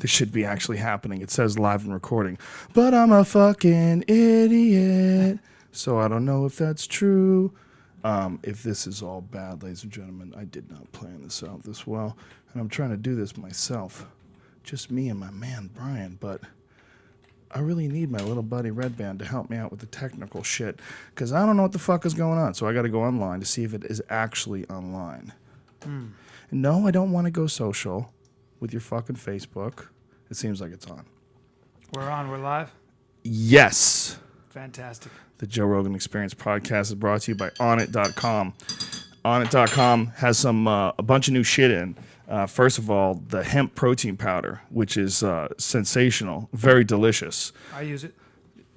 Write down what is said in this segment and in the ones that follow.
This should be actually happening. It says live and recording. But I'm a fucking idiot. So I don't know if that's true. If this is all bad, ladies and gentlemen, I did not plan this out this well. And I'm trying to do this myself. Just me and my man, Bryan. But I really need my little buddy Red Band to help me out with the technical shit. Because I don't know what the fuck is going on. So I got to go online to see if it is actually online. No, I don't want to go social with your fucking Facebook. It seems like it's on. We're on. We're live? Yes. Fantastic. The Joe Rogan Experience podcast is brought to you by Onnit.com. Onnit.com has a bunch of new shit in. First of all, the hemp protein powder, which is sensational, very delicious. I use it.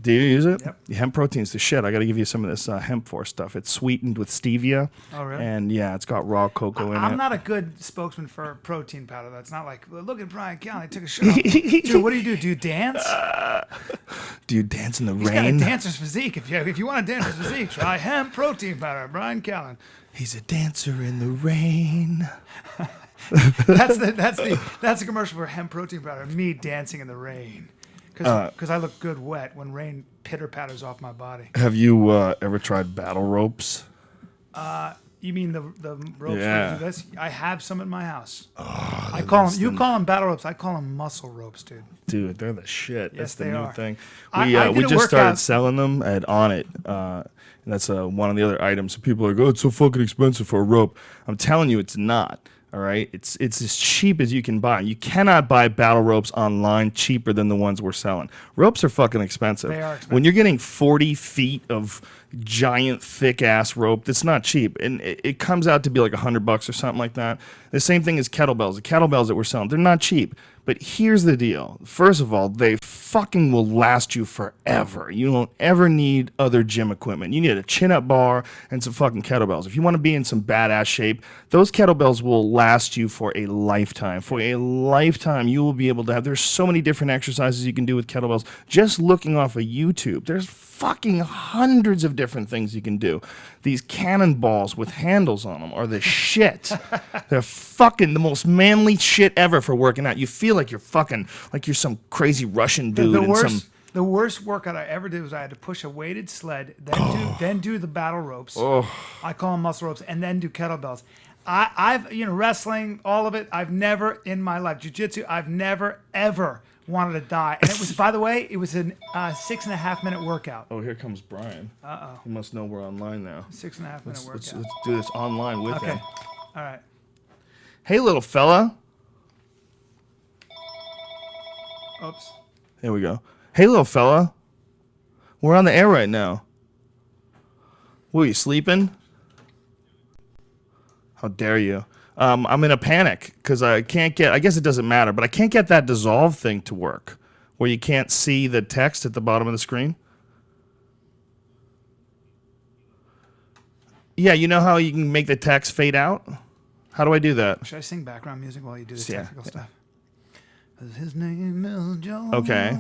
Do you use it? Yep. The hemp protein's the shit. I got to give you some of this hemp force stuff. It's sweetened with stevia. Oh, really? And yeah, it's got raw cocoa in it. I'm not a good spokesman for protein powder. That's not like, well, look at Bryan Callen. He took a shot. Dude, what do you do? Do you dance? Do you dance in the He's rain? got a dancer's physique. If you want a dancer's physique, try hemp protein powder. Bryan Callen. He's a dancer in the rain. That's the commercial for hemp protein powder. Me dancing in the rain. Because I look good wet when rain pitter patters off my body. Have you ever tried battle ropes? You mean the ropes? Yeah. Do this? I have some in my house. Oh, I call them. You call them battle ropes. I call them muscle ropes, dude. Dude, they're the shit. Yes, That's the they new are. thing. I We did a just started workout. selling them at Onnit. And that's one of the other items. People are like, oh, it's so fucking expensive for a rope. I'm telling you, it's not. All right, it's as cheap as you can buy. You cannot buy battle ropes online cheaper than the ones we're selling. Ropes are fucking expensive. They are expensive. When you're getting 40 feet of giant thick ass rope, that's not cheap, and it comes out to be like $100 or something like that. The same thing as kettlebells. The kettlebells that we're selling, they're not cheap. But here's the deal. First of all, they fucking will last you forever. You don't ever need other gym equipment. You need a chin-up bar and some fucking kettlebells. If you want to be in some badass shape, those kettlebells will last you for a lifetime. For a lifetime, you will be able to have... There's so many different exercises you can do with kettlebells. Just looking off of YouTube, there's fucking hundreds of different things you can do. These cannonballs with handles on them are the shit. They're fucking the most manly shit ever for working out. You feel like you're fucking, like you're some crazy Russian dude. The worst workout I ever did was I had to push a weighted sled, then do the battle ropes. I call them muscle ropes, and then do kettlebells. I've wrestling, all of it. I've never in my life, jiu-jitsu, I've never ever wanted to die. And it was, by the way, it was a 6.5 minute workout. Oh, here comes Bryan. Uh-oh. He must know we're online now. 6.5 minute workout. Let's do this online with Okay. him. All right. Hey, little fella. Oops. There we go. Hey, little fella. We're on the air right now. What, are you sleeping? How dare you? I'm in a panic because I can't get, I guess it doesn't matter, but I can't get that dissolve thing to work where you can't see the text at the bottom of the screen. Yeah, you know how you can make the text fade out? How do I do that? Should I sing background music while you do the Yeah. technical stuff? His name is Joe. Okay.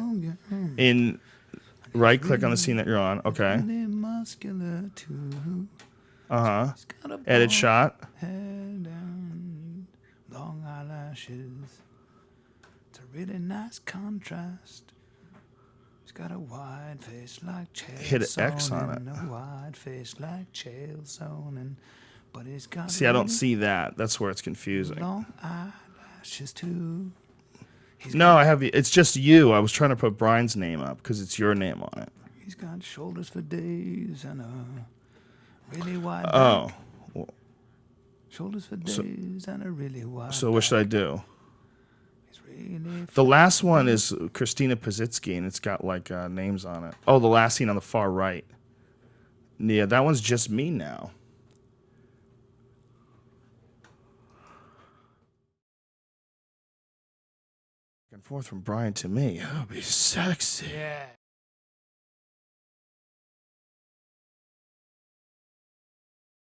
In right click on the scene that you're on. Okay. Really muscular too. Uh-huh. He's got a Edit bald shot. head and long eyelashes. It's a really nice contrast. He's got a wide face like Chael Hit an X on Sonnen, it. a wide face like Chael Sonnen, but he's got See, I don't really see that. That's where it's confusing. long eyelashes too. No, I have. It's just you. I was trying to put Bryan's name up because it's your name on it. He's got shoulders for days and a really wide Oh. back. Shoulders for days and a really wide So what should I do? He's really The last one is Christina Pazitsky, and it's got like names on it. Oh, the last scene on the far right. Yeah, that one's just me now. Back and forth from Bryan to me. That would be sexy. Yeah.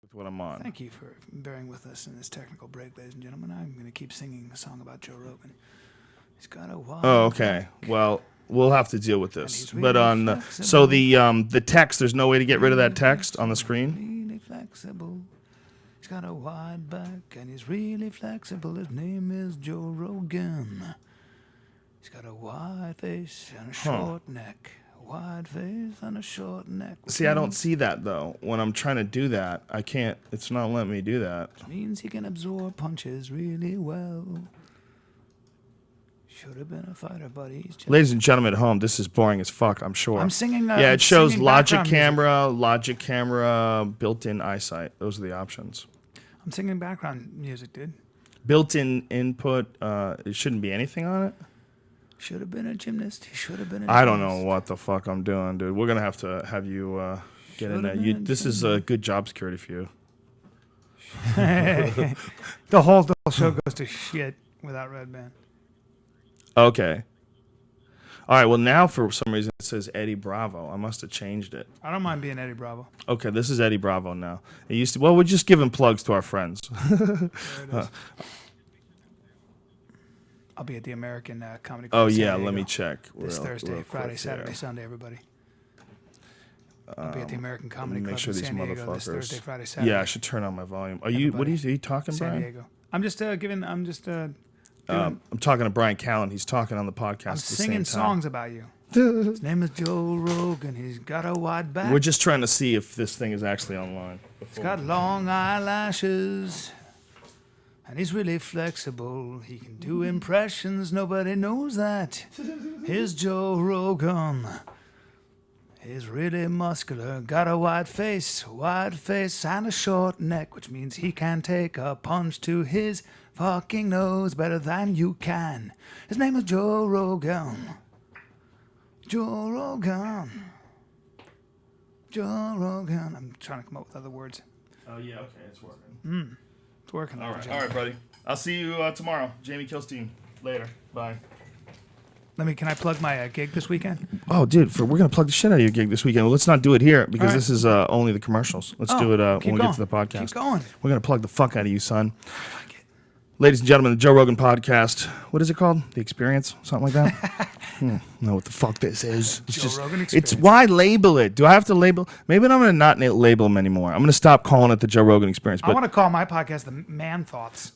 With what I'm on. Thank you for bearing with us in this technical break, ladies and gentlemen. I'm going to keep singing a song about Joe Rogan. He's got a wide Oh, okay. Well, we'll have to deal with this. he's But really on flexible. so the text, there's no way to get rid of that text on the screen. Really flexible. He's got a wide back and he's really flexible. His name is Joe Rogan. He's got a wide face and a short neck. Wide face and a short neck. See, I don't see that, though. When I'm trying to do that, I can't. It's not letting me do that. Which means he can absorb punches really well. Should have been a fighter, but he's just... Ladies and gentlemen at home, this is boring as fuck, I'm sure. I'm singing... yeah, it shows singing Logic camera, built-in eyesight. Those are the options. I'm singing background music, dude. Built-in input, it shouldn't be anything on it? Should have been a gymnast. He should have been a I don't gymnast. know what the fuck I'm doing, dude. We're going to have you get in there. This is a good job security for you. The whole show goes to shit without Red Band. Okay. All right, well, now for some reason it says Eddie Bravo. I must have changed it. I don't mind being Eddie Bravo. Okay, this is Eddie Bravo now. It used to... Well, we're just giving plugs to our friends. There it is. I'll be at the American Comedy Club. Oh, San yeah, Diego let me check. This Thursday, real Friday, quick, Saturday, yeah. Sunday, everybody. I'll be at the American Comedy Make Club sure in these San Diego this motherfuckers... Thursday, Friday, Saturday. Yeah, I should turn on my volume. Are you talking, San Brian? Diego. I'm just I'm talking to Bryan Callen. He's talking on the podcast I'm at the same singing time. songs about you. His name is Joe Rogan. He's got a wide back. We're just trying to see if this thing is actually online. He's got long eyelashes. And he's really flexible. He can do impressions. Nobody knows that. Here's Joe Rogan. He's really muscular. Got a wide face and a short neck, which means he can take a punch to his fucking nose better than you can. His name is Joe Rogan. Joe Rogan. Joe Rogan. I'm trying to come up with other words. Oh, yeah, okay, it's working. It's working. All right, buddy. I'll see you tomorrow. Jamie Kilstein. Later. Bye. Can I plug my gig this weekend? Oh, dude, we're going to plug the shit out of your gig this weekend. Well, let's not do it here because All right. this is only the commercials. Let's do it when we get to the podcast. Keep going. We're going to plug the fuck out of you, son. Ladies and gentlemen, the Joe Rogan podcast. What is it called? The Experience? Something like that? Know what the fuck this is. It's Rogan Experience. It's why label it? Do I have to label? Maybe I'm going to not label them anymore. I'm going to stop calling it the Joe Rogan Experience. I want to call my podcast the Man Thoughts.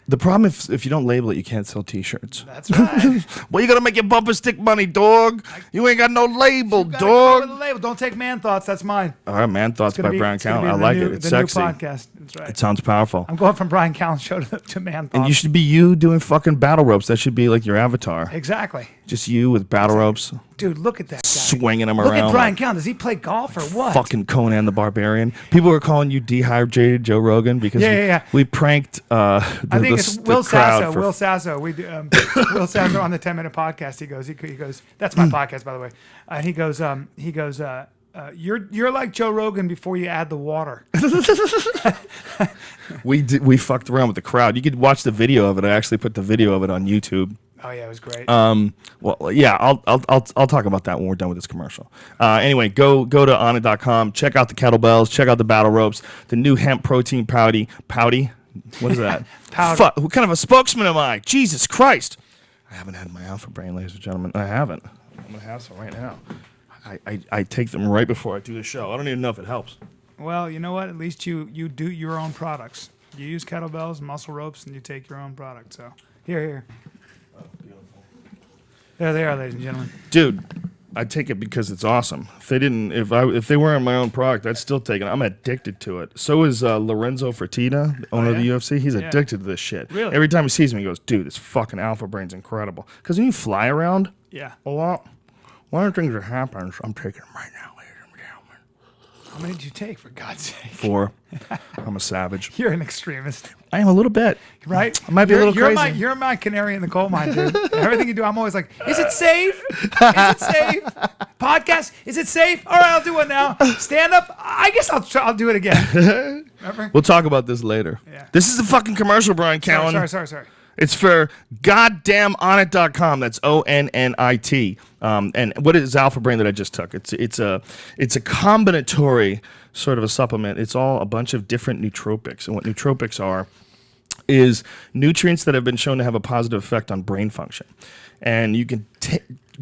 The problem if you don't label it, you can't sell T-shirts. That's right. Well, you got to make your bumper stick money, dog. You ain't got no label, Gotta come up with dog. a label. Don't take Man Thoughts. That's mine. All right, Man Thoughts by Bryan Callen. I like it. It's sexy. New podcast. That's right. It sounds powerful. I'm going from Bryan Callen show to Man Thoughts. And you should be you doing fucking battle ropes. That should be like your avatar. Exactly. Just you with battle ropes, Dude, look at that guy. swinging them Look around. at Bryan like Callen. Does he play golf or what? fucking Conan the Barbarian. People were calling you dehydrated Joe Rogan because we pranked I think it's Will crowd Sasso. Will Sasso. We do, Will Sasso on the 10-minute podcast. He goes. That's my podcast, by the way. And he goes. You're like Joe Rogan before you add the water. We fucked around with the crowd. You could watch the video of it. I actually put the video of it on YouTube. Oh yeah, it was great. Well, yeah, I'll talk about that when we're done with this commercial. Anyway, go to onnit.com. Check out the kettlebells. Check out the battle ropes. The new hemp protein pouty. What is that? Powder. What kind of a spokesman am I? Jesus Christ! I haven't had my alpha brain, ladies and gentlemen. I haven't. I'm gonna have some right now. I take them right before I do the show. I don't even know if it helps. Well, you know what? At least you do your own products. You use kettlebells, muscle ropes, and you take your own product. So here. Oh, beautiful. There they are, ladies and gentlemen. Dude, I take it because it's awesome. If they weren't my own product, I'd still take it. I'm addicted to it. So is Lorenzo Fertitta, the owner of the UFC. He's addicted to this shit. Really? Every time he sees me, he goes, "Dude, this fucking alpha brain's incredible." Because when you fly around a lot, one of the things that happens, I'm taking them right now, ladies and gentlemen. How many did you take, for God's sake? 4. I'm a savage. You're an extremist. I am a little bit. Right? I might be a little crazy. You're my canary in the coal mine, dude. Everything you do, I'm always like, is it safe? Is it safe? Podcast, is it safe? All right, I'll do it now. Stand up, I guess I'll do it again. Remember? We'll talk about this later. Yeah. This is a fucking commercial, Bryan Callen. Sorry. It's for goddamnonnit.com. That's ONNIT. And what is Alpha Brain that I just took? It's a combinatory sort of a supplement. It's all a bunch of different nootropics. And what nootropics are is nutrients that have been shown to have a positive effect on brain function. And you can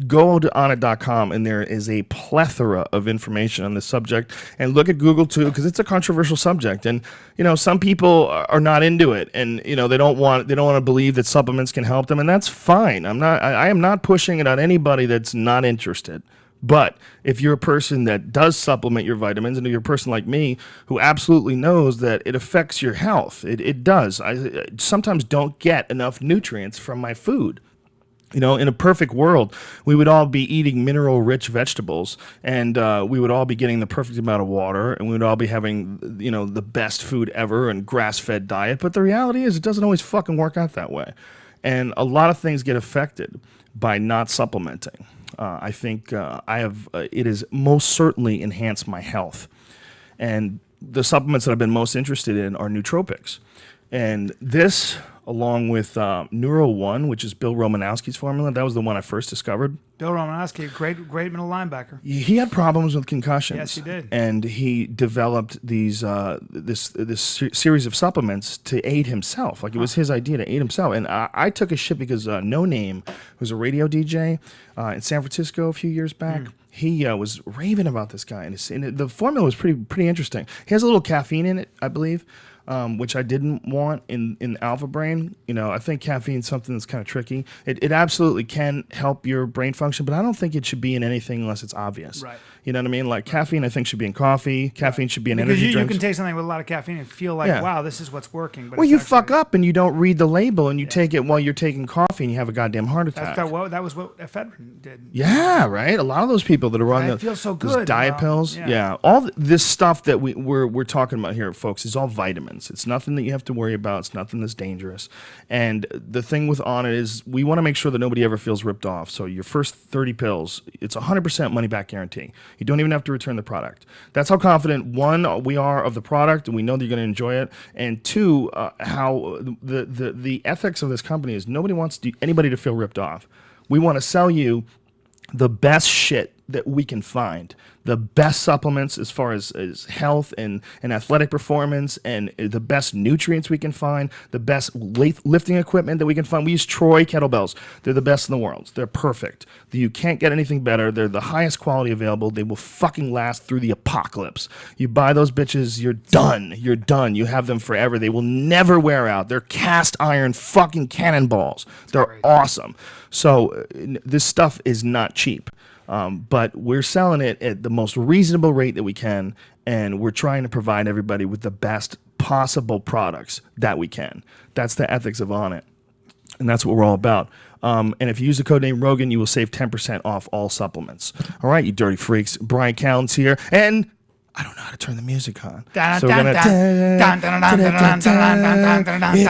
go to onnit.com, and there is a plethora of information on this subject. And look at Google too, because it's a controversial subject. And some people are not into it, and they don't want to believe that supplements can help them, and that's fine. I am not pushing it on anybody that's not interested. But if you're a person that does supplement your vitamins, and if you're a person like me who absolutely knows that it affects your health, it does. I sometimes don't get enough nutrients from my food. In a perfect world, we would all be eating mineral-rich vegetables, and we would all be getting the perfect amount of water, and we would all be having, the best food ever and grass-fed diet. But the reality is, it doesn't always fucking work out that way. And a lot of things get affected by not supplementing. I think it has most certainly enhanced my health. And the supplements that I've been most interested in are nootropics. And this, along with Neuro One, which is Bill Romanowski's formula, that was the one I first discovered. Bill Romanowski, great middle linebacker. He had problems with concussions. Yes, he did. And he developed these this series of supplements to aid himself. Like, it was his idea to aid himself. And I took a shit because No Name, who's a radio DJ in San Francisco a few years back, he was raving about this guy. And the formula was pretty interesting. He has a little caffeine in it, I believe. Which I didn't want in Alpha Brain. I think caffeine's something that's kind of tricky. It absolutely can help your brain function, but I don't think it should be in anything unless it's obvious. Right. You know what I mean? Like, caffeine, I think, should be in coffee. Caffeine should be in Because energy you drinks. can take something with a lot of caffeine and feel like, wow, this is what's working. But well, you fuck up and you don't read the label, and you take it while you're taking coffee, and you have a goddamn heart attack. That was what ephedrine did. Yeah, right. A lot of those people that are on It feels so those good. diet pills. Yeah. All this stuff that we're talking about here, folks, is all vitamins. It's nothing that you have to worry about. It's nothing that's dangerous. And the thing with On It is, we want to make sure that nobody ever feels ripped off. So your first 30 pills, it's 100% money back guarantee. You don't even have to return the product. That's how confident, one, we are of the product, and we know that you're going to enjoy it. And two, how the ethics of this company is, nobody wants anybody to feel ripped off. We want to sell you the best shit that we can find, the best supplements as far as health and athletic performance, and the best nutrients we can find, the best lifting equipment that we can find. We use Troy kettlebells. They're the best in the world. They're perfect. You can't get anything better. They're the highest quality available. They will fucking last through the apocalypse. You buy those bitches, you're done. You're done. You have them forever. They will never wear out. They're cast iron fucking cannonballs. They're awesome. So this stuff is not cheap. But we're selling it at the most reasonable rate that we can, and we're trying to provide everybody with the best possible products that we can. That's the ethics of On It, and that's what we're all about. And if you use the code name Rogan, you will save 10% off all supplements. All right, you dirty freaks. Bryan Callen's here, and I don't know how to turn the music on. So we're gonna. It's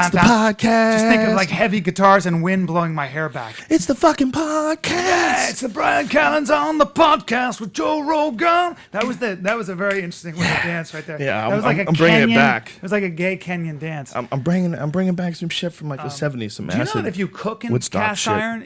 the podcast. Just think of like heavy guitars and wind blowing my hair back. It's the fucking podcast. Yeah, it's the Bryan Callen's on the podcast with Joe Rogan. That was a very interesting way to dance right there. Yeah, that was like I'm bringing it back. It was like a gay Kenyan dance. I'm bringing back some shit from like the 70s. Some Do you acid. know that if you cook in Woodstock cast shit. iron,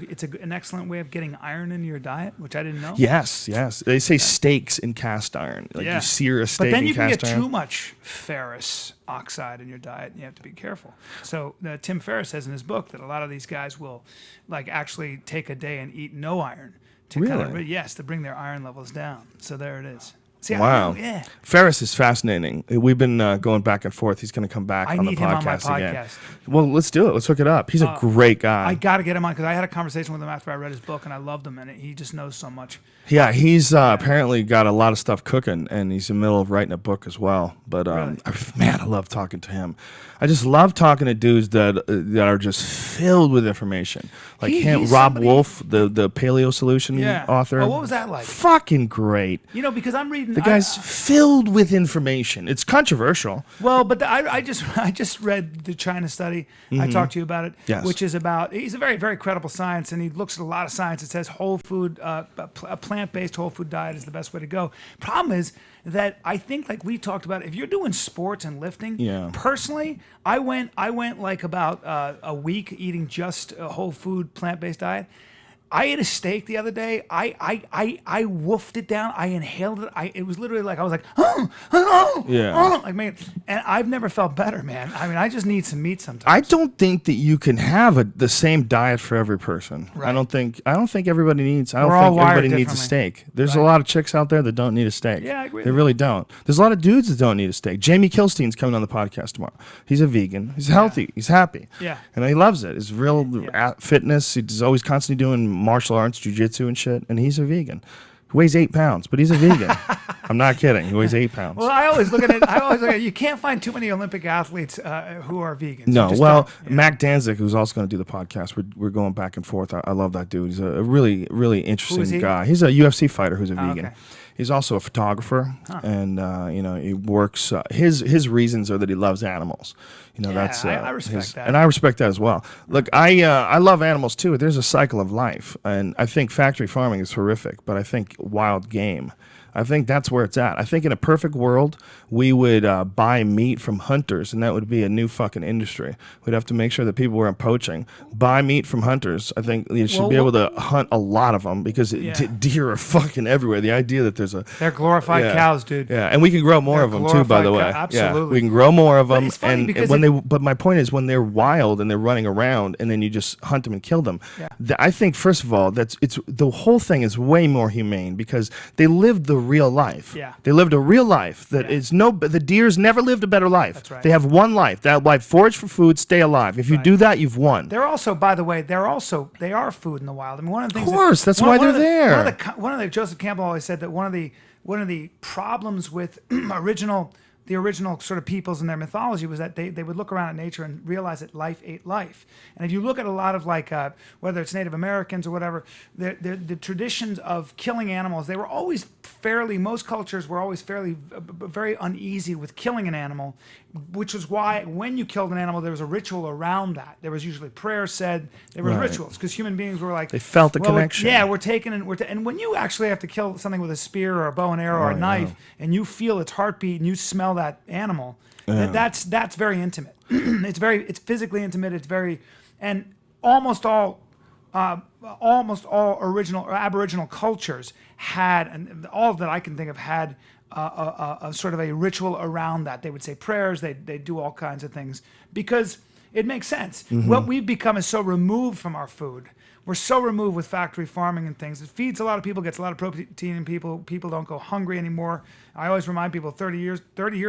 it's an excellent way of getting iron into your diet, which I didn't know. Yes. They say steaks in cast iron. Like you sear a steak in cast iron. But then you can get too much ferrous oxide in your diet, and you have to be careful. So Tim Ferriss says in his book that a lot of these guys will like actually take a day and eat no iron to to bring their iron levels down. So there it is. See, wow. Yeah. Ferriss is fascinating. We've been going back and forth. He's going to come back on the need him on my podcast again. podcast. Well, let's do it. Let's hook it up. He's a great guy. I got to get him on because I had a conversation with him after I read his book, and I loved him, and he just knows so much. Yeah, he's apparently got a lot of stuff cooking, and he's in the middle of writing a book as well. But man, I love talking to him. I just love talking to dudes that are just filled with information, like him, Rob Wolf, the Paleo Solution author. Oh, what was that like? Fucking great. Because I'm reading The guy's filled with information. It's controversial. Well, but I just read the China study. I talked to you about it, which is about. He's a very, very credible science, and he looks at a lot of science. It says whole food, a plant-based whole food diet is the best way to go. Problem is that I think, like we talked about, if you're doing sports and lifting, personally, I went like about a week eating just a whole food plant-based diet. I ate a steak the other day. I wolfed it down. I inhaled it. It was literally like I was like, like man. And I've never felt better, man. I mean, I just need some meat sometimes. I don't think that you can have the same diet for every person. Right. I don't think everybody needs. I We're don't all think wired everybody needs a differently. steak. There's a lot of chicks out there that don't need a steak. Yeah, I agree They with really don't. There's a lot of dudes that don't need a steak. Jamie Kilstein's coming on the podcast tomorrow. He's a vegan. He's healthy. He's happy. Yeah. And he loves it. He's real fitness. He's always constantly doing martial arts, jiu-jitsu and shit. And he's a vegan. He weighs 8 pounds, but he's a vegan. I'm not kidding. He weighs 8 pounds. Well, I always look at it. You can't find too many Olympic athletes who are vegans. No, You just well, don't. Yeah. Mac Danzig, who's also going to do the podcast, we're going back and forth. I love that dude. He's a really, really interesting he? guy. He's a UFC fighter who's a vegan. okay. He's also a photographer, and he works. His reasons are that he loves animals. That's I respect that. and I respect that as well. Look, I love animals too. There's a cycle of life, and I think factory farming is horrific, but I think wild game. I think that's where it's at. I think in a perfect world, we would buy meat from hunters, and that would be a new fucking industry. We'd have to make sure that people weren't poaching. Buy meat from hunters. I think you should be able to hunt a lot of them because deer are fucking everywhere. The idea that there's They're glorified cows, dude. Yeah, and we can grow more They're of them too, by the way. glorified cow- absolutely. Yeah, we can grow more of them. it's funny because But my point is, when they're wild and they're running around, and then you just hunt them and kill them. Yeah. I think first of all, the whole thing is way more humane because they lived the real life. Yeah. They lived a real life that is the deers never lived a better life. That's right. They have one life. That life, forage for food, stay alive. If you do that, you've won. They're also, by the way, they are food in the wild. I mean, one of the things. Of course, that's why they're there. One of the Joseph Campbell always said that one of the problems with the original sort of peoples in their mythology was that they would look around at nature and realize that life ate life. And if you look at a lot of whether it's Native Americans or whatever, the traditions of killing animals, they were always most cultures were always very uneasy with killing an animal, which was why when you killed an animal, there was a ritual around that. There was usually prayer said, there were rituals, because human beings were like... They felt the connection. We're taking and when you actually have to kill something with a spear or a bow and arrow or a knife, and you feel its heartbeat and you smell that animal, that's very intimate. It's physically intimate. It's very, and almost all original or Aboriginal cultures had, and all that I can think of had a sort of a ritual around that. They would say prayers. They do all kinds of things because it makes sense. Mm-hmm. What we've become is so removed from our food. We're so removed with factory farming and things. It feeds a lot of people, gets a lot of protein in people. People don't go hungry anymore. I always remind people 30 years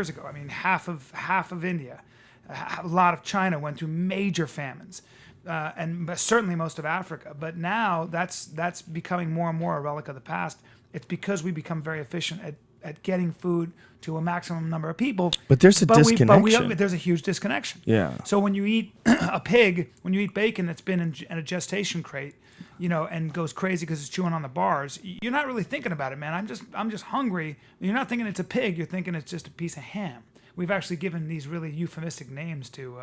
ago, I mean, half of India, a lot of China went through major famines, and certainly most of Africa. But now that's becoming more and more a relic of the past. It's because we become very efficient at getting food to a maximum number of people. But there's a disconnection. There's a huge disconnection. Yeah. So when you eat a pig, when you eat bacon that's been in a gestation crate, and goes crazy because it's chewing on the bars, you're not really thinking about it, man. I'm just hungry. You're not thinking it's a pig. You're thinking it's just a piece of ham. We've actually given these really euphemistic names to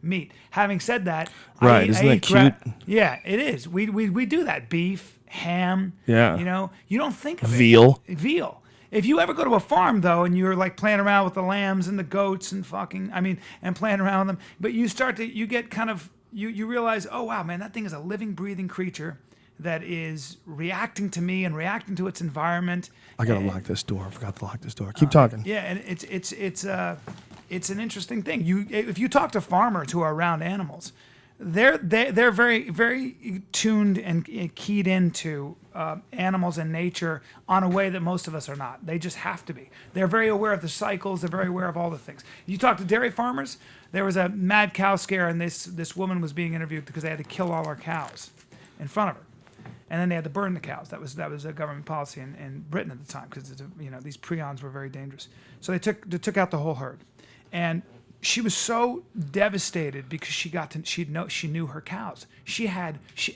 meat. Having said that, right? Isn't that cute? Yeah, it is. We do that. Beef, ham. Yeah. You don't think of veal. Veal. If you ever go to a farm, though, and you're like playing around with the lambs and the goats and and playing around with them, but you get kind of, you realize, oh, wow, man, that thing is a living, breathing creature that is reacting to me and reacting to its environment. I got to lock this door. I forgot to lock this door. Keep talking. Yeah, and it's an interesting thing. If you talk to farmers who are around animals, they're very, very tuned and keyed into animals and nature on a way that most of us are not. They just have to be. They're very aware of the cycles. They're very aware of all the things. You talk to dairy farmers, there was a mad cow scare, and this woman was being interviewed because they had to kill all our cows in front of her. And then they had to burn the cows. That was a government policy in Britain at the time because these prions were very dangerous. So they took out the whole herd, and she was so devastated because she knew her cows.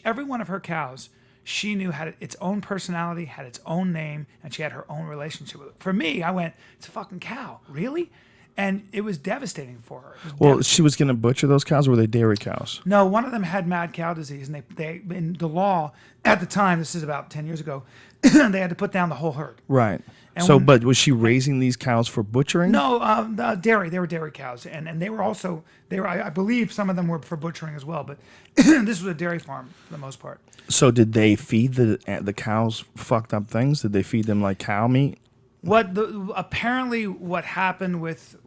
Every one of her cows she knew had its own personality, had its own name, and she had her own relationship with it. For me, I went, it's a fucking cow, really? And it was devastating for her. Well, she was going to butcher those cows, or were they dairy cows? No, one of them had mad cow disease, and they in the law at the time, this is about 10 years ago, they had to put down the whole herd. Right. And So, but was she raising these cows for butchering? No, dairy. They were dairy cows, and they were also I believe some of them were for butchering as well. But this was a dairy farm for the most part. So, did they feed the cows fucked up things? Did they feed them like cow meat? Apparently what happened with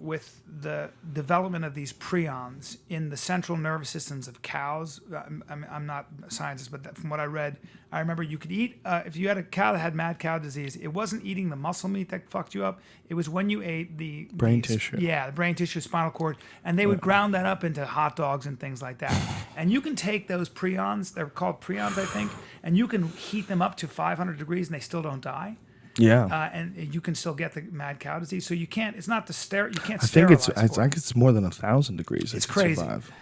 the development of these prions in the central nervous systems of cows. I'm not a scientist, but from what I read, I remember you could eat if you had a cow that had mad cow disease. It wasn't eating the muscle meat that fucked you up. It was when you ate the brain tissue. Yeah, the brain tissue, spinal cord, and they would ground that up into hot dogs and things like that. And you can take those prions. They're called prions, I think, and you can heat them up to 500 degrees, and they still don't die. Yeah, and you can still get the mad cow disease. So you can't. It's not the you can't. I think sterilize I think it's more than 1,000 degrees. It's crazy. Survive.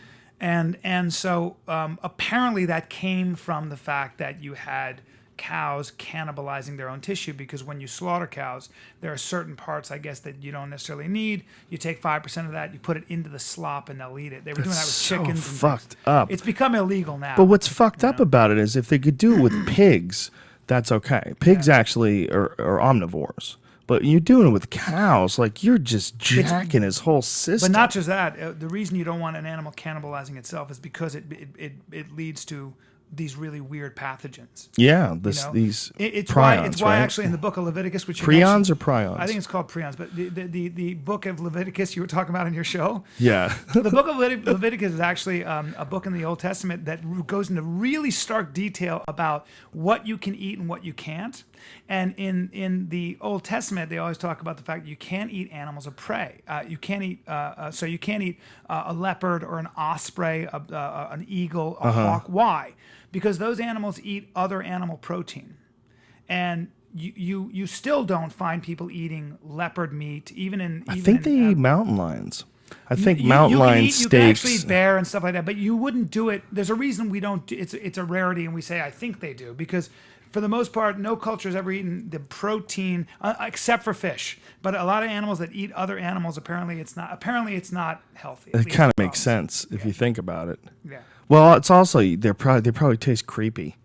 And so apparently that came from the fact that you had cows cannibalizing their own tissue, because when you slaughter cows, there are certain parts, I guess, that you don't necessarily need. You take 5% of that, you put it into the slop, and they'll eat it. They were doing that with so chickens. And fucked things. up. It's become illegal now. But what's fucked up about it is if they could do it with pigs, that's okay. Pigs actually are omnivores. But you're doing it with cows, like you're just jacking his whole system. But not just that. The reason you don't want an animal cannibalizing itself is because it leads to these really weird pathogens. Yeah, It's prions, why right? actually in the book of Leviticus, which prions or prions? I think it's called prions, but the book of Leviticus you were talking about in your show. Yeah. The book of Leviticus is actually a book in the Old Testament that goes into really stark detail about what you can eat and what you can't. And in the Old Testament, they always talk about the fact that you can't eat animals of prey. You can't eat so you can't eat a leopard or an osprey, an eagle, a hawk. Why? Because those animals eat other animal protein, and you still don't find people eating leopard meat, I think they eat mountain lions. I think mountain lion steaks. You can actually eat bear and stuff like that, but you wouldn't do it. There's a reason we don't. It's a rarity, and we say I think they do because for the most part, no culture has ever eaten the protein except for fish. But a lot of animals that eat other animals, apparently it's not healthy. It kind of makes sense if you think about it. Yeah. Well, it's also they probably taste creepy.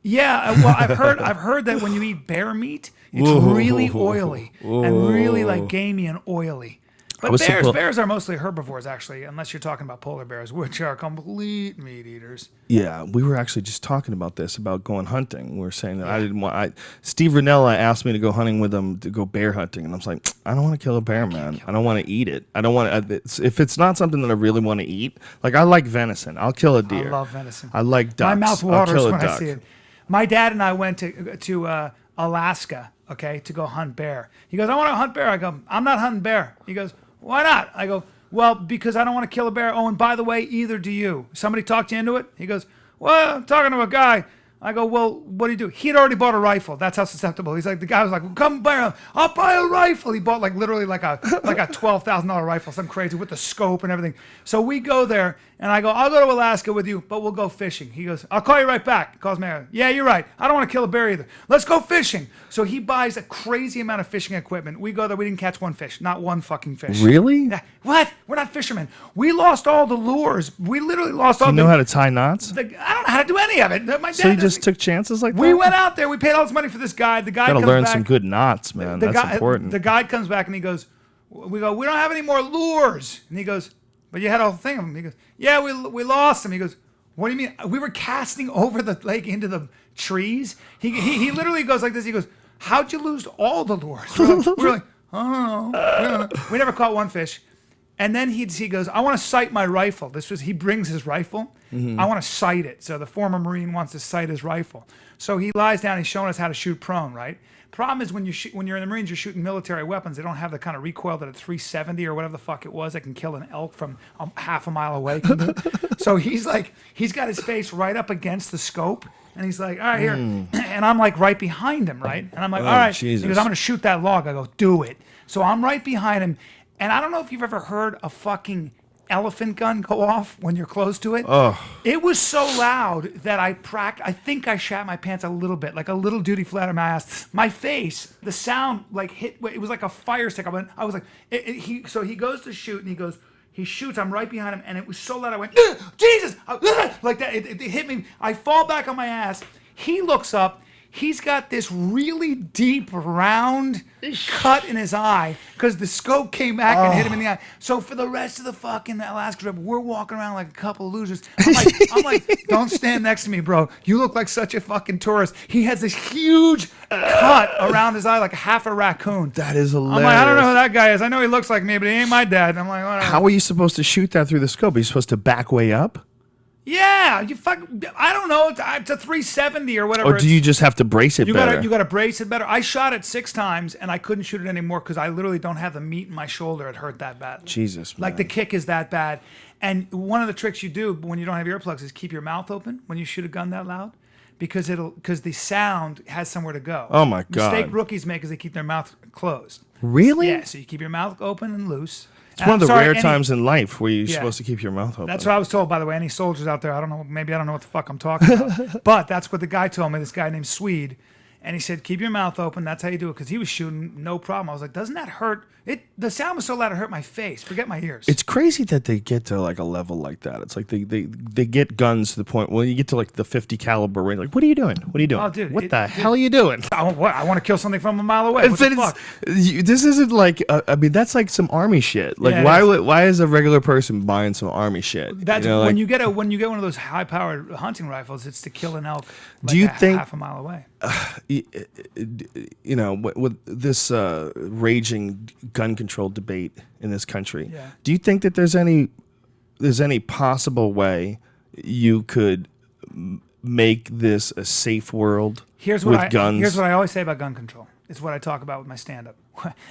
Yeah, well, I've heard that when you eat bear meat, it's really oily and really like gamey and oily. But bears are mostly herbivores, actually, unless you're talking about polar bears, which are complete meat eaters. Yeah, we were actually just talking about this, about going hunting. We were saying that I didn't want. Steve Ranella asked me to go hunting with him to go bear hunting, and I was like, I don't want to kill a bear, man. I don't want to eat it. I don't want to. If it's not something that I really want to eat, like I like venison, I'll kill a deer. I love venison. I like ducks. My mouth waters when I see it. My dad and I went to Alaska, okay, to go hunt bear. He goes, I want to hunt bear. I go, I'm not hunting bear. He goes, why not? I go, well, because I don't want to kill a bear. Oh, and by the way, either do you. Somebody talked you into it? He goes, well, I'm talking to a guy. I go, well, what do you do? He had already bought a rifle. That's how susceptible. He's like, the guy was like, well, come buy I'll buy a rifle. He bought literally like a $12,000 rifle, something crazy with the scope and everything. So we go there and I go, I'll go to Alaska with you, but we'll go fishing. He goes, I'll call you right back. He calls me. Yeah, you're right. I don't want to kill a bear either. Let's go fishing. So he buys a crazy amount of fishing equipment. We go there. We didn't catch one fish, not one fucking fish. Really? What? We're not fishermen. We lost all the lures. We literally lost all. Do you know how to tie knots? I don't know how to do any of it. My dad so you just took chances like that? We went out there. We paid all this money for this guide. The guy gotta comes learn back, some good knots, man. That's important. The guide comes back and he goes, we don't have any more lures. And he goes, but you had a whole thing of them. He goes, yeah, we lost them. He goes, what do you mean? We were casting over the lake into the trees. He literally goes like this. He goes, how'd you lose all the lures? We're like, oh, no. We never caught one fish. And then he goes, I want to sight my rifle. He brings his rifle. I want to sight it. So the former Marine wants to sight his rifle. So he lies down. He's showing us how to shoot prone, right? Problem is when you're in the Marines, you're shooting military weapons. They don't have the kind of recoil that a 370 or whatever the fuck it was that can kill an elk from half a mile away. So he's got his face right up against the scope. And he's like, all right, here. And I'm like right behind him, right? And I'm like, all right. Jesus. He goes, I'm going to shoot that log. I go, do it. So I'm right behind him. And I don't know if you've ever heard a fucking elephant gun go off when you're close to it. Oh. It was so loud that I think I shat my pants a little bit, like a little duty flat on my ass. My face, the sound like hit. It was like a fire stick. I was like, so he goes to shoot and he shoots. I'm right behind him, and it was so loud. I went, Jesus, like that. It hit me. I fall back on my ass. He looks up. He's got this really deep, round cut in his eye because the scope came back and hit him in the eye. So for the rest of the fucking Alaska trip, we're walking around like a couple of losers. I'm like, don't stand next to me, bro. You look like such a fucking tourist. He has this huge cut around his eye like half a raccoon. That is hilarious. I'm like, I don't know who that guy is. I know he looks like me, but he ain't my dad. I'm like, whatever. How are you supposed to shoot that through the scope? Are you supposed to back way up? Yeah, I don't know. It's a 370 or whatever. Or do you just have to brace it better? You gotta brace it better. I shot it 6 times and I couldn't shoot it anymore because I literally don't have the meat in my shoulder. It hurt that bad. Jesus, man. Like the kick is that bad. And one of the tricks you do when you don't have earplugs is keep your mouth open when you shoot a gun that loud, because the sound has somewhere to go. Oh my God. Mistake rookies make is they keep their mouth closed. Really? Yeah. So you keep your mouth open and loose. It's one of the rare times in life where you're supposed to keep your mouth open. That's what I was told, by the way. Any soldiers out there, I don't know, maybe I don't know what the fuck I'm talking about. But that's what the guy told me, this guy named Swede. And he said, keep your mouth open. That's how you do it. Because he was shooting, no problem. I was like, doesn't that hurt? The sound was so loud it hurt my face. Forget my ears. It's crazy that they get to like a level like that. It's like they get guns to the point where you get to like the 50 caliber range. Like, what are you doing? What are you doing? Oh, dude. What the hell are you doing? I want to kill something from a mile away. What the fuck? This isn't like, I mean, that's like some army shit. Like, Yeah, why is a regular person buying some army shit? That's you know, when you get one of those high powered hunting rifles. It's to kill an elk. Like do you think half a mile away? You know, with this raging gun control debate in this country, do you think that there's any possible way you could make this a safe world with guns? Here's what I always say about gun control. It's what I talk about with my stand-up.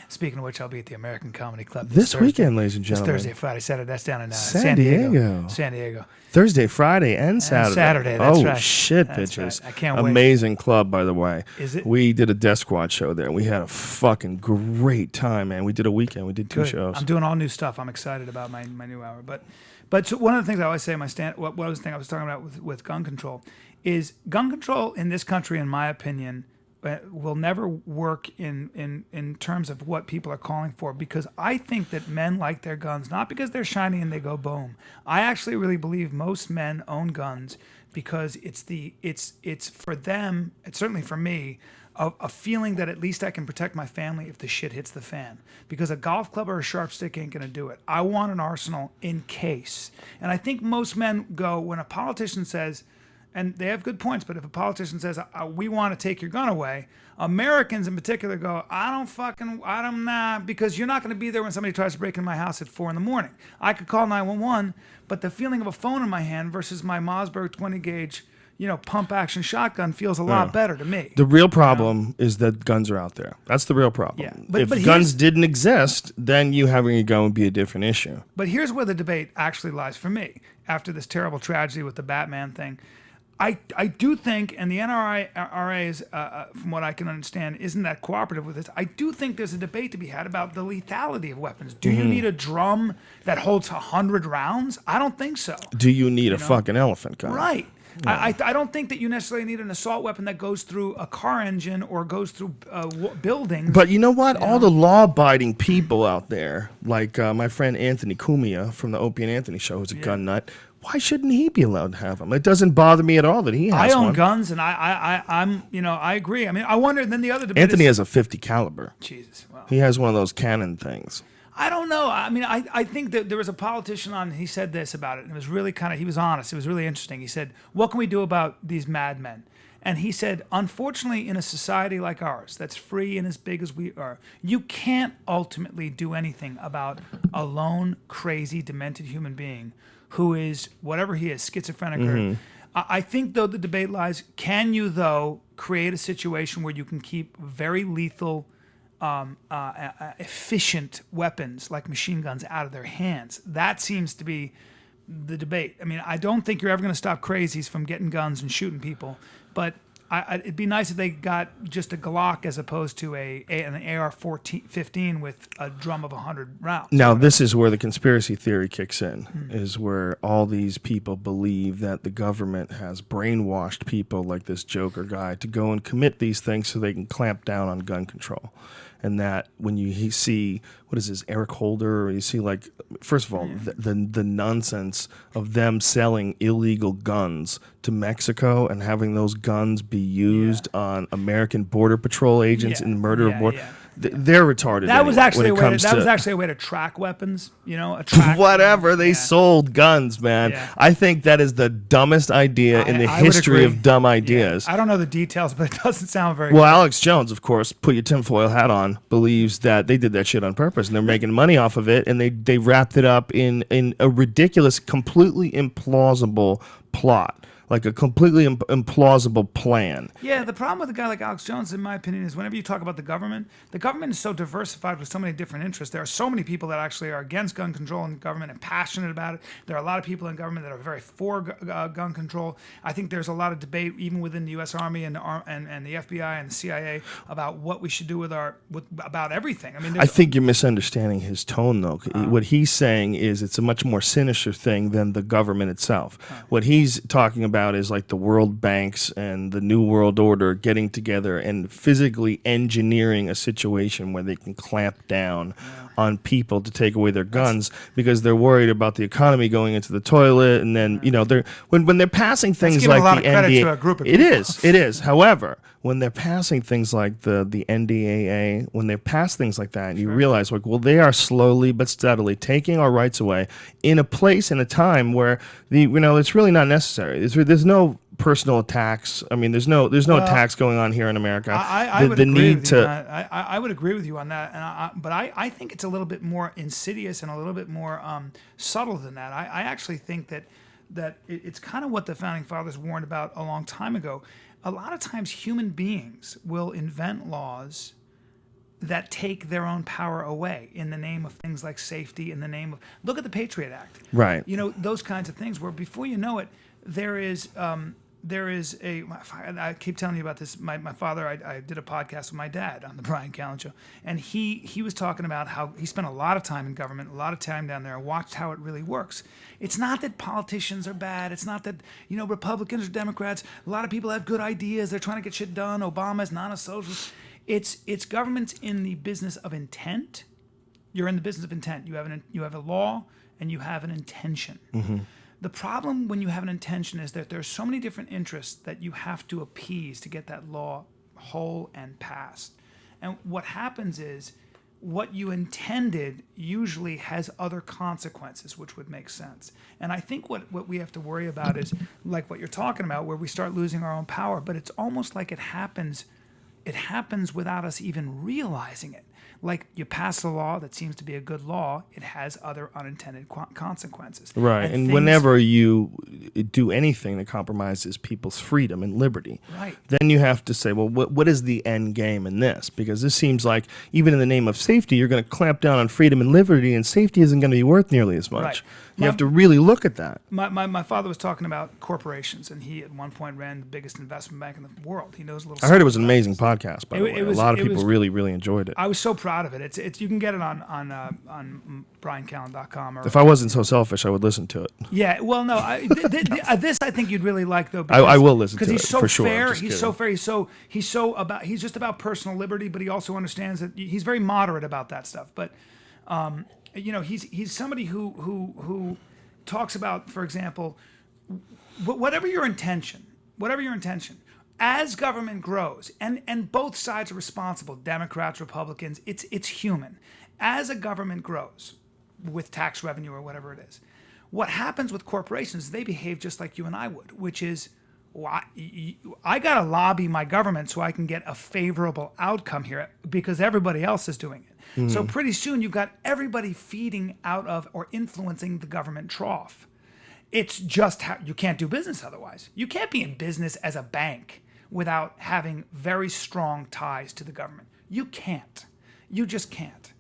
Speaking of which, I'll be at the American Comedy Club this weekend, ladies and gentlemen. This Thursday, Friday, Saturday. That's down in San Diego. San Diego. Thursday, Friday, and Saturday. Saturday, that's right. Oh, shit, That's bitches. right. I can't wait. Amazing club, by the way. Is it? We did a Death Squad show there. We had a fucking great time, man. We did a weekend. We did 2 shows. I'm doing all new stuff. I'm excited about my new hour. But so one of the things I always say in my what I was talking about with gun control is gun control in this country, in my opinion, will never work in terms of what people are calling for, because I think that men like their guns not because they're shiny and they go boom. I actually really believe most men own guns because it's for them, it's certainly for me, a feeling that at least I can protect my family if the shit hits the fan. Because a golf club or a sharp stick ain't gonna do it. I want an arsenal in case. And I think most men go, when a politician says, and they have good points, but if a politician says, we want to take your gun away, Americans in particular go, because you're not going to be there when somebody tries to break into my house at 4 a.m. I could call 911, but the feeling of a phone in my hand versus my Mossberg 20 gauge, pump action shotgun feels a lot better to me. The real problem is that guns are out there. That's the real problem. Yeah, if guns didn't exist, then you having a gun would be a different issue. But here's where the debate actually lies for me. After this terrible tragedy with the Batman thing, I do think, and the NRA is, from what I can understand, isn't that cooperative with this. I do think there's a debate to be had about the lethality of weapons. Do you need a drum that holds 100 rounds? I don't think so. Do you need a fucking elephant gun? Right. No. I don't think that you necessarily need an assault weapon that goes through a car engine or goes through buildings. But you know what? All the law-abiding people out there, like my friend Anthony Cumia from the Opie and Anthony show, who's a gun nut, why shouldn't he be allowed to have them? It doesn't bother me at all that he has one. I own one. guns, and I agree. I mean, I wonder. Then the other debate. Anthony has a 50 caliber. Jesus, well, he has one of those cannon things. I don't know. I mean, I think that there was a politician on. He said this about it, and it was really he was honest. It was really interesting. He said, "What can we do about these madmen?" And he said, unfortunately, in a society like ours, that's free and as big as we are, you can't ultimately do anything about a lone, crazy, demented human being who is, whatever he is, schizophrenic. Or, I think, though, the debate lies, can you, though, create a situation where you can keep very lethal, efficient weapons like machine guns out of their hands? That seems to be the debate. I mean, I don't think you're ever going to stop crazies from getting guns and shooting people, but It'd be nice if they got just a Glock as opposed to an AR-15 with a drum of 100 rounds. Now, this is where the conspiracy theory kicks in, is where all these people believe that the government has brainwashed people like this Joker guy to go and commit these things so they can clamp down on gun control. And that when you see, what is this, Eric Holder, or you see, like, first of all, the nonsense of them selling illegal guns to Mexico and having those guns be used on American Border Patrol agents in the murder of border. They're retarded. That was actually when it comes to, was actually a way to track weapons. A track. Whatever, they sold guns, man. Yeah. I think that is the dumbest idea in the history of dumb ideas. I don't know the details, but it doesn't sound very. Well, good. Alex Jones, of course, put your tinfoil hat on, believes that they did that shit on purpose and they're making money off of it, and they wrapped it up in a ridiculous, completely implausible plot. Like a completely implausible plan. Yeah, the problem with a guy like Alex Jones, in my opinion, is whenever you talk about the government is so diversified with so many different interests. There are so many people that actually are against gun control in government and passionate about it. There are a lot of people in government that are very for gun control. I think there's a lot of debate, even within the U.S. Army and the FBI and the CIA, about what we should do about everything. I mean, I think you're misunderstanding his tone, though. What he's saying is it's a much more sinister thing than the government itself. What he's talking about is like the world banks and the New World Order getting together and physically engineering a situation where they can clamp down on people to take away their guns because they're worried about the economy going into the toilet. And then, they're when they're passing things like the NDAA, it is. However, when they're passing things like the NDAA, when they pass things like that, you realize, like, well, they are slowly but steadily taking our rights away in a place and a time where it's really not necessary. There's no personal attacks. I mean, there's no attacks going on here in America. I would agree with you. I would agree with you on that, but I think it's a little bit more insidious and a little bit more subtle than that. I actually think that it's kind of what the founding fathers warned about a long time ago. A lot of times human beings will invent laws that take their own power away in the name of things like safety, in the name of, look at the Patriot Act. Right. Those kinds of things where before you know it, there is I keep telling you about this. My father, I did a podcast with my dad on the Bryan Callen show, and he was talking about how he spent a lot of time in government, a lot of time down there, and watched how it really works. It's not that politicians are bad. It's not that Republicans or Democrats. A lot of people have good ideas. They're trying to get shit done. Obama's not a socialist. It's government's in the business of intent. You're in the business of intent. You have a law and you have an intention. Mm-hmm. The problem when you have an intention is that there's so many different interests that you have to appease to get that law whole and passed. And what happens is what you intended usually has other consequences, which would make sense. And I think what we have to worry about is like what you're talking about, where we start losing our own power, but it's almost like it happens without us even realizing it. Like you pass a law that seems to be a good law, it has other unintended consequences. Right, and whenever you do anything that compromises people's freedom and liberty, right, then you have to say, well, what is the end game in this? Because this seems like even in the name of safety, you're going to clamp down on freedom and liberty, and safety isn't going to be worth nearly as much. Right. You have to really look at that. My father was talking about corporations, and he at one point ran the biggest investment bank in the world. He knows a little. I heard it was an amazing podcast, by the way. A lot of people really, really enjoyed it. I was so proud of it. It's you can get it on BryanCallen.com. If I wasn't so selfish, I would listen to it. Yeah, well, no, this I think you'd really like though. I will listen to it he's so for sure. fair. He's so fair. He's just about personal liberty, but he also understands that he's very moderate about that stuff. But he's somebody who talks about, for example, whatever your intention, as government grows, and both sides are responsible, Democrats, Republicans, it's human. As a government grows with tax revenue or whatever it is, what happens with corporations, they behave just like you and I would, which is, I got to lobby my government so I can get a favorable outcome here because everybody else is doing it. Mm-hmm. So pretty soon you've got everybody feeding out of or influencing the government trough. It's just how you can't do business otherwise. You can't be in business as a bank without having very strong ties to the government. You can't. You just can't.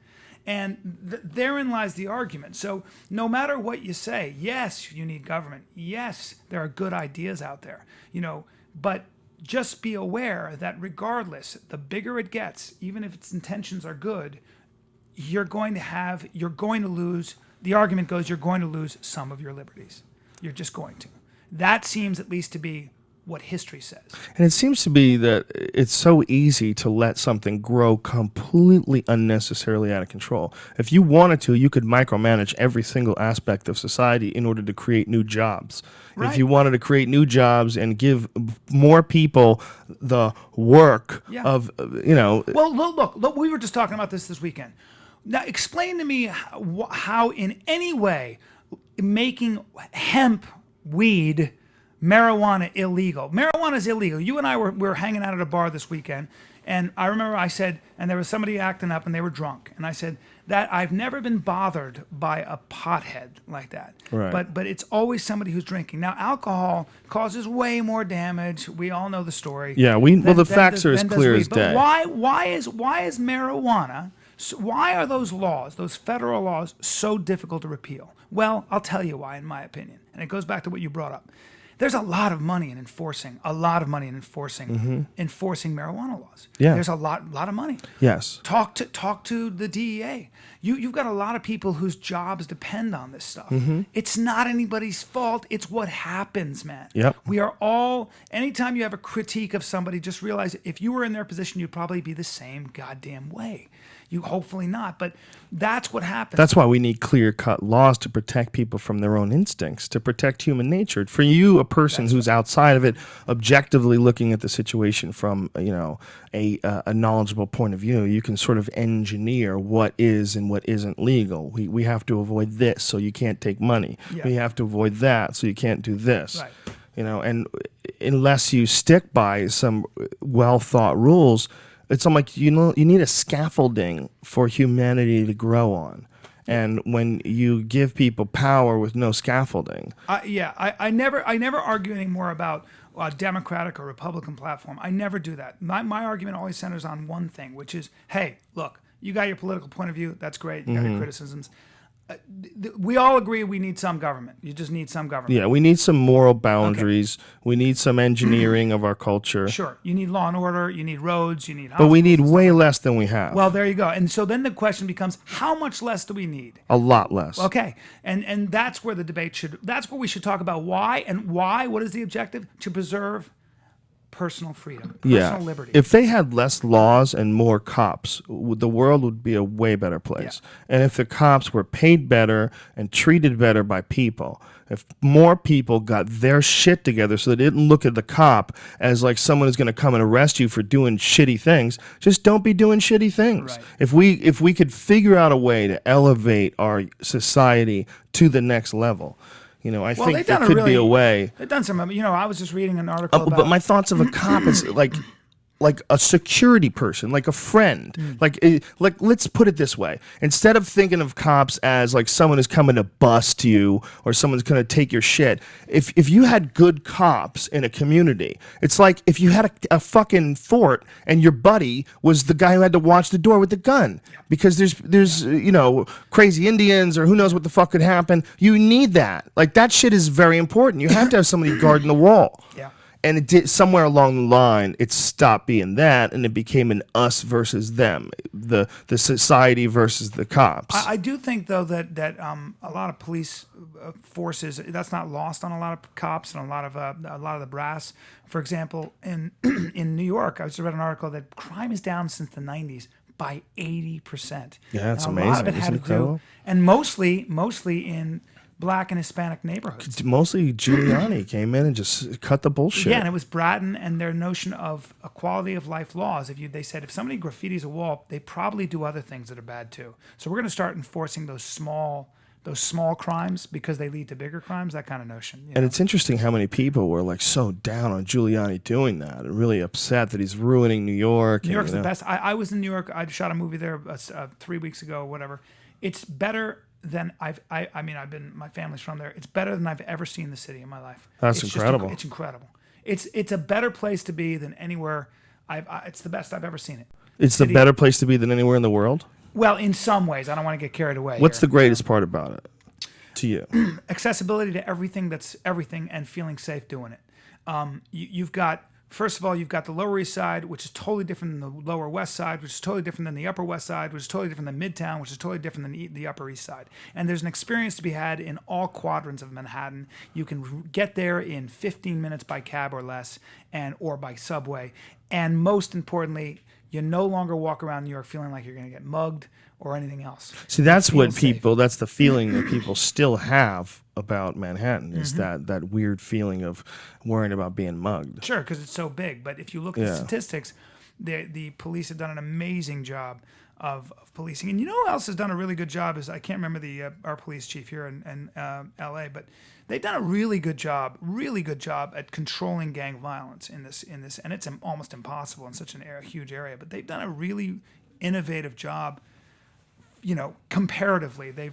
And therein lies the argument. So no matter what you say, yes, you need government. Yes, there are good ideas out there, but just be aware that regardless, the bigger it gets, even if its intentions are good, you're going to lose. The argument goes, you're going to lose some of your liberties. You're just going to. That seems at least to be what history says. And it seems to be that it's so easy to let something grow completely unnecessarily out of control. If you wanted to, you could micromanage every single aspect of society in order to create new jobs. Right. If you wanted to create new jobs and give more people the work of, Well, look, we were just talking about this weekend. Now, explain to me how in any way making hemp, weed, marijuana illegal. Marijuana is illegal. You and I were hanging out at a bar this weekend, and I remember I said, and there was somebody acting up, and they were drunk, and I said that I've never been bothered by a pothead like that. Right. But it's always somebody who's drinking. Now, alcohol causes way more damage. We all know the story. Yeah, the facts are as clear as day. But why is marijuana? So why are those laws, those federal laws, so difficult to repeal? Well, I'll tell you why, in my opinion, and it goes back to what you brought up. There's a lot of money in enforcing marijuana laws. Yeah. There's a lot of money. Yes. Talk to the DEA. You've got a lot of people whose jobs depend on this stuff. It's not anybody's fault. It's what happens, man. Yep. We are all, anytime you have a critique of somebody, just realize if you were in their position, you'd probably be the same goddamn way. You hopefully not, but that's what happens. That's why we need clear-cut laws to protect people from their own instincts, to protect human nature. For you, a person who's outside of it, objectively looking at the situation from a knowledgeable point of view, you can sort of engineer what is and what isn't legal. We have to avoid this, so you can't take money. Yeah. We have to avoid that, so you can't do this. Right. And unless you stick by some well-thought rules, it's like you need a scaffolding for humanity to grow on. And when you give people power with no scaffolding, I never argue anymore about a Democratic or Republican platform. I never do that. My argument always centers on one thing, which is, hey, look, you got your political point of view. That's great. You got your criticisms. We all agree we need some government. You just need some government. Yeah, we need some moral boundaries. Okay. We need some engineering of our culture. Sure. You need law and order. You need roads. You need hospitals. But we need way less than we have. Well, there you go. And so then the question becomes, how much less do we need? A lot less. Okay. And that's where the debate that's where we should talk about why. What is the objective? To preserve personal freedom, personal liberty. If they had less laws and more cops, the world would be a way better place. Yeah. And if the cops were paid better and treated better by people, if more people got their shit together so they didn't look at the cop as like someone who's going to come and arrest you for doing shitty things, just don't be doing shitty things. Right. If we could figure out a way to elevate our society to the next level, I think there could be a way. They've done some. I was just reading an article about. But my thoughts of a cop is like a security person, like a friend. Like let's put it this way: instead of thinking of cops as like someone who's coming to bust you or someone's going to take your shit, if you had good cops in a community, it's like if you had a fucking fort and your buddy was the guy who had to watch the door with the gun. Because there's crazy Indians or who knows what the fuck could happen. You need that. Like that shit is very important. You have to have somebody guarding the wall. Yeah. And it did somewhere along the line. It stopped being that, and it became an us versus them, the society versus the cops. I do think though that a lot of police forces, that's not lost on a lot of cops and a lot of the brass. For example, in New York, I just read an article that crime is down since the 90s. By 80%. Yeah, that's amazing. A lot of it had to do, and mostly in Black and Hispanic neighborhoods. Mostly Giuliani came in and just cut the bullshit. Yeah, and it was Bratton and their notion of a quality of life laws. They said if somebody graffitis a wall, they probably do other things that are bad too. So we're going to start enforcing those small crimes because they lead to bigger crimes, that kind of notion. And it's interesting how many people were like so down on Giuliani doing that and really upset that he's ruining New York. New York's the best. I was in New York. I shot a movie there 3 weeks ago or whatever. It's better than my family's from there. It's better than I've ever seen the city in my life. That's incredible. It's incredible. It's a better place to be than anywhere. It's the best I've ever seen it. It's the better place to be than anywhere in the world? Well, in some ways. I don't want to get carried away. What's the greatest part about it to you? Accessibility to everything that's everything and feeling safe doing it. You've got first of all, you've got the Lower East Side, which is totally different than the Lower West Side, which is totally different than the Upper West Side, which is totally different than Midtown, which is totally different than the Upper East Side. And there's an experience to be had in all quadrants of Manhattan. You can get there in 15 minutes by cab or less, or by subway. And most importantly, you no longer walk around New York feeling like you're going to get mugged or anything else. See, that's what safe. that's the feeling that people still have about Manhattan, is that weird feeling of worrying about being mugged. Sure, because it's so big. But if you look at the statistics, the police have done an amazing job of policing. And you know who else has done a really good job is, I can't remember our police chief here in L.A., but they've done a really good job at controlling gang violence in this, and it's almost impossible in such a huge area. But they've done a really innovative job. Comparatively, they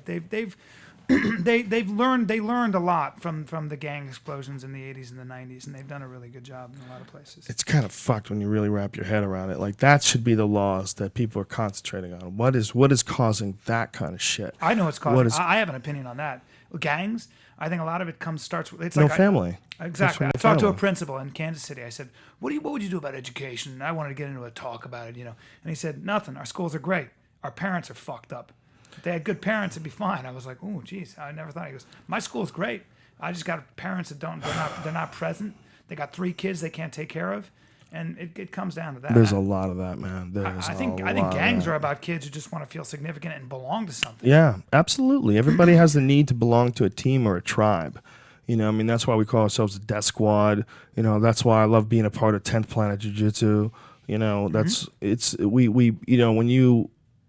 learned a lot from the gang explosions in the 80s and the 90s, and they've done a really good job in a lot of places. It's kind of fucked when you really wrap your head around it. Like, that should be the laws that people are concentrating on. What is causing that kind of shit? I know what's causing. I have an opinion on that. Gangs. I think a lot of it starts with it's no like family. Exactly. I talked to a principal in Kansas City. I said, "What would you do about education?" And I wanted to get into a talk about it, And he said, "Nothing. Our schools are great. Our parents are fucked up. If they had good parents, it'd be fine." I was like, "Oh, geez, I never thought." He goes, "My school's great. I just got parents that they're not present. They got 3 kids they can't take care of, and it comes down to that." There's a lot of that, man. I think gangs are about kids who just want to feel significant and belong to something. Yeah, absolutely. Everybody has the need to belong to a team or a tribe. That's why we call ourselves the Death Squad. That's why I love being a part of 10th Planet Jiu-Jitsu. When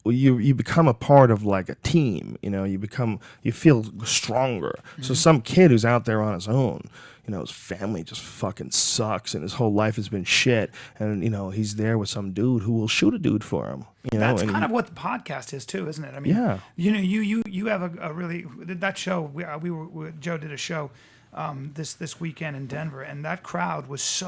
you become a part of like a team, you feel stronger. So some kid who's out there on his own, his family just fucking sucks and his whole life has been shit, and he's there with some dude who will shoot a dude for him. That's kind of what the podcast is too, isn't it? I mean, yeah. You have a really, that show. Joe did a show this weekend in Denver, and that crowd was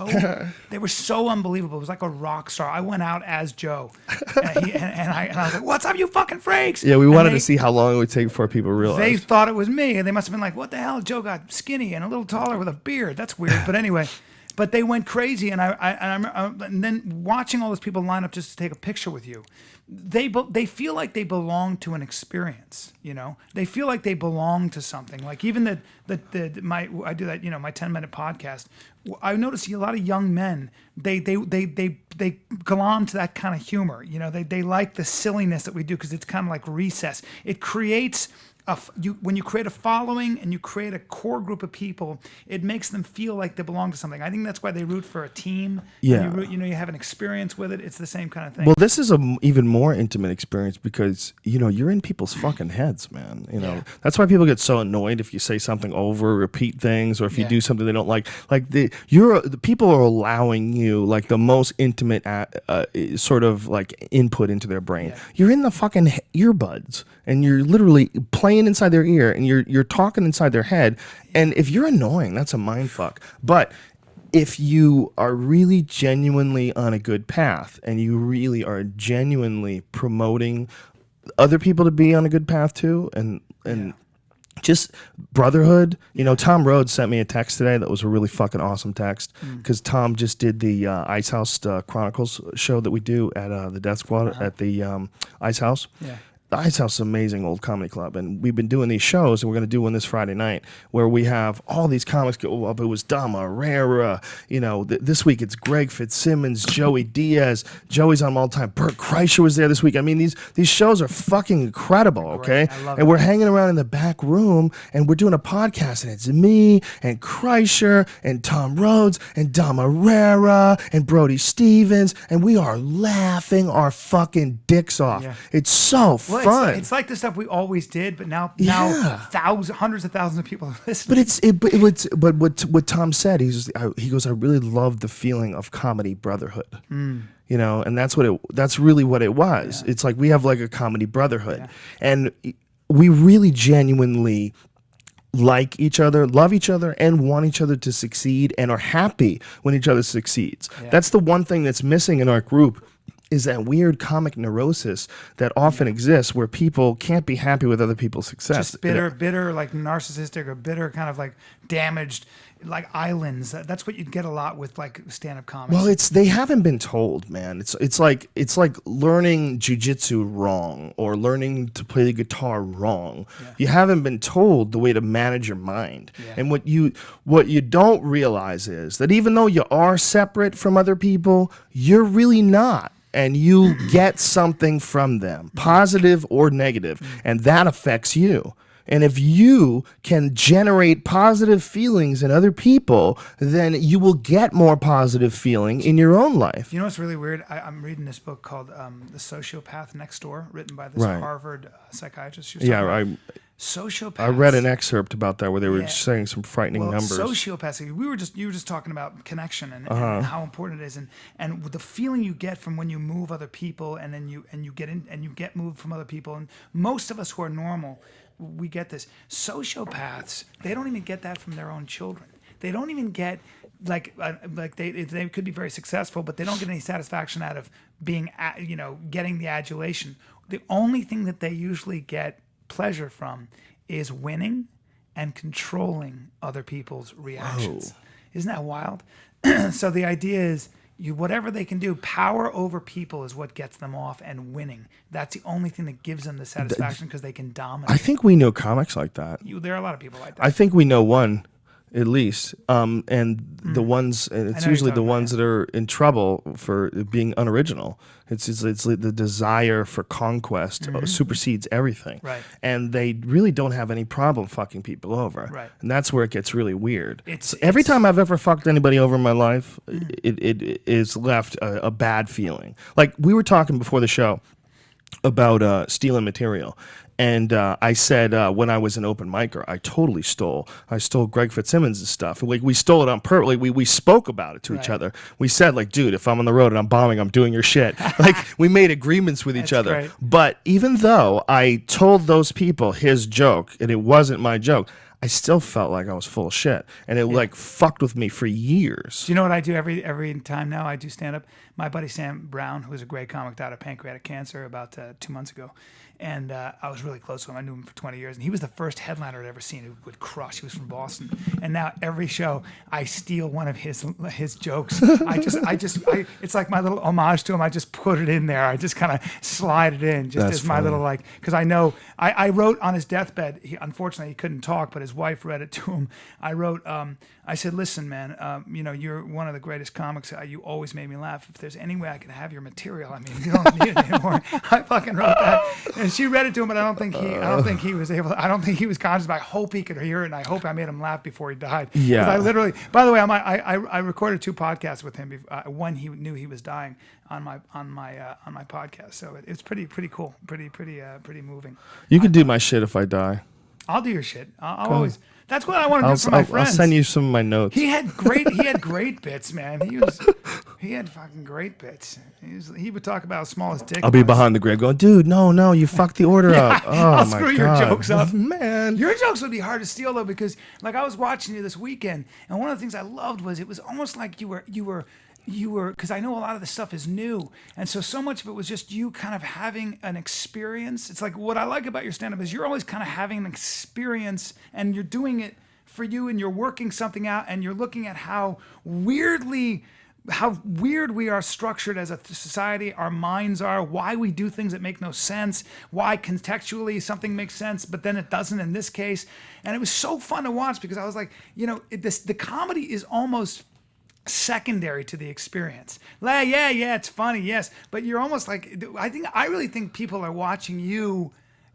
they were so unbelievable. It was like a rock star. I went out as Joe, and I was like, "What's up, you fucking freaks?" Yeah, we wanted to see how long it would take before people realized. They thought it was me, and they must have been like, "What the hell? Joe got skinny and a little taller with a beard. That's weird." But anyway. But they went crazy, and and then watching all those people line up just to take a picture with you, they feel like they belong to an experience. They feel like they belong to something. Like even I do that. My 10-minute podcast. I notice a lot of young men. They glom to that kind of humor. They like the silliness that we do because it's kind of like recess. It creates. When you create a following and you create a core group of people, it makes them feel like they belong to something. I think that's why they root for a team. Yeah. You have an experience with it. It's the same kind of thing. Well, this is an even more intimate experience because, you're in people's fucking heads, man. That's why people get so annoyed if you say something over, repeat things, or if you do something they don't like. Like the people are allowing you like the most intimate sort of like input into their brain. Yeah. You're in the fucking earbuds and you're literally playing inside their ear and you're talking inside their head, and if you're annoying, that's a mind fuck. But if you are really genuinely on a good path and you really are genuinely promoting other people to be on a good path too, and just brotherhood. Tom Rhodes sent me a text today that was a really fucking awesome text because Tom just did the Ice House Chronicles show that we do at the Death Squad at the Ice House. Yeah. The Ice House is an amazing old comedy club, and we've been doing these shows, and we're going to do one this Friday night where we have all these comics go up. It was Dama Herrera, this week it's Greg Fitzsimmons, Joey Diaz, Joey's on all time. Bert Kreischer was there this week. I mean, these shows are fucking incredible, okay? I love and we're hanging around in the back room, and we're doing a podcast, and it's me and Kreischer and Tom Rhodes and Dama Herrera and Brody Stevens, and we are laughing our fucking dicks off. Yeah. It's so fun. It's like the stuff we always did, but now hundreds of thousands of people are listening. But what Tom said, he goes, I really love the feeling of comedy brotherhood. And that's really what it was. Yeah. It's like we have like a comedy brotherhood, and we really genuinely like each other, love each other, and want each other to succeed, and are happy when each other succeeds. Yeah. That's the one thing that's missing in our group. Is that weird comic neurosis that often exists where people can't be happy with other people's success. Just bitter, like narcissistic or bitter, kind of like damaged. like islands. That's what you'd get a lot with like stand-up comics. Well, they haven't been told, man. It's like learning jujitsu wrong or learning to play the guitar wrong. Yeah. You haven't been told the way to manage your mind. Yeah. And what you don't realize is that even though you are separate from other people, you're really not. And you get something from them, positive or negative, and that affects you. And if you can generate positive feelings in other people, then you will get more positive feeling in your own life. You know what's really weird? I'm reading this book called The Sociopath Next Door, written by this Right. Harvard psychiatrist. She was talking about sociopaths. I read an excerpt about that where they were saying some frightening numbers. Sociopaths. You were just talking about connection and how important it is, and the feeling you get from when you move other people, and then you get moved from other people. And most of us who are normal, we get this. Sociopaths, they don't even get that from their own children. They don't even get like they could be very successful, but they don't get any satisfaction out of being getting the adulation. The only thing that they usually get pleasure from is winning and controlling other people's reactions. Whoa. Isn't that wild? So the idea is whatever they can do, power over people is what gets them off, and winning. That's the only thing that gives them the satisfaction because they can dominate. I think we know comics like that. There are a lot of people like that. I think we know one. At least, and the ones, it's usually the ones that are in trouble for being unoriginal. It's the desire for conquest supersedes everything, right? And they really don't have any problem fucking people over, right? And that's where it gets really weird. Every time I've ever fucked anybody over in my life, it is left a bad feeling. Like we were talking before the show about stealing material. And I said when I was an open micer, I totally stole. I stole Greg Fitzsimmons' stuff. Like we stole it on purpose. Like, we spoke about it to each other. We said like, dude, if I'm on the road and I'm bombing, I'm doing your shit. Like we made agreements with each other. Great. But even though I told those people his joke and it wasn't my joke, I still felt like I was full of shit, and it like fucked with me for years. Do you know what I do every time now I do stand up? My buddy Sam Brown, who is a great comic, died of pancreatic cancer about 2 months ago, and I was really close to him. I knew him for 20 years, and he was the first headliner I'd ever seen who would crush. He was from Boston, and now every show I steal one of his jokes. It's like my little homage to him. I just put it in there. I just kind of slide it in, just as my little because I know I wrote on his deathbed. Unfortunately, he couldn't talk, but his wife read it to him. I wrote, I said, listen, man, you're one of the greatest comics. You always made me laugh. If there's any way I can have your material, I mean, you don't need it anymore. I fucking wrote that, and she read it to him, but I don't think he was able. I don't think he was conscious. But I hope he could hear it, and I hope I made him laugh before he died. Yeah. I literally, by the way, I recorded 2 podcasts with him. One he knew he was dying on my podcast, so it's pretty cool, pretty moving. You can do my shit if I die. I'll do your shit. I'll always. That's what I want to do for my friends. I'll send you some of my notes. He had great bits, man. He had fucking great bits. He would talk about how small his dick was. I'll be behind the grave going, dude, no, you fucked the order up. Oh, I'll my screw God. your jokes up. Man. Your jokes would be hard to steal, though, because like I was watching you this weekend, and one of the things I loved was it was almost like you were because I know a lot of the stuff is new, and so much of it was just you kind of having an experience. It's like what I like about your stand-up is you're always kind of having an experience, and you're doing it for you, and you're working something out, and you're looking at how weird we are structured as a society, our minds are, why we do things that make no sense, why contextually something makes sense, but then it doesn't in this case. And it was so fun to watch because I was like, the comedy is almost secondary to the experience. Yeah, it's funny, yes, but you're almost like, I really think people are watching you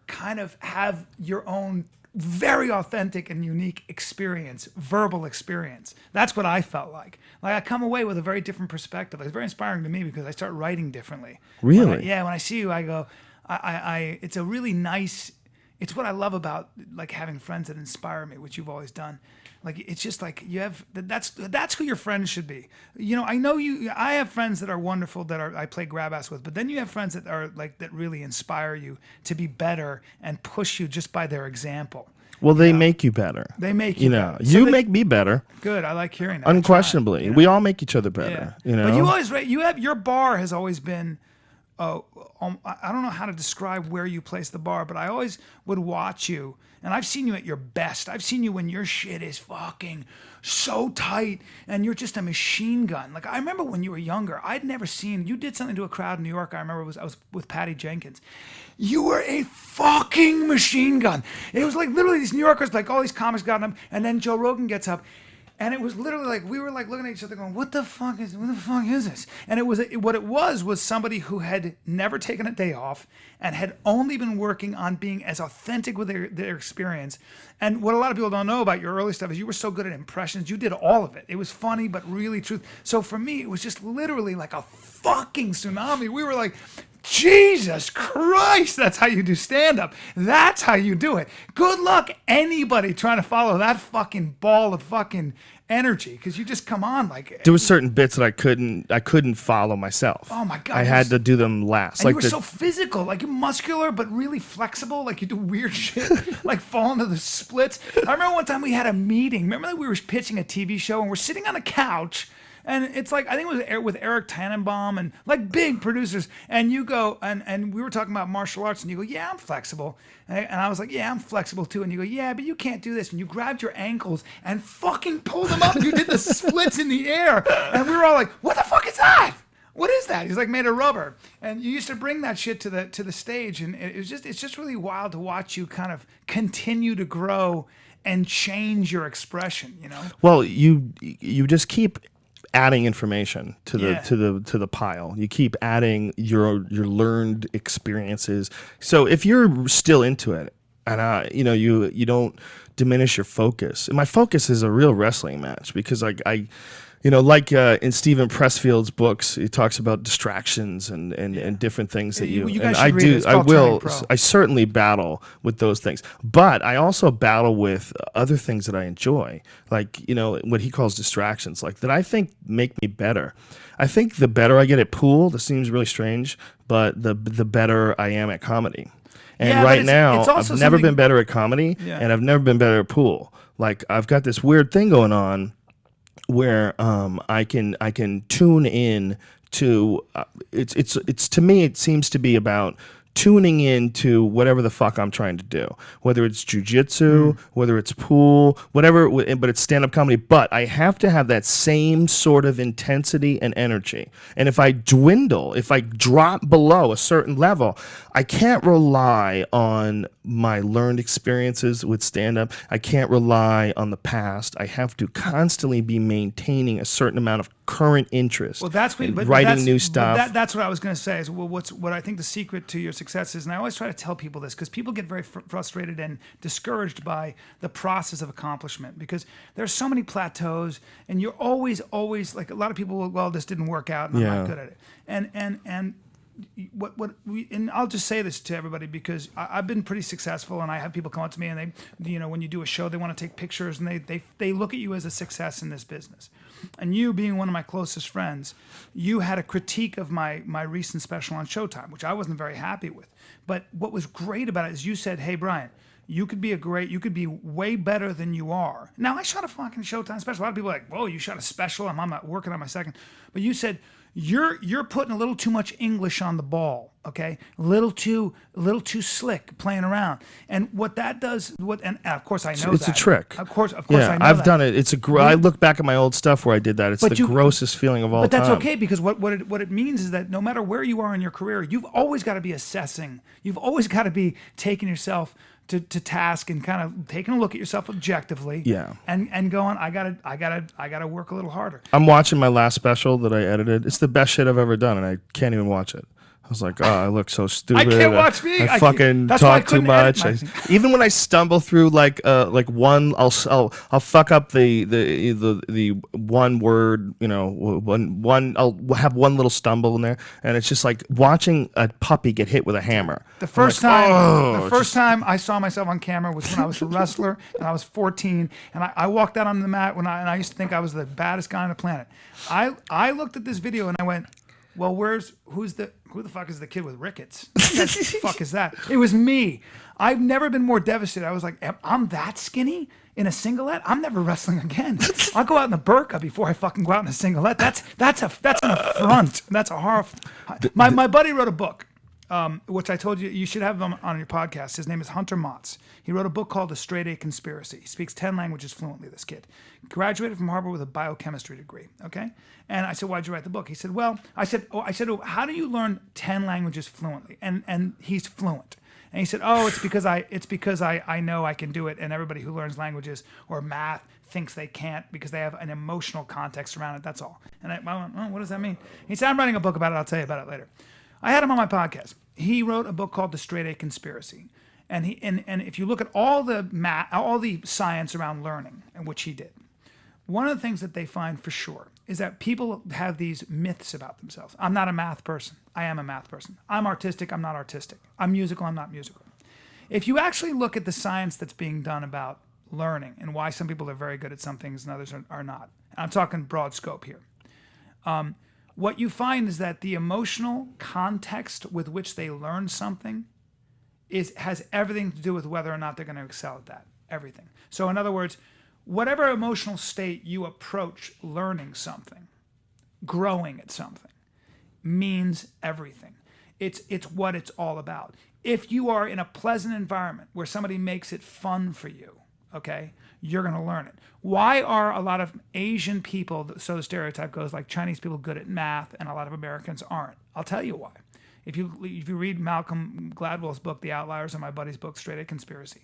kind of have your own very authentic and unique experience, verbal experience. That's what I felt like. Like I come away with a very different perspective. It's very inspiring to me because I start writing differently. Really? When I see you, I go, it's a really nice, it's what I love about like having friends that inspire me, which you've always done. Like it's just like you have that's who your friends should be. I know I have friends that are wonderful that I play grab ass with, but then you have friends that are like that really inspire you to be better and push you just by their example. Well, they make you better. They make you better. You make me better. Good. I like hearing that. Unquestionably. We all make each other better. Yeah. But you always your bar has always been I don't know how to describe where you place the bar, but I always would watch you, and I've seen you at your best. I've seen you when your shit is fucking so tight and you're just a machine gun. Like I remember when you were younger, I'd never seen you did something to a crowd in New York. I remember I was with Patty Jenkins. You were a fucking machine gun. It was like literally these New Yorkers, like all these comics got them, and then Joe Rogan gets up. And it was literally like we were like looking at each other, going, "What the fuck is this?" And what it was somebody who had never taken a day off and had only been working on being as authentic with their experience. And what a lot of people don't know about your early stuff is you were so good at impressions. You did all of it. It was funny, but really truth. So for me, it was just literally like a fucking tsunami. We were like, Jesus Christ, that's how you do stand-up. That's how you do it. Good luck anybody trying to follow that fucking ball of fucking energy, because you just come on like... There were certain bits that I couldn't follow myself. Oh my God. I had to do them last. And like you were so physical, like you're muscular, but really flexible. Like you do weird shit, like fall into the splits. I remember one time we had a meeting. Remember that we were pitching a TV show and we're sitting on a couch. And it's like, I think it was with Eric Tannenbaum and like big producers. And you go, and we were talking about martial arts, and you go, yeah, I'm flexible. And I was like, yeah, I'm flexible too. And you go, yeah, but you can't do this. And you grabbed your ankles and fucking pulled them up. And you did the splits in the air. And we were all like, what the fuck is that? What is that? He's like made of rubber. And you used to bring that shit to the stage. And it's just really wild to watch you kind of continue to grow and change your expression, you know? Well, you just keep adding information to the pile. You keep adding your learned experiences. So if you're still into it, and you don't diminish your focus. And my focus is a real wrestling match, because I in Stephen Pressfield's books, he talks about distractions and different things that you guys and should read it. It's called Turning Pro. I certainly battle with those things, but I also battle with other things that I enjoy, like what he calls distractions, like that I think make me better. I think the better I get at pool, this seems really strange, but the better I am at comedy. And right now, I've never been better at comedy, and I've never been better at pool. Like I've got this weird thing going on where I can tune in to it's to me, it seems to be about tuning into whatever the fuck I'm trying to do, whether it's jujitsu, whether it's pool, whatever, but it's stand-up comedy. But I have to have that same sort of intensity and energy. And if I dwindle, if I drop below a certain level, I can't rely on my learned experiences with stand-up. I can't rely on the past. I have to constantly be maintaining a certain amount of current interest. Well, that's what, writing new stuff. That's what I was going to say. Is what I think the secret to your success is, and I always try to tell people this because people get very frustrated and discouraged by the process of accomplishment, because there's so many plateaus, and you're always like a lot of people. Well, this didn't work out, and I'm not good at it. And and I'll just say this to everybody, because I've been pretty successful, and I have people come up to me, and they, when you do a show, they want to take pictures, and they look at you as a success in this business. And you, being one of my closest friends, you had a critique of my recent special on Showtime, which I wasn't very happy with. But what was great about it is you said, "Hey, Bryan, you could be way better than you are." Now, I shot a fucking Showtime special. A lot of people are like, "Whoa, you shot a special? I'm not working on my second." But you said, You're putting a little too much English on the ball, okay? A little too slick, playing around. And what that does, and of course I know it's a trick. Of course I know I've that. done it. I look back at my old stuff where I did that. It's the grossest feeling of all time. But that's okay, because what it means is that no matter where you are in your career, you've always got to be assessing. You've always got to be taking yourself to task and kind of taking a look at yourself objectively, and going, I gotta work a little harder. I'm watching my last special that I edited. It's the best shit I've ever done, and I can't even watch it. I was like, oh, I look so stupid. I can't watch me. I fucking talk too much. Even when I stumble through like one, I'll fuck up the one word, one. I'll have one little stumble in there, and it's just like watching a puppy get hit with a hammer. The first time I saw myself on camera was when I was a wrestler and I was 14, and I walked out on the mat and I used to think I was the baddest guy on the planet. I looked at this video and I went, well, who the fuck is the kid with rickets? What the fuck is that? It was me. I've never been more devastated. I was like, I'm that skinny? in a singlet, I'm never wrestling again. I'll go out in the burqa before I fucking go out in a singlet. That's an affront. That's a horror. My buddy wrote a book, which I told you should have him on your podcast. His name is Hunter Motz. He wrote a book called The Straight A Conspiracy. He speaks 10 languages fluently, this kid. Graduated from Harvard with a biochemistry degree, okay? And I said, why'd you write the book? He said, how do you learn 10 languages fluently? And he's fluent. And he said, it's because I know I can do it, and everybody who learns languages or math thinks they can't because they have an emotional context around it, that's all. And I went, what does that mean? He said, I'm writing a book about it, I'll tell you about it later. I had him on my podcast. He wrote a book called The Straight A Conspiracy. And if you look at all the science around learning, and which he did, one of the things that they find for sure is that people have these myths about themselves. I'm not a math person. I am a math person. I'm artistic. I'm not artistic. I'm musical. I'm not musical. If you actually look at the science that's being done about learning and why some people are very good at some things and others are not, I'm talking broad scope here. What you find is that the emotional context with which they learn something has everything to do with whether or not they're going to excel at that. Everything. So in other words, whatever emotional state you approach learning something, growing at something, means everything. It's what it's all about. If you are in a pleasant environment where somebody makes it fun for you, okay, you're going to learn it. Why are a lot of Asian people, so the stereotype goes, like Chinese people good at math and a lot of Americans aren't? I'll tell you why. If you read Malcolm Gladwell's book, The Outliers, or my buddy's book, Straight A Conspiracy,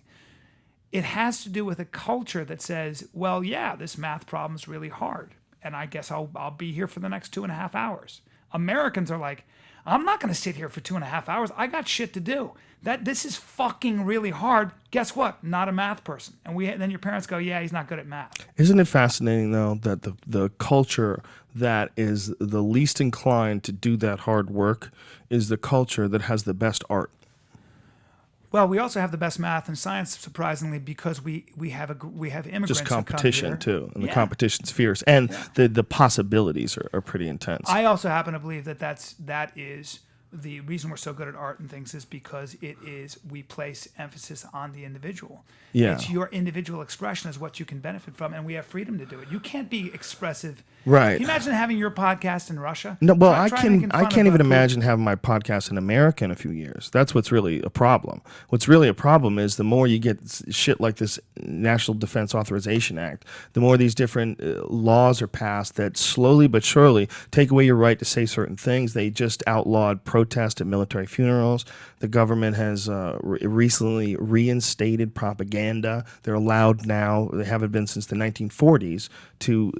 it has to do with a culture that says, well, yeah, this math problem's really hard, and I guess I'll be here for the next 2.5 hours. Americans are like, I'm not going to sit here for 2.5 hours. I got shit to do. This is fucking really hard. Guess what? Not a math person. And then your parents go, yeah, he's not good at math. Isn't it fascinating, though, that the culture that is the least inclined to do that hard work is the culture that has the best art? Well, we also have the best math and science, surprisingly, because we have immigrants. Just competition that come here. too, and the competition's fierce, and the possibilities are pretty intense. I also happen to believe that is the reason we're so good at art and things is because we place emphasis on the individual. Yeah. It's your individual expression is what you can benefit from, and we have freedom to do it. You can't be expressive. Right. Can you imagine having your podcast in Russia? No, well, I can't even imagine having my podcast in America in a few years. That's what's really a problem. What's really a problem is the more you get shit like this National Defense Authorization Act, the more these different laws are passed that slowly but surely take away your right to say certain things. They just outlawed protest at military funerals. The government has recently reinstated propaganda. They're allowed now, they haven't been since the 1940s, to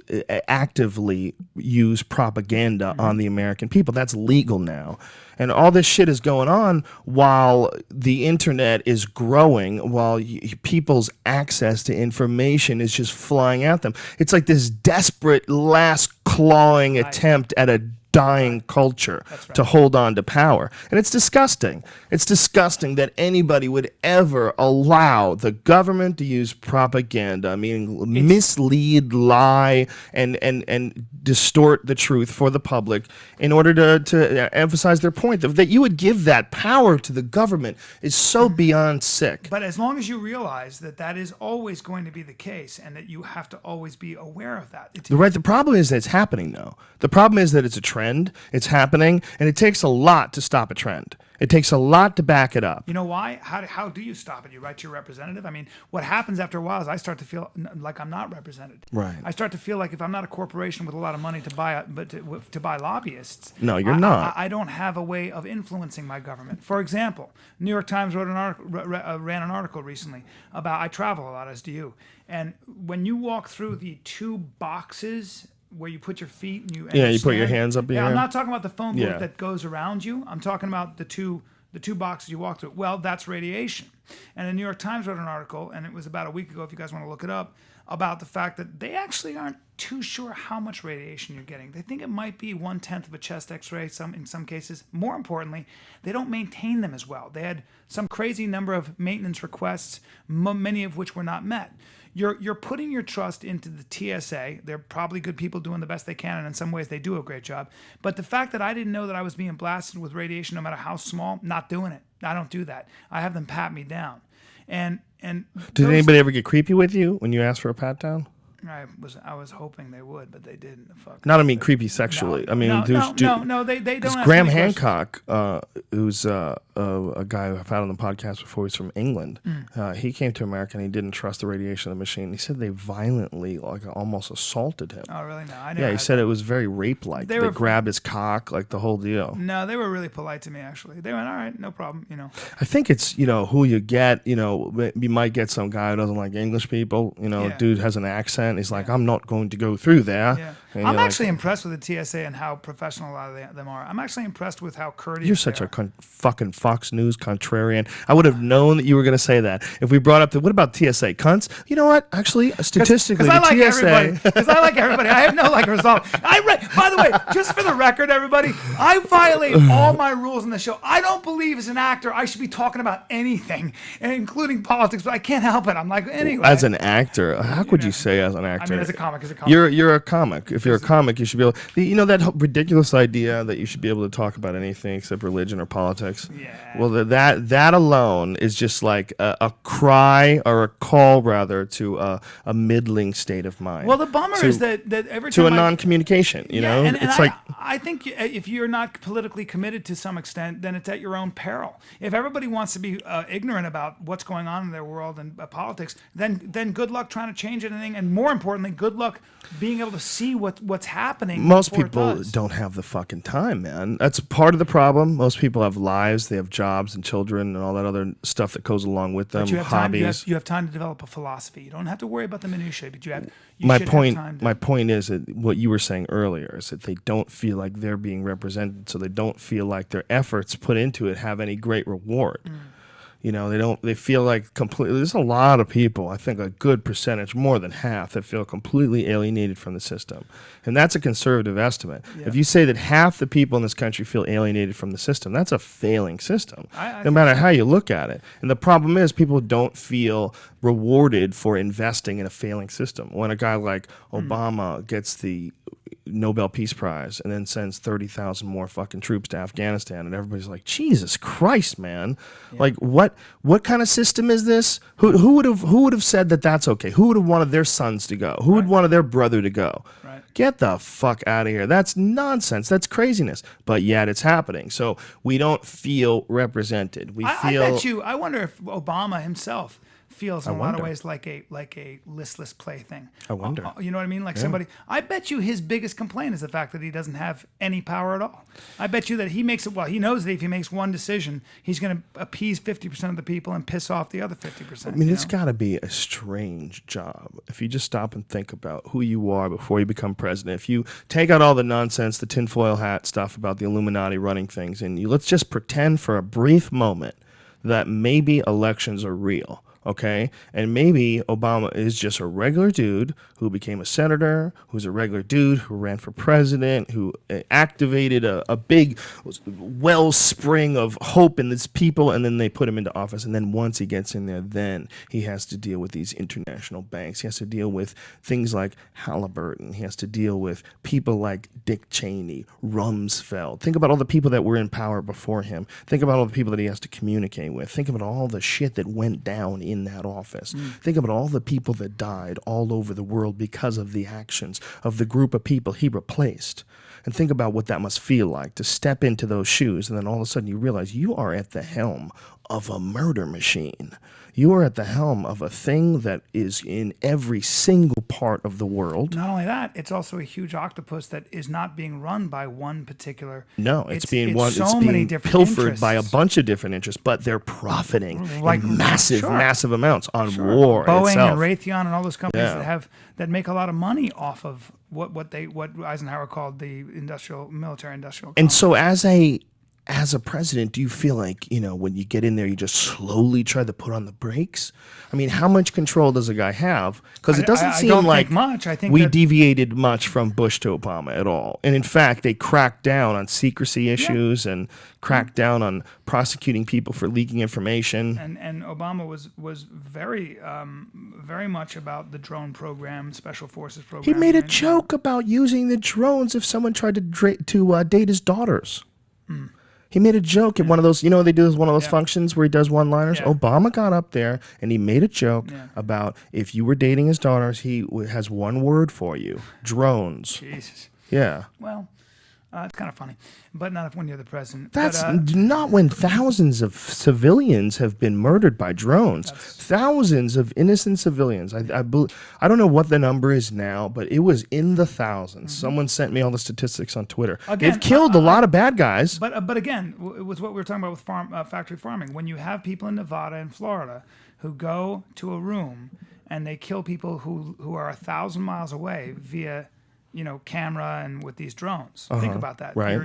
actively use propaganda on the American people. That's legal now. And all this shit is going on while the internet is growing, while people's access to information is just flying at them. It's like this desperate last clawing attempt at a dying culture to hold on to power. And it's disgusting. It's disgusting that anybody would ever allow the government to use propaganda, meaning mislead, lie, and distort the truth for the public in order to emphasize their point. That you would give that power to the government is so beyond sick. But as long as you realize that is always going to be the case and that you have to always be aware of that. The problem is that it's happening, though. The problem is that it's a trend, it's happening, and it takes a lot to stop a trend. It takes a lot to back it up. You know why? How do you stop it? You write to your representative? I mean, what happens after a while is I start to feel like I'm not represented. Right. I start to feel like if I'm not a corporation with a lot of money to buy lobbyists. No, you're not. I don't have a way of influencing my government. For example, New York Times ran an article recently about, I travel a lot, as do you, and when you walk through the two boxes where you put your feet and you put your hands up in the air. I'm not talking about the phone booth that goes around you. I'm talking about the two boxes you walk through. Well, that's radiation. And the New York Times wrote an article, and it was about a week ago, if you guys want to look it up, about the fact that they actually aren't too sure how much radiation you're getting. They think it might be 1/10 of a chest x-ray in some cases. More importantly, they don't maintain them as well. They had some crazy number of maintenance requests, many of which were not met. You're putting your trust into the TSA. They're probably good people doing the best they can, and in some ways they do a great job. But the fact that I didn't know that I was being blasted with radiation, no matter how small, not doing it. I don't do that. I have them pat me down. And Did those- anybody ever get creepy with you when you asked for a pat down? I was hoping they would, but they didn't. Fuck. Not, I mean, creepy sexually. No, I mean, no, they don't. Ask Graham any questions. Hancock, who's a guy I've had on the podcast before, he's from England. He came to America and he didn't trust the radiation of the machine. He said they violently, like, almost assaulted him. Oh, really? No, I never. Yeah, he had said that. it was very rape-like. They grabbed his cock, like the whole deal. No, they were really polite to me. Actually, they went, "All right, no problem." You know. I think it's, who you get. You might get some guy who doesn't like English people. Yeah. Dude has an accent. He's like, I'm not going to go through there. Yeah. And I'm you're actually impressed with the TSA and how professional a lot of them are. I'm actually impressed with how courteous. You're such they a are. fucking Fox News contrarian. I would have known that you were going to say that. If we brought up what about TSA? Cunts? You know what? Actually, statistically, Because I like the TSA... everybody. Because I like everybody. I have no resolve. By the way, just for the record, everybody, I violate all my rules in the show. I don't believe as an actor I should be talking about anything, including politics, but I can't help it. I'm like, anyway. As an actor, how could you say as an actor? I mean, as a comic. You're a comic. If you're a comic, you should be able. That ridiculous idea that you should be able to talk about anything except religion or politics. Yeah. Well, that alone is just like a cry or a call rather to a middling state of mind. Well, the bummer is that every to time a non-communication. and It's like. I think if you're not politically committed to some extent, then it's at your own peril. If everybody wants to be ignorant about what's going on in their world and politics, then good luck trying to change anything, and more importantly, good luck being able to see what's happening. Most before it people does. don't have the fucking time, man. That's part of the problem. Most people have lives, they have jobs and children and all that other stuff that goes along with them. But you have hobbies. time. You have time to develop a philosophy. You don't have to worry about the minutiae, but you should my have point time to- my point is that what you were saying earlier is that they don't feel like they're being represented, so they don't feel like their efforts put into it have any great reward. They feel like completely. There's a lot of people, I think a good percentage, more than half, that feel completely alienated from the system. And that's a conservative estimate. Yeah. If you say that half the people in this country feel alienated from the system, that's a failing system, I no matter how you look at it. And the problem is people don't feel rewarded for investing in a failing system. When a guy like Obama gets the Nobel Peace Prize and then sends 30,000 more fucking troops to Afghanistan, and everybody's like, Jesus Christ, man! Yeah. Like, what kind of system is this? Who would have said that that's okay? Who would have wanted their sons to go? Who would have wanted their brother to go? Right. Get the fuck out of here! That's nonsense. That's craziness. But yet it's happening. So we don't feel represented. I bet you. I wonder if Obama himself feels in a lot of wonder. ways like a listless plaything. I wonder. You know what I mean? Like somebody. I bet you his biggest complaint is the fact that he doesn't have any power at all. I bet you that he makes it. Well, he knows that if he makes one decision, he's going to appease 50% of the people and piss off the other 50%. I mean, it's got to be a strange job if you just stop and think about who you are before you become president. If you take out all the nonsense, the tinfoil hat stuff about the Illuminati running things, and let's just pretend for a brief moment that maybe elections are real. Okay, and maybe Obama is just a regular dude who became a senator, who's a regular dude who ran for president, who activated a big wellspring of hope in these people, and then they put him into office. And then once he gets in there, then he has to deal with these international banks. He has to deal with things like Halliburton. He has to deal with people like Dick Cheney, Rumsfeld. Think about all the people that were in power before him. Think about all the people that he has to communicate with. Think about all the shit that went down in that office. Think about all the people that died all over the world because of the actions of the group of people he replaced. And think about what that must feel like to step into those shoes, and then all of a sudden you realize you are at the helm of a murder machine. You are at the helm of a thing that is in every single part of the world. Not only that, it's also a huge octopus that is not being run by one particular. No, it's being different pilfered by a interests. bunch of different interests, but they're profiting Like, in massive sure. amounts on war Boeing itself. and Raytheon and all those companies Yeah. that make a lot of money off of what Eisenhower called the military industrial. And so as a president, do you feel like, when you get in there, you just slowly try to put on the brakes? I mean, how much control does a guy have? Because it doesn't I seem don't like think much. I think we that- deviated much from Bush to Obama at all. And in fact, they cracked down on secrecy issues and cracked down on prosecuting people for leaking information. And Obama was very very much about the drone program, special forces program. He made a joke about using the drones if someone tried to date his daughters. He made a joke at one of those, they do one of those Yeah. functions where he does one-liners. Yeah. Obama got up there and he made a joke Yeah. about if you were dating his daughters, he has one word for you: drones. Jesus. Yeah. Well, it's kind of funny, but not when you're the president. That's But, not when thousands of civilians have been murdered by drones. Thousands of innocent civilians. I don't know what the number is now, but it was in the thousands. Someone sent me all the statistics on Twitter. Again, They've killed a lot of bad guys. But again, with what we were talking about with factory farming, when you have people in Nevada and Florida who go to a room and they kill people who are 1,000 miles away via camera and with these drones. Think about that. Right.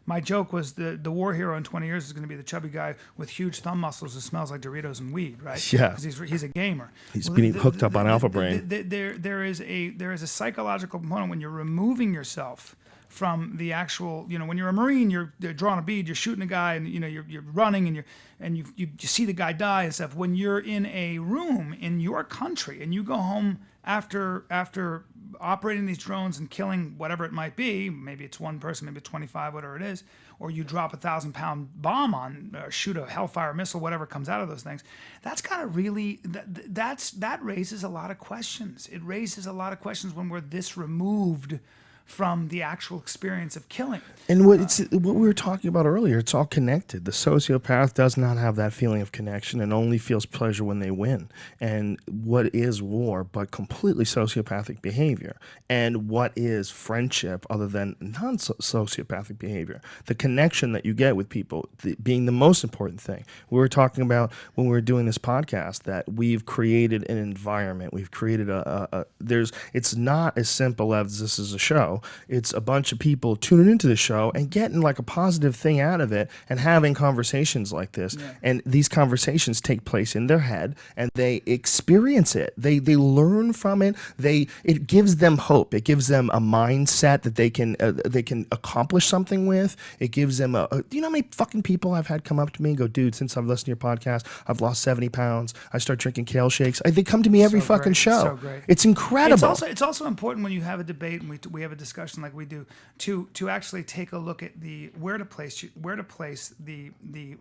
My joke was the war hero in 20 years is going to be the chubby guy with huge thumb muscles who smells like Doritos and weed, right? Yeah. Because he's a gamer. He's being hooked up on Alpha Brain. There is a psychological component when you're removing yourself from the actual, when you're a Marine, you're drawing a bead, you're shooting a guy, and you're running, and you see the guy die and stuff. When you're in a room in your country and you go home after operating these drones and killing whatever it might be, maybe it's one person, maybe it's 25, whatever it is, or you drop a 1,000-pound bomb on, or shoot a Hellfire missile, whatever comes out of those things, that's kind of really, that raises a lot of questions. It raises a lot of questions when we're this removed from the actual experience of killing. And what we were talking about earlier, it's all connected. The sociopath does not have that feeling of connection and only feels pleasure when they win. And what is war but completely sociopathic behavior? And what is friendship other than non-sociopathic behavior? The connection that you get with people being the most important thing. We were talking about when we were doing this podcast that we've created an environment. We've created it's not as simple as this is a show. It's a bunch of people tuning into the show and getting like a positive thing out of it and having conversations like this. Yeah. And these conversations take place in their head and they experience it. They learn from it. It gives them hope. It gives them a mindset that they can accomplish something with. It gives them do you know how many fucking people I've had come up to me and go, dude, since I've listened to your podcast, I've lost 70 pounds. I start drinking kale shakes. They come to me every fucking show. So great. It's incredible. It's also important when you have a debate and we have a discussion like we do to actually take a look at where to place the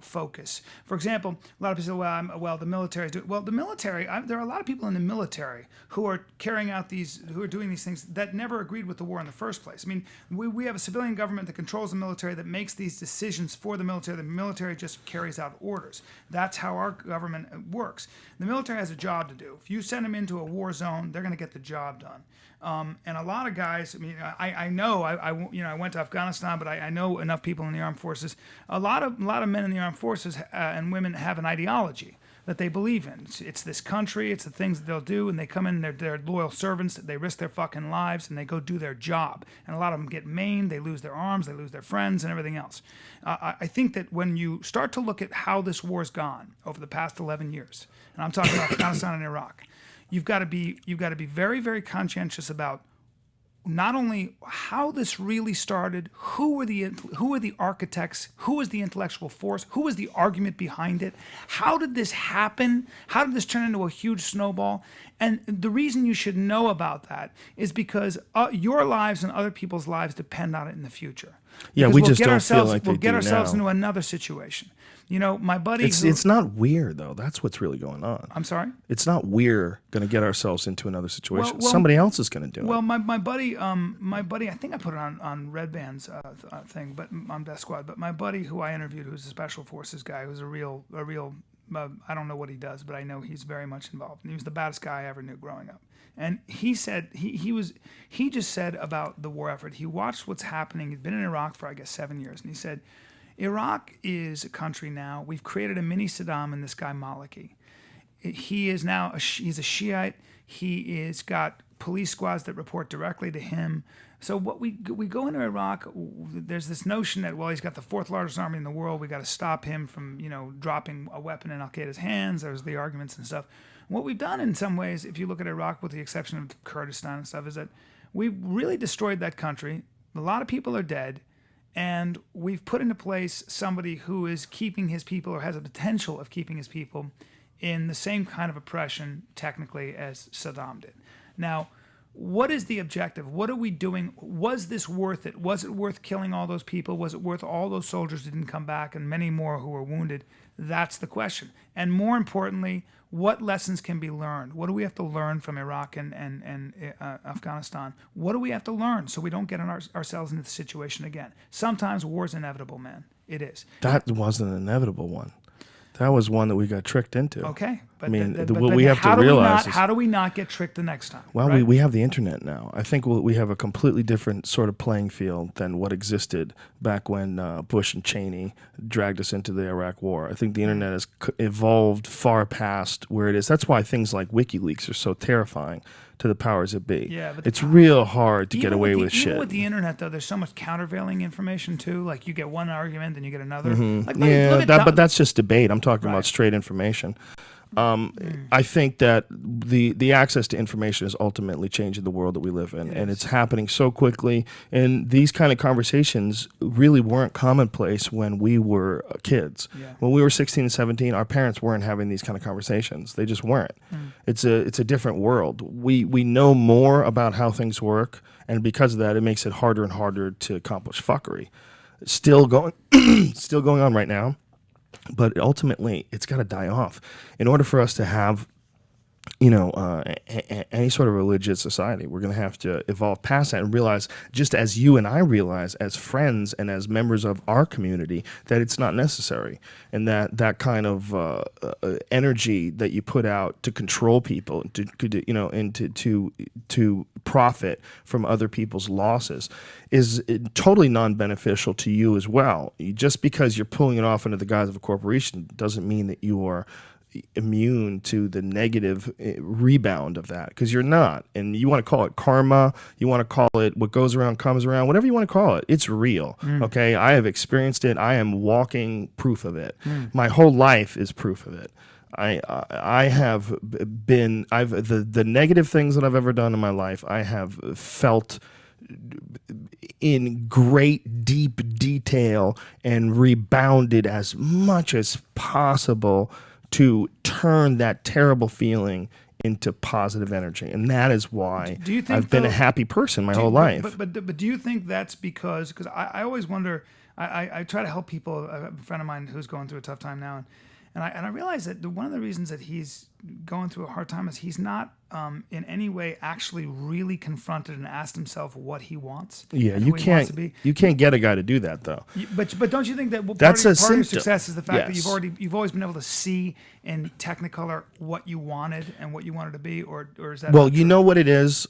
focus. For example, a lot of people say, the military is doing well. The military, there are a lot of people in the military who are who are doing these things that never agreed with the war in the first place. I mean, we have a civilian government that controls the military, that makes these decisions for the military. The military just carries out orders. That's how our government works. The military has a job to do. If you send them into a war zone, they're going to get the job done. And a lot of guys, I mean, I know, I went to Afghanistan, but I know enough people in the armed forces. A lot of men in the armed forces and women have an ideology that they believe in. It's this country, it's the things that they'll do, and they come in, they're loyal servants, they risk their fucking lives, and they go do their job. And a lot of them get maimed, they lose their arms, they lose their friends, and everything else. I think that when you start to look at how this war's gone over the past 11 years, and I'm talking about Afghanistan and Iraq, you've got to be very, very conscientious about not only how this really started, who were the architects, who was the intellectual force, who was the argument behind it, how did this happen, how did this turn into a huge snowball? And the reason you should know about that is because your lives and other people's lives depend on it in the future. Yeah, Because we just don't feel like we'll get ourselves now. into another situation. My buddy. It's not we're though. That's what's really going on. I'm sorry. It's not we're going to get ourselves into another situation. Well, somebody else is going to do it. Well, my buddy, I think I put it on Red Band's thing, but on Death Squad. But my buddy, who I interviewed, who's a special forces guy, who's a real. I don't know what he does, but I know he's very much involved. And he was the baddest guy I ever knew growing up. And he said he just said about the war effort. He watched what's happening. He'd been in Iraq for 7 years, and he said, Iraq is a country now. We've created a mini Saddam in this guy Maliki. He is now he's a Shiite. He is got police squads that report directly to him. So what we go into Iraq, there's this notion that, he's got the fourth largest army in the world. We got to stop him from, dropping a weapon in Al-Qaeda's hands. There's the arguments and stuff. What we've done in some ways, if you look at Iraq with the exception of Kurdistan and stuff, is that we've really destroyed that country. A lot of people are dead. And we've put into place somebody who is keeping his people or has a potential of keeping his people in the same kind of oppression, technically, as Saddam did. Now, what is the objective? What are we doing? Was this worth it? Was it worth killing all those people? Was it worth all those soldiers who didn't come back and many more who were wounded? That's the question. And more importantly, what lessons can be learned? What do we have to learn from Iraq and Afghanistan? What do we have to learn so we don't get ourselves into the situation again? Sometimes war is inevitable, man. It is. That wasn't an inevitable one. That was one that we got tricked into. Okay, but I mean, but what we have to realize is, how do we not get tricked the next time? well, right? we have the internet now. I think we have a completely different sort of playing field than what existed back when Bush and Cheney dragged us into the Iraq War. I think the internet has evolved far past where it is. That's why things like WikiLeaks are so terrifying to the powers that be. Yeah, but it's real hard to get away with shit. Even with the internet, though, there's so much countervailing information too. Like you get one argument, then you get another. Like, but that's just debate. I'm talking about straight information. I think that the access to information is ultimately changing the world that we live in, and it's happening so quickly. And these kind of conversations really weren't commonplace when we were kids. Yeah. When we were 16 and 17, our parents weren't having these kind of conversations. They just weren't. It's a different world. We know more about how things work, and because of that, it makes it harder and harder to accomplish fuckery. Still going on right now. But ultimately, it's got to die off. In order for us to have, any sort of religious society, we're going to have to evolve past that and realize, just as you and I realize as friends and as members of our community, that it's not necessary. And that kind of energy that you put out to control people, to profit from other people's losses is totally non-beneficial to you as well. Just because you're pulling it off under the guise of a corporation doesn't mean that you are immune to the negative rebound of that, because you're not. And you want to call it karma, you want to call it what goes around comes around, whatever you want to call it, it's real. Okay, I have experienced it. I am walking proof of it. My whole life is proof of it. I have been the negative things that I've ever done in my life, I have felt in great deep detail and rebounded as much as possible to turn that terrible feeling into positive energy. And that is why I've been a happy person my whole life. But do you think that's because I always wonder, I try to help people, a friend of mine who's going through a tough time now, and I realize that one of the reasons that he's going through a hard time is he's not in any way actually really confronted and asked himself what he wants. Yeah, you can't get a guy to do that though. But don't you think that part of your success is the fact that you've always been able to see in Technicolor what you wanted and what you wanted to be, or is that? Well, you know what it is.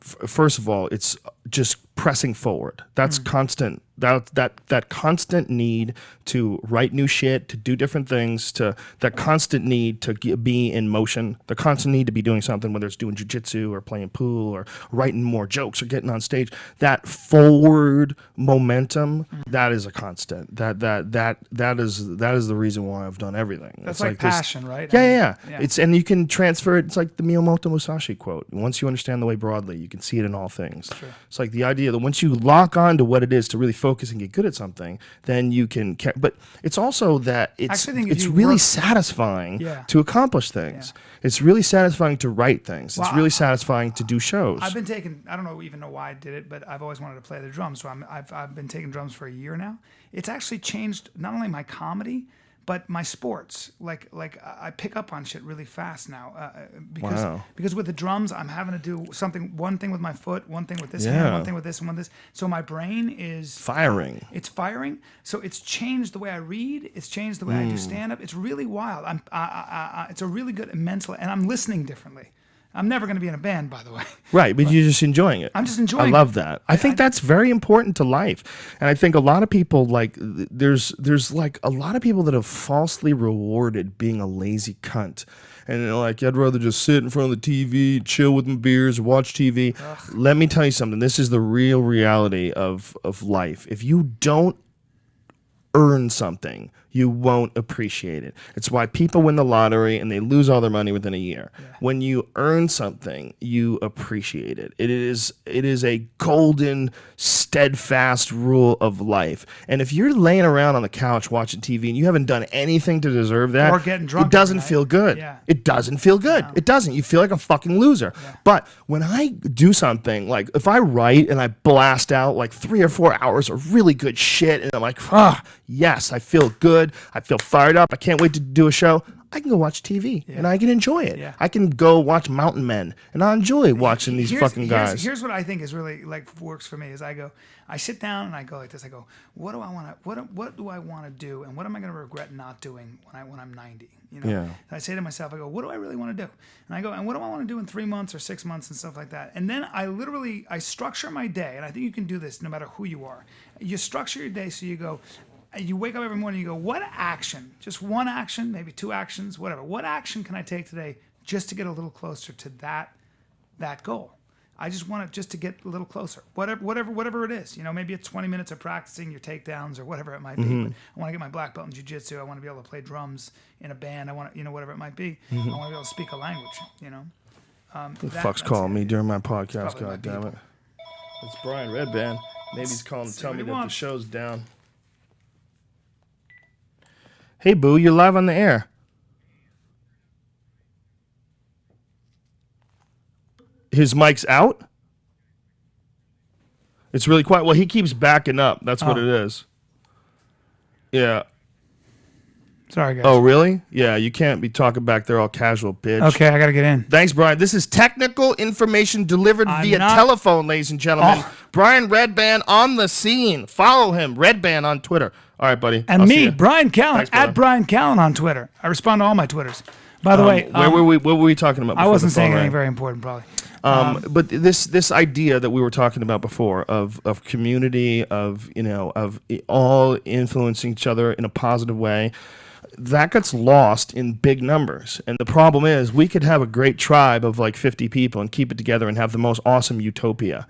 First of all, it's just pressing forward. That's constant. That constant need to write new shit, to do different things, to that constant need to be in motion, the constant need to be doing something, whether it's doing jujitsu or playing pool or writing more jokes or getting on stage. That forward momentum, that is a constant. That is the reason why I've done everything. That's like passion, right? Yeah. And you can transfer it. It's like the Miyamoto Musashi quote. Once you understand the way broadly, you can see it in all things. Sure. It's like the idea that once you lock on to what it is to really focus and get good at something, then you can. But it's also that it's really satisfying to accomplish things. Yeah. It's really satisfying to write things. Well, it's really satisfying to do shows. I've been taking. I don't even know why I did it, but I've always wanted to play the drums. So I've been taking drums for a year now. It's actually changed not only my comedy, but my sports. Like I pick up on shit really fast now because with the drums I'm having to do one thing with my foot, one thing with this hand, one thing with this, and one with this. So my brain is firing. It's firing. So it's changed the way I read. It's changed the way I do stand up. It's really wild. It's a really good mental, and I'm listening differently. I'm never going to be in a band, by the way. Right, but you're just enjoying it. I'm just enjoying it. I love that. I think that's very important to life. And I think a lot of people, there's like a lot of people that have falsely rewarded being a lazy cunt. And they're like, I'd rather just sit in front of the TV, chill with my beers, watch TV. Ugh. Let me tell you something. This is the real reality of life. If you don't earn something, you won't appreciate it. It's why people win the lottery and they lose all their money within a year. Yeah. When you earn something, you appreciate it. It is a golden, steadfast rule of life. And if you're laying around on the couch watching TV and you haven't done anything to deserve that, Or getting drunk it doesn't every night. feel good. Yeah. It doesn't feel good. No. It doesn't. You feel like a fucking loser. Yeah. But when I do something, like if I write and I blast out like 3 or 4 hours of really good shit, and I'm like, yes, I feel good. I feel fired up. I can't wait to do a show. I can go watch TV and I can enjoy it. Yeah. I can go watch Mountain Men and I enjoy watching these fucking guys. Here's what I think is really like works for me is I sit down and I go like this. I go, what do I want to do, and what am I going to regret not doing when I'm 90? You know. Yeah. And I say to myself, I go, what do I really want to do? And I go, and what do I want to do in 3 months or 6 months and stuff like that. And then I structure my day, and I think you can do this no matter who you are. You structure your day so you go. You wake up every morning, you go, what action, just one action, maybe 2 actions, whatever. What action can I take today just to get a little closer to that goal? I just want to get a little closer, whatever it is. You know, maybe it's 20 minutes of practicing your takedowns or whatever it might be. But I want to get my black belt in jiu-jitsu. I want to be able to play drums in a band. I want to, whatever it might be. I want to be able to speak a language, Who the fuck's calling me during my podcast, probably my God damn it. people. It's Brian Redband. Maybe he's calling to tell what me he that the wants. show's down. Hey, boo, you're live on the air. His mic's out? It's really quiet. Well, he keeps backing up. That's what it is. Yeah. Sorry, guys. Oh, really? Yeah, you can't be talking back there all casual, bitch. Okay, I got to get in. Thanks, Brian. This is technical information delivered via telephone, ladies and gentlemen. Brian Redband on the scene. Follow him, Redband on Twitter. All right, buddy. And I'll see me, ya. Brian Callen, Thanks, brother. at Brian Callen on Twitter. I respond to all my Twitters. By the way, What were we talking about? I before wasn't the phone saying rang? anything very important, probably. But this idea that we were talking about before of community, of all influencing each other in a positive way, that gets lost in big numbers. And the problem is we could have a great tribe of like 50 people and keep it together and have the most awesome utopia.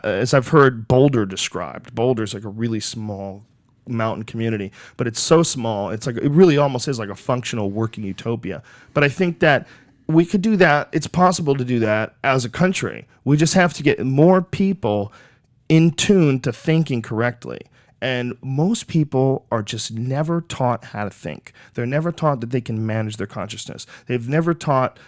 As I've heard Boulder described, Boulder's like a really small mountain community, but it's so small, it's like it really almost is like a functional working utopia. But I think that we could do that. It's possible to do that as a country. We just have to get more people in tune to thinking correctly. And most people are just never taught how to think. They're never taught that they can manage their consciousness. They've never been taught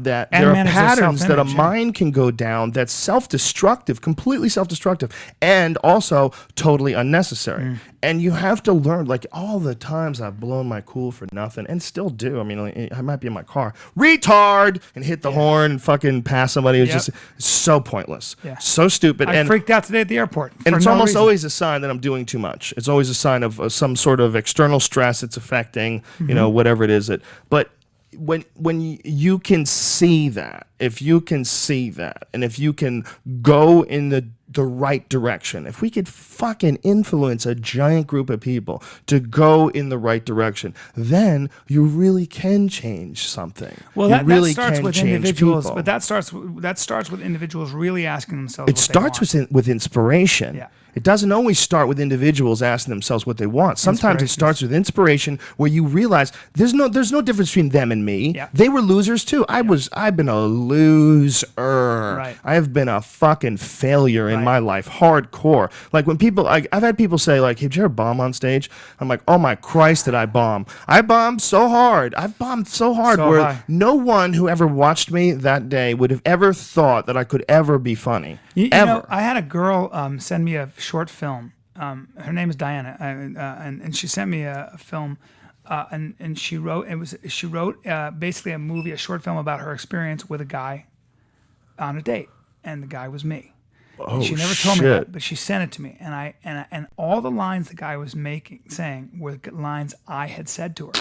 that And there are manage their patterns that a self-image, yeah. mind can go down that's self-destructive, completely self-destructive, and also totally unnecessary. And you have to learn, like all the times I've blown my cool for nothing, and still do. I mean, like, I might be in my car, retard, and hit the horn and fucking pass somebody. It's just so pointless, so stupid. I freaked out today at the airport. And it's no almost reason. always a sign that I'm doing too much. It's always a sign of some sort of external stress that's affecting, whatever it is. But when you can see that, if you can see that, and if you can go in the right direction, if we could fucking influence a giant group of people to go in the right direction, then you really can change something. Well, you that really starts can with change individuals, people. but that starts with individuals really asking themselves. It starts with inspiration. Yeah. It doesn't always start with individuals asking themselves what they want. Sometimes it starts with inspiration, where you realize there's no difference between them and me. Yeah. They were losers too. I've been a loser. Right. I have been a fucking failure in my life, hardcore. Like when people, I've had people say like, "Hey, did you ever bomb on stage?" I'm like, "Oh my Christ, did I bomb? I bombed so hard. I've bombed so hard So where have I. no one who ever watched me that day would have ever thought that I could ever be funny. You ever." know, I had a girl send me a short film. Her name is Diana, and she sent me a film, and she wrote basically a movie, a short film about her experience with a guy on a date, and the guy was me. Oh, She never told me shit. that, but she sent it to me, and all the lines the guy was saying were the lines I had said to her.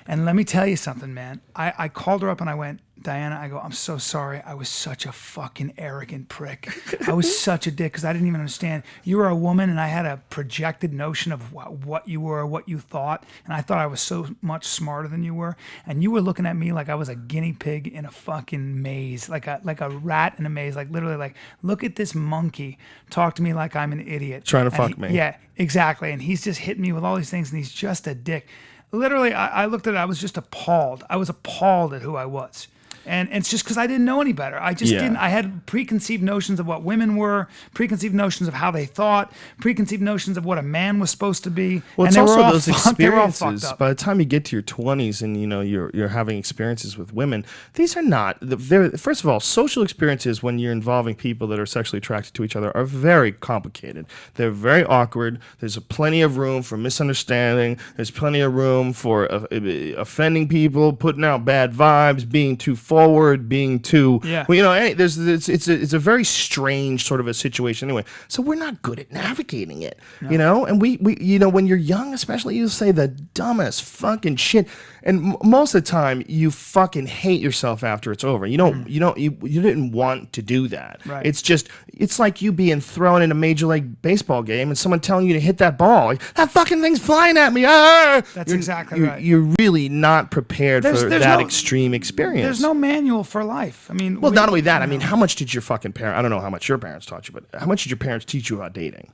And let me tell you something, man. I called her up and I went, Diana, I go, I'm so sorry. I was such a fucking arrogant prick. I was such a dick because I didn't even understand. You were a woman and I had a projected notion of what you were, what you thought. And I thought I was so much smarter than you were. And you were looking at me like I was a guinea pig in a fucking maze, like a rat in a maze, like literally like, look at this monkey talk to me like I'm an idiot. Trying to fuck me. Yeah, exactly. And he's just hitting me with all these things and he's just a dick. Literally, I looked at it, I was just appalled. I was appalled at who I was. And it's just because I didn't know any better. I just didn't. I had preconceived notions of what women were, preconceived notions of how they thought, preconceived notions of what a man was supposed to be. Well, and it's also those they were all fucked experiences. up. By the time you get to your 20s and you're having experiences with women, these are not. They're, first of all, social experiences when you're involving people that are sexually attracted to each other are very complicated. They're very awkward. There's plenty of room for misunderstanding. There's plenty of room for offending people, putting out bad vibes, being too forward, being too, it's a very strange sort of a situation anyway. So we're not good at navigating it, and we when you're young, especially, you say the dumbest fucking shit. And most of the time, you fucking hate yourself after it's over. You didn't want to do that. Right. It's like you being thrown in a Major League Baseball game and someone telling you to hit that ball. Like, that fucking thing's flying at me. That's exactly right. You're really not prepared for that extreme experience. There's no manual for life. I mean, not only that. I mean, how much did your fucking parents? I don't know how much your parents taught you, but how much did your parents teach you about dating?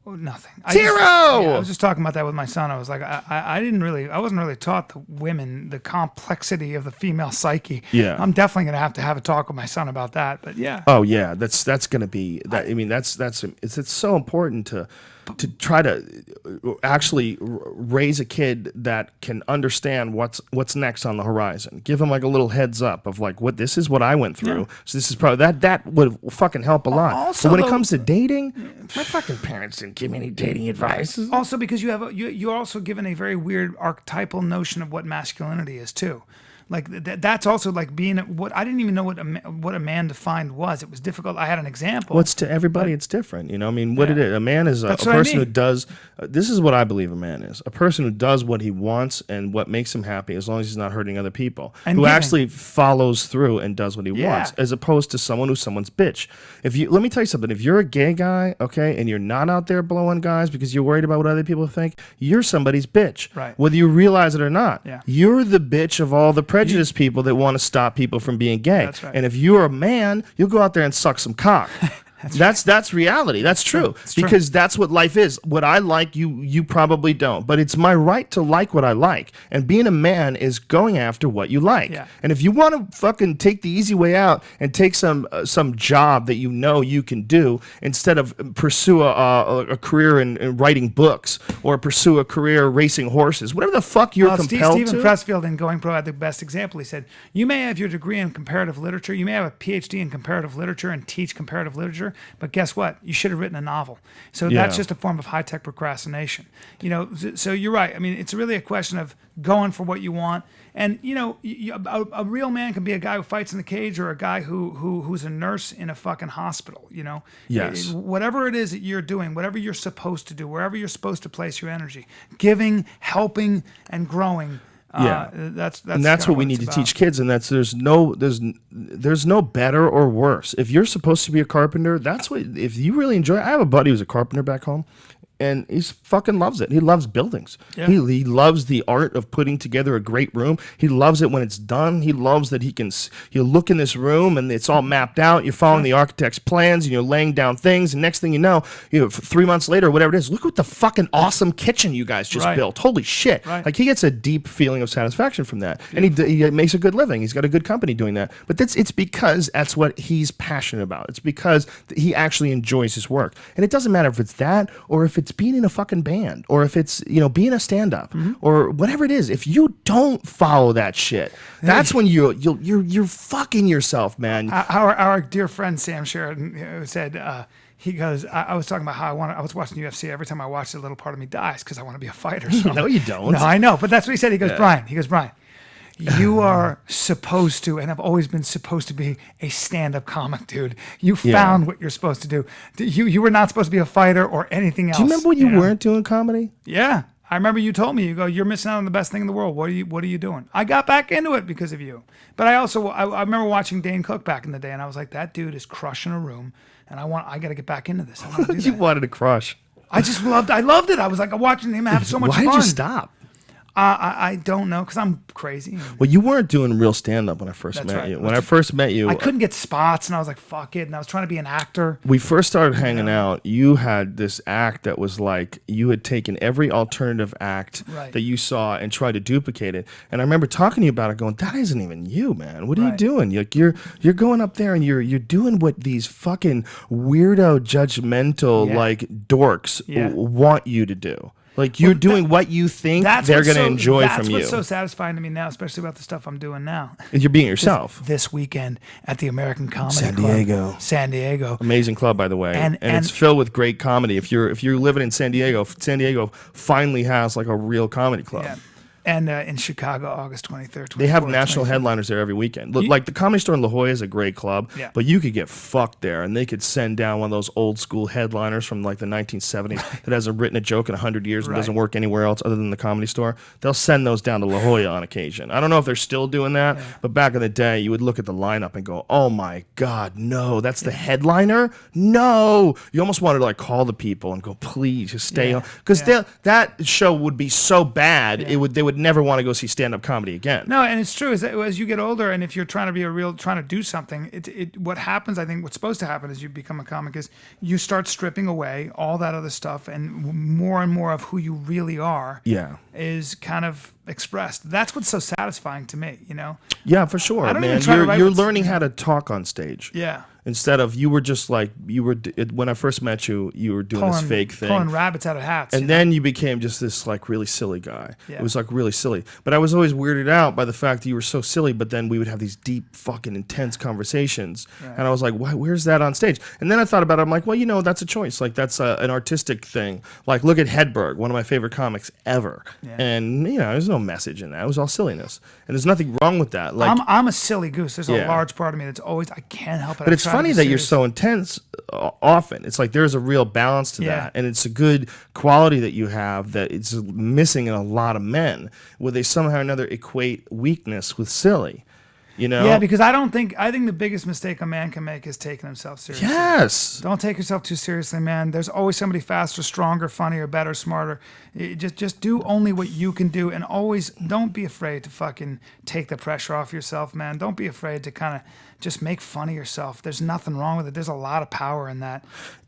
Nothing. Zero. I was just talking about that with my son. I was like, I wasn't really taught the complexity of the female psyche. Yeah. I'm definitely going to have a talk with my son about that. But yeah. Oh yeah, that's going to be that. I mean, it's so important to try to actually raise a kid that can understand what's next on the horizon. Give him like a little heads up of like, this is what I went through. Yeah. So this is probably that would fucking help a lot. Also, but when it comes to dating, my fucking parents didn't give me any dating advice. Also, because you're also given a very weird archetypal notion of what masculinity is too. Like that's also like being what I didn't even know what a man defined was. It was difficult. I had an example. Well, to everybody, it's different. I mean, what it is, a man is a person who does. This is what I believe a man is: a person who does what he wants and what makes him happy, as long as he's not hurting other people. And who actually follows through and does what he wants, as opposed to someone who's someone's bitch. Let me tell you something: if you're a gay guy, okay, and you're not out there blowing guys because you're worried about what other people think, you're somebody's bitch. Right. Whether you realize it or not. Yeah. You're the bitch of all the prejudice people that want to stop people from being gay. That's right. And if you're a man, you'll go out there and suck some cock. That's reality. That's true. Because that's what life is. What I like, you probably don't. But it's my right to like what I like. And being a man is going after what you like. Yeah. And if you want to fucking take the easy way out and take some job that you can do instead of pursue a career in writing books or pursue a career racing horses, whatever the fuck you're compelled to. Stephen Pressfield in Going Pro had the best example. He said, you may have your degree in comparative literature. You may have a PhD in comparative literature and teach comparative literature. But guess what? You should have written a novel. So that's just a form of high-tech procrastination. So you're right. I mean, it's really a question of going for what you want. And, a real man can be a guy who fights in the cage or a guy who's a nurse in a fucking hospital, Yes. Whatever it is that you're doing, whatever you're supposed to do, wherever you're supposed to place your energy, giving, helping, and growing. That's what we need to teach kids, and there's no better or worse. If you're supposed to be a carpenter, if you really enjoy it. I have a buddy who's a carpenter back home, and he fucking loves it. He loves buildings. Yeah. He loves the art of putting together a great room. He loves it when it's done. He loves that he'll look in this room and it's all mapped out. You're following the architect's plans and you're laying down things. And next thing you know, 3 months later, whatever it is, look what the fucking awesome kitchen you guys just built. Holy shit. Right. Like he gets a deep feeling of satisfaction from that. Beautiful. And he makes a good living. He's got a good company doing that. But it's because that's what he's passionate about. It's because he actually enjoys his work. And it doesn't matter if it's that or if it's being in a fucking band or if it's being a stand-up or whatever it is. If you don't follow that shit, that's when you're fucking yourself, man. Our dear friend Sam Sheridan said he goes, I was talking about how I was watching UFC. Every time I watch it, a little part of me dies because I want to be a fighter. So. No, you don't. No, I know, but that's what he said. He goes, Brian, you are supposed to, and have always been supposed to be a stand-up comic, dude. You found what you're supposed to do. You were not supposed to be a fighter or anything else. Do you remember when you weren't doing comedy? Yeah. I remember you told me, you go, you're missing out on the best thing in the world. What are you doing? I got back into it because of you. But I remember watching Dane Cook back in the day, and I was like, that dude is crushing a room, and I got to get back into this. I want to do You that. wanted to crush. I loved it. I was like watching him have so much Why fun. did you stop? I don't know, because I'm crazy. Well, you weren't doing real stand-up when I first That's met right. you. When I first met you, I couldn't get spots, and I was like, fuck it. And I was trying to be an actor. we first started hanging out. You had this act that was like you had taken every alternative act Right. that you saw and tried to duplicate it. And I remember talking to you about it, going, "That isn't even you, man. What are you Right. doing? You're going up there and you're doing what these fucking weirdo, judgmental Yeah. like dorks Yeah. want you to do." Like you're doing what you think they're what's going to enjoy from That's you. what's so satisfying to me now, especially about the stuff I'm doing now. You're being yourself. This weekend at the American Comedy San Club. Diego. San Diego. Amazing club, by the way, And it's filled with great comedy. If you're living in San Diego finally has like a real comedy club. Yeah. And in Chicago, August 23rd, 24th. They have national 25th. headliners there every weekend. Look, like the Comedy Store in La Jolla is a great club, Yeah. but you could get fucked there, and they could send down one of those old school headliners from like the 1970s that hasn't written a joke in 100 years and Right. doesn't work anywhere else other than the Comedy Store. They'll send those down to La Jolla on occasion. I don't know if they're still doing that, but back in the day, you would look at the lineup and go, "Oh my God, no, that's the headliner? No!" You almost wanted to like call the people and go, "Please, just stay on," because that show would be so bad, they would never want to go see stand-up comedy again. No, and it's true. Is that as you get older, and if you're trying to do something, what happens? I think what's supposed to happen as you become a comic is you start stripping away all that other stuff, and more of who you really are. Yeah. Is kind of expressed. That's what's so satisfying to me. You know. Yeah, for sure, I don't even man. try to write You're what's- learning how to talk on stage. Yeah. Instead of you were just like when I first met you, you were doing this fake thing. Pulling rabbits out of hats. And then you became just this like really silly guy. Yeah. It was like really silly. But I was always weirded out by the fact that you were so silly, but then we would have these deep fucking intense conversations. Right. And I was like, where's that on stage? And then I thought about it. I'm like, well, that's a choice. Like that's an artistic thing. Like look at Hedberg, one of my favorite comics ever. Yeah. And there's no message in that. It was all silliness. And there's nothing wrong with that. Like I'm a silly goose. There's a Yeah. large part of me that's always I can't help it. But it's funny that you're so intense often. It's like there's a real balance to Yeah. that. And it's a good quality that you have that it's missing in a lot of men, where they somehow or another equate weakness with silly. Yeah, because I think the biggest mistake a man can make is taking himself seriously. Yes. Don't take yourself too seriously, man. There's always somebody faster, stronger, funnier, better, smarter. Just do only what you can do, and always don't be afraid to fucking take the pressure off yourself, man. Don't be afraid to kind of just make fun of yourself. There's nothing wrong with it. There's a lot of power in that.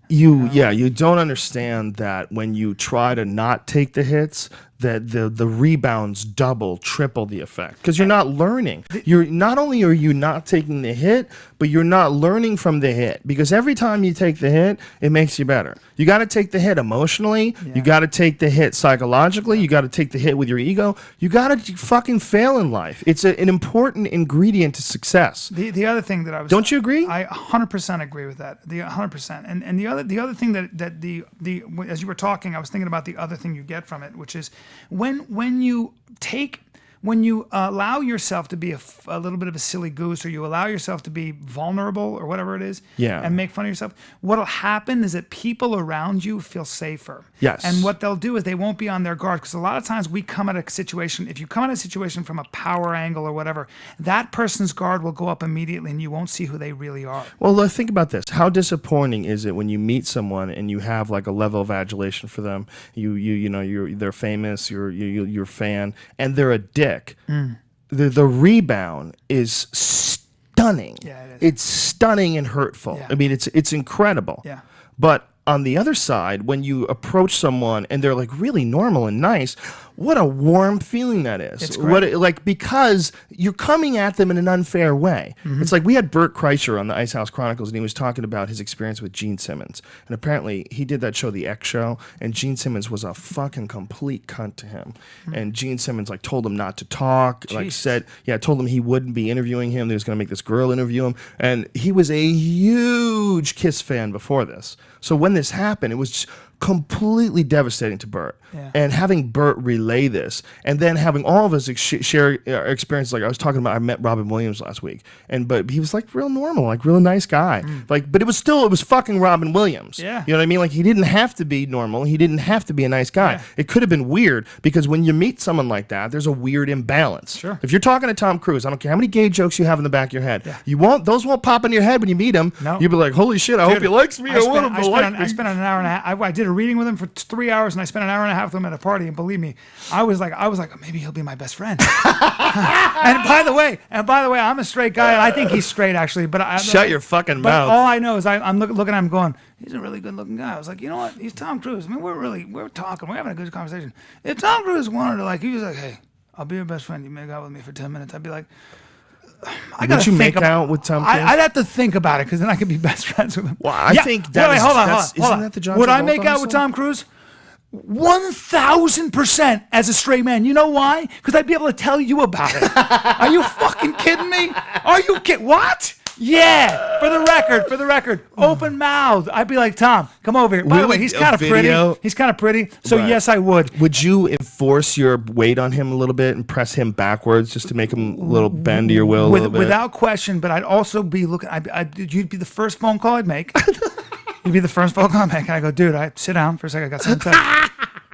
You don't understand that when you try to not take the hits, that the rebounds double, triple the effect, because you're not learning. You're not only are you not taking the hit, but you're not learning from the hit, because every time you take the hit, it makes you better. You got to take the hit emotionally. Yeah. You got to take the hit psychologically. You got to take the hit with your ego. You got to fucking fail in life. It's an important ingredient to success. The other thing that I was Don't you agree? I 100% agree with that. The 100%. And the other thing that the as you were talking, I was thinking about the other thing you get from it, which is when you allow yourself to be a little bit of a silly goose, or you allow yourself to be vulnerable or whatever it is, Yeah. and make fun of yourself, what'll happen is that people around you feel safer. Yes. And what they'll do is they won't be on their guard, because a lot of times we come at a situation, if you come at a situation from a power angle or whatever, that person's guard will go up immediately and you won't see who they really are. Well, think about this. How disappointing is it when you meet someone and you have like a level of adulation for them? They're famous. You're a fan, and they're a dick. The rebound is stunning. Yeah, it is. It's stunning and hurtful. Yeah. I mean, it's incredible. Yeah. But on the other side, when you approach someone and they're like really normal and nice, what a warm feeling that is. It's great. Because you're coming at them in an unfair way. Mm-hmm. It's like we had Burt Kreischer on the Ice House Chronicles, and he was talking about his experience with Gene Simmons. And apparently he did that show, The X Show, and Gene Simmons was a fucking complete cunt to him. And Gene Simmons like told him not to talk, told him he wouldn't be interviewing him. They was going to make this girl interview him. And he was a huge Kiss fan before this. So when this happened, it was just completely devastating to Bert. Yeah. And having Bert relay this, and then having all of us share our experiences. Like I was talking about, I met Robin Williams last week, but he was like real normal, like real nice guy. Like, but it was fucking Robin Williams. Yeah. You know what I mean? Like he didn't have to be normal. He didn't have to be a nice guy. Yeah. It could have been weird because when you meet someone like that, there's a weird imbalance. Sure. If you're talking to Tom Cruise, I don't care how many gay jokes you have in the back of your head. Yeah. Those won't pop in your head when you meet him. No. You'll be like, holy shit, I hope he likes me. I want him to like me. I spent an hour and a half. I did a reading with him for 3 hours, and I spent an hour and a half with him at a party. And believe me, I was like, maybe he'll be my best friend. and by the way, I'm a straight guy, and I think he's straight actually. But Shut your fucking mouth. All I know is I'm looking at him going, he's a really good looking guy. I was like, you know what? He's Tom Cruise. I mean, we're talking, we're having a good conversation. If Tom Cruise wanted to, like, he was like, hey, I'll be your best friend. You make out with me for 10 minutes. I'd be like, Would you make out with Tom Cruise? I'd have to think about it because then I could be best friends with him. Well, I think that's hold on. Isn't that the John Would I Travolta make out with song? Tom Cruise? 1,000% as a straight man. You know why? Because I'd be able to tell you about it. Are you fucking kidding me? Are you kidding? What? Yeah. For the record, open mouth. I'd be like, Tom, come over here. By the way, he's kind of pretty. He's kind of pretty. So Right. yes, I would. Would you enforce your weight on him a little bit and press him backwards just to make him a little bend to your will a little bit? Without question, but I'd also be looking. You'd be the first phone call I'd make. You'd be the first phone call I'd make. And I go, dude, sit down for a second. I got something to tell you.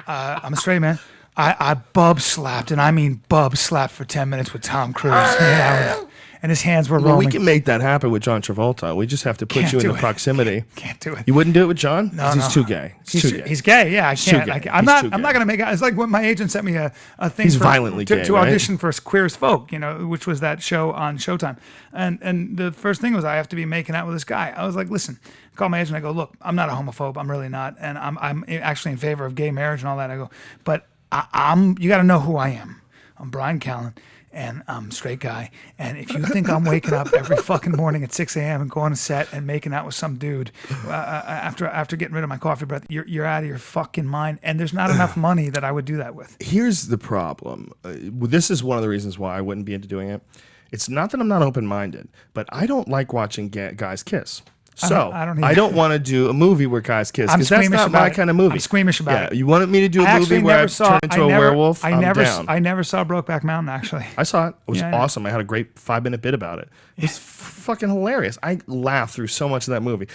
I'm a straight man. I bub slapped, and I mean bub slapped for 10 minutes with Tom Cruise. Yeah, and his hands were Well, rolling. we can make that happen with John Travolta. We just have to put Can't you in do the it. proximity. Can't do it. You wouldn't do it with John? No, He's no. too gay. He's too gay. He's gay. Yeah, I too can't. gay. I'm He's not. too I'm not gay. gonna make it. It's like when my agent sent me a thing. He's for, violently to, gay, to right? audition for Queer as Folk, which was that show on Showtime. And the first thing was I have to be making out with this guy. I was like, listen. I call my agent. I go, look, I'm not a homophobe. I'm really not, and I'm actually in favor of gay marriage and all that. I go, but you got to know who I am. I'm Bryan Callen, and I'm a straight guy. And if you think I'm waking up every fucking morning at 6 a.m. and going to set and making out with some dude after getting rid of my coffee breath, you're out of your fucking mind. And there's not enough money that I would do that with. Here's the problem. This is one of the reasons why I wouldn't be into doing it. It's not that I'm not open-minded, but I don't like watching guys kiss. So I don't want to do a movie where guys kiss because that's not my kind of movie. I'm squeamish about it. You wanted me to do a movie where I turn into a werewolf? I'm down. I never saw Brokeback Mountain, actually. I saw it. It was awesome. I had a great 5-minute bit about it. It was fucking hilarious. I laughed through so much of that movie.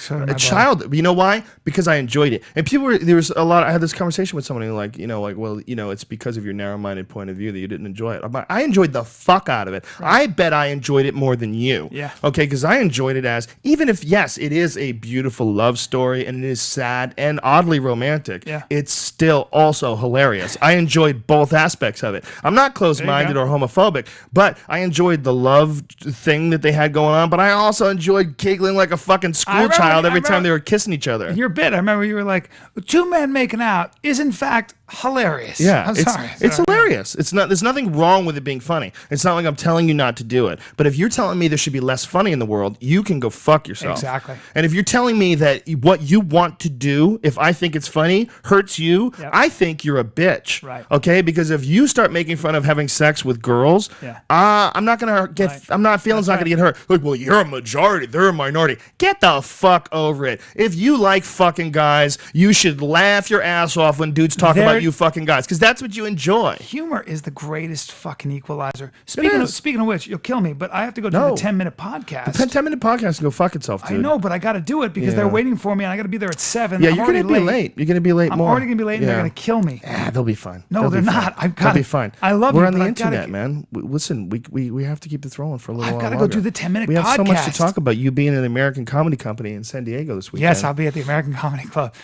You know why? Because I enjoyed it. And there was a lot. I had this conversation with somebody it's because of your narrow-minded point of view that you didn't enjoy it. I enjoyed the fuck out of it. Right. I bet I enjoyed it more than you. Yeah. Okay, because I enjoyed it even if, yes, it is a beautiful love story and it is sad and oddly romantic. Yeah. It's still also hilarious. I enjoyed both aspects of it. I'm not closed-minded or homophobic, but I enjoyed the love thing that they had going on, but I also enjoyed giggling like a fucking school child every time they were kissing each other. Your bit, I remember you were like, two men making out is in fact hilarious. Yeah, I'm sorry. It's hilarious. There's nothing wrong with it being funny. It's not like I'm telling you not to do it. But if you're telling me there should be less funny in the world, you can go fuck yourself. Exactly. And if you're telling me that what you want to do, if I think it's funny, hurts you, I think you're a bitch. Right. Okay? Because if you start making fun of having sex with girls, I'm not gonna get. Right. I'm not feeling's not gonna get hurt. Like, well, you're a majority, they're a minority. Get the fuck over it. If you like fucking guys, you should laugh your ass off when dudes talk about you fucking guys, because that's what you enjoy. Humor is the greatest fucking equalizer. Speaking of which, you'll kill me, but I have to go do the 10-minute podcast. The 10-minute podcast can go fuck itself, dude. I know, but I got to do it because they're waiting for me, and I got to be there at 7. Yeah, you're gonna be late. You're gonna be late. I'm more. already gonna be late, and they're gonna kill me. Yeah, they'll be fine. No, they're not. They'll be fine. I love We're you, on the but internet, man. Listen, we have to keep this rolling for a little while. I've got to go do the 10-minute podcast. We have so much to talk about. You being in the American Comedy Company in San Diego this weekend. Yes, I'll be at the American Comedy Club.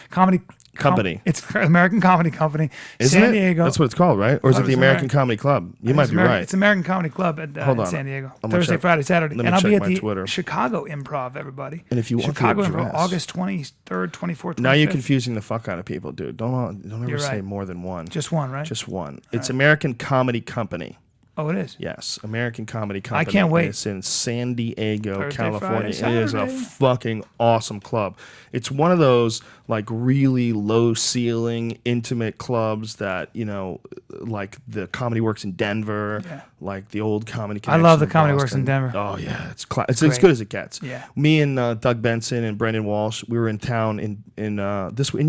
Company. It's American Comedy Company. Isn't San it? Diego. That's what it's called, right? Or is it the American Comedy Club? You might be right. It's American Comedy Club at San Diego. Thursday, Friday, Saturday. Let me and I'll check be at my the Twitter. Chicago Improv, everybody. And if you want Chicago the Improv, address. August 23rd, 24th, 25th. Now you're confusing the fuck out of people, dude. Don't ever You're say right. more than one. Just one, right? Just one. It's American Comedy Company. Oh, it is? Yes, American Comedy Company. can't wait. It's in San Diego, Thursday, California. Friday, It is a Saturday. fucking awesome club. It's one of those like really low ceiling, intimate clubs that, you know, like the Comedy Works in Denver, like the old Comedy Connection. I love the in Comedy Works Boston. in Denver. Oh yeah, it's as good as it gets. Yeah. Me and Doug Benson and Brendan Walsh, we were in town and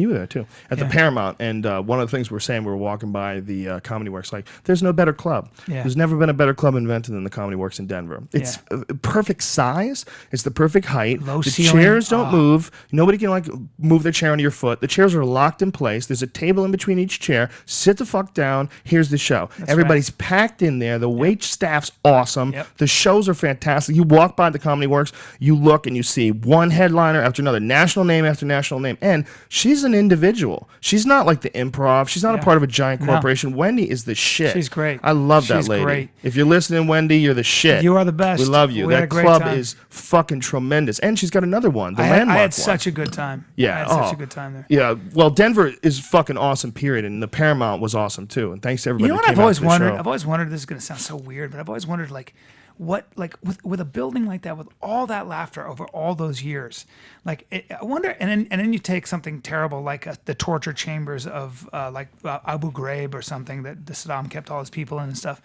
you were there too at the Paramount, and one of the things we were saying, we were walking by the Comedy Works, like there's no better club. Yeah. There's never been a better club invented than the Comedy Works in Denver. It's perfect size. It's the perfect height. Low the ceiling. chairs don't move. Nobody can like move their chair under your foot. The chairs are locked in place. There's a table in between each chair. Sit the fuck down. Here's the show. Everybody's packed in there. The wait staff's awesome. Yep. The shows are fantastic. You walk by the Comedy Works, you look and you see one headliner after another, national name after national name. And she's an individual. She's not like the Improv. She's not a part of a giant corporation. Wendy is the shit. She's great. I love that She's lady. great. If you're listening, Wendy, you're the shit. You are the best. We love you. We had a That great club time. is fucking tremendous. And she's got another one, the I Landmark had one. such a good time. Yeah. I had such a good time there. Yeah. Well, Denver is fucking awesome, period. And the Paramount was awesome, too. And thanks to everybody You know what that I've came out always to the wondered? show. I've always wondered, this is going to sound so weird, but I've always wondered, like, what, like, with a building like that, with all that laughter over all those years, like, I wonder, and then you take something terrible like the torture chambers of Abu Ghraib or something that Saddam kept all his people in and stuff.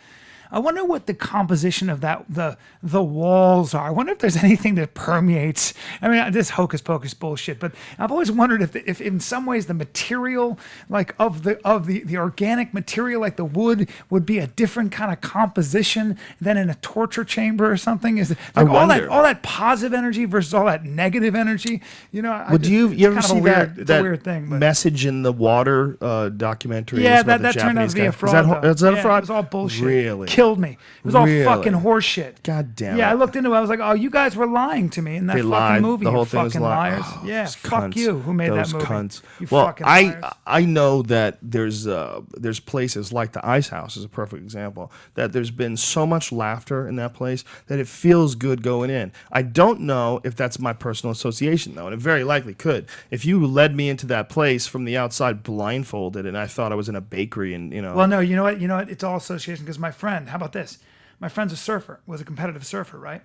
I wonder what the composition of that the walls are. I wonder if there's anything that permeates. I mean, this hocus pocus bullshit. But I've always wondered if in some ways the material, like of the organic material, like the wood, would be a different kind of composition than in a torture chamber or something. Is it like all that positive energy versus all that negative energy? You know, Would you ever see it's a weird thing, but. Message in the Water documentary? Yeah, about that the turned out to Japanese be guy? a fraud. Is that a fraud? It was all bullshit. Really? Killed me. It was all Really? fucking horseshit. God damn it. Yeah, I looked into it. I was like, oh, you guys were lying to me in that They fucking lied. movie. The whole You thing was fucking lying. liars. Oh, Yeah, those fuck cunts. you. Who made Those that movie? Cunts. You Well, fucking liars. I know that there's places like the Ice House is a perfect example, that there's been so much laughter in that place that it feels good going in. I don't know if that's my personal association though, and it very likely could. If you led me into that place from the outside blindfolded and I thought I was in a bakery and, you know. Well, no, you know what? It's all association because my friend, how about this? My friend's a surfer, was a competitive surfer, right?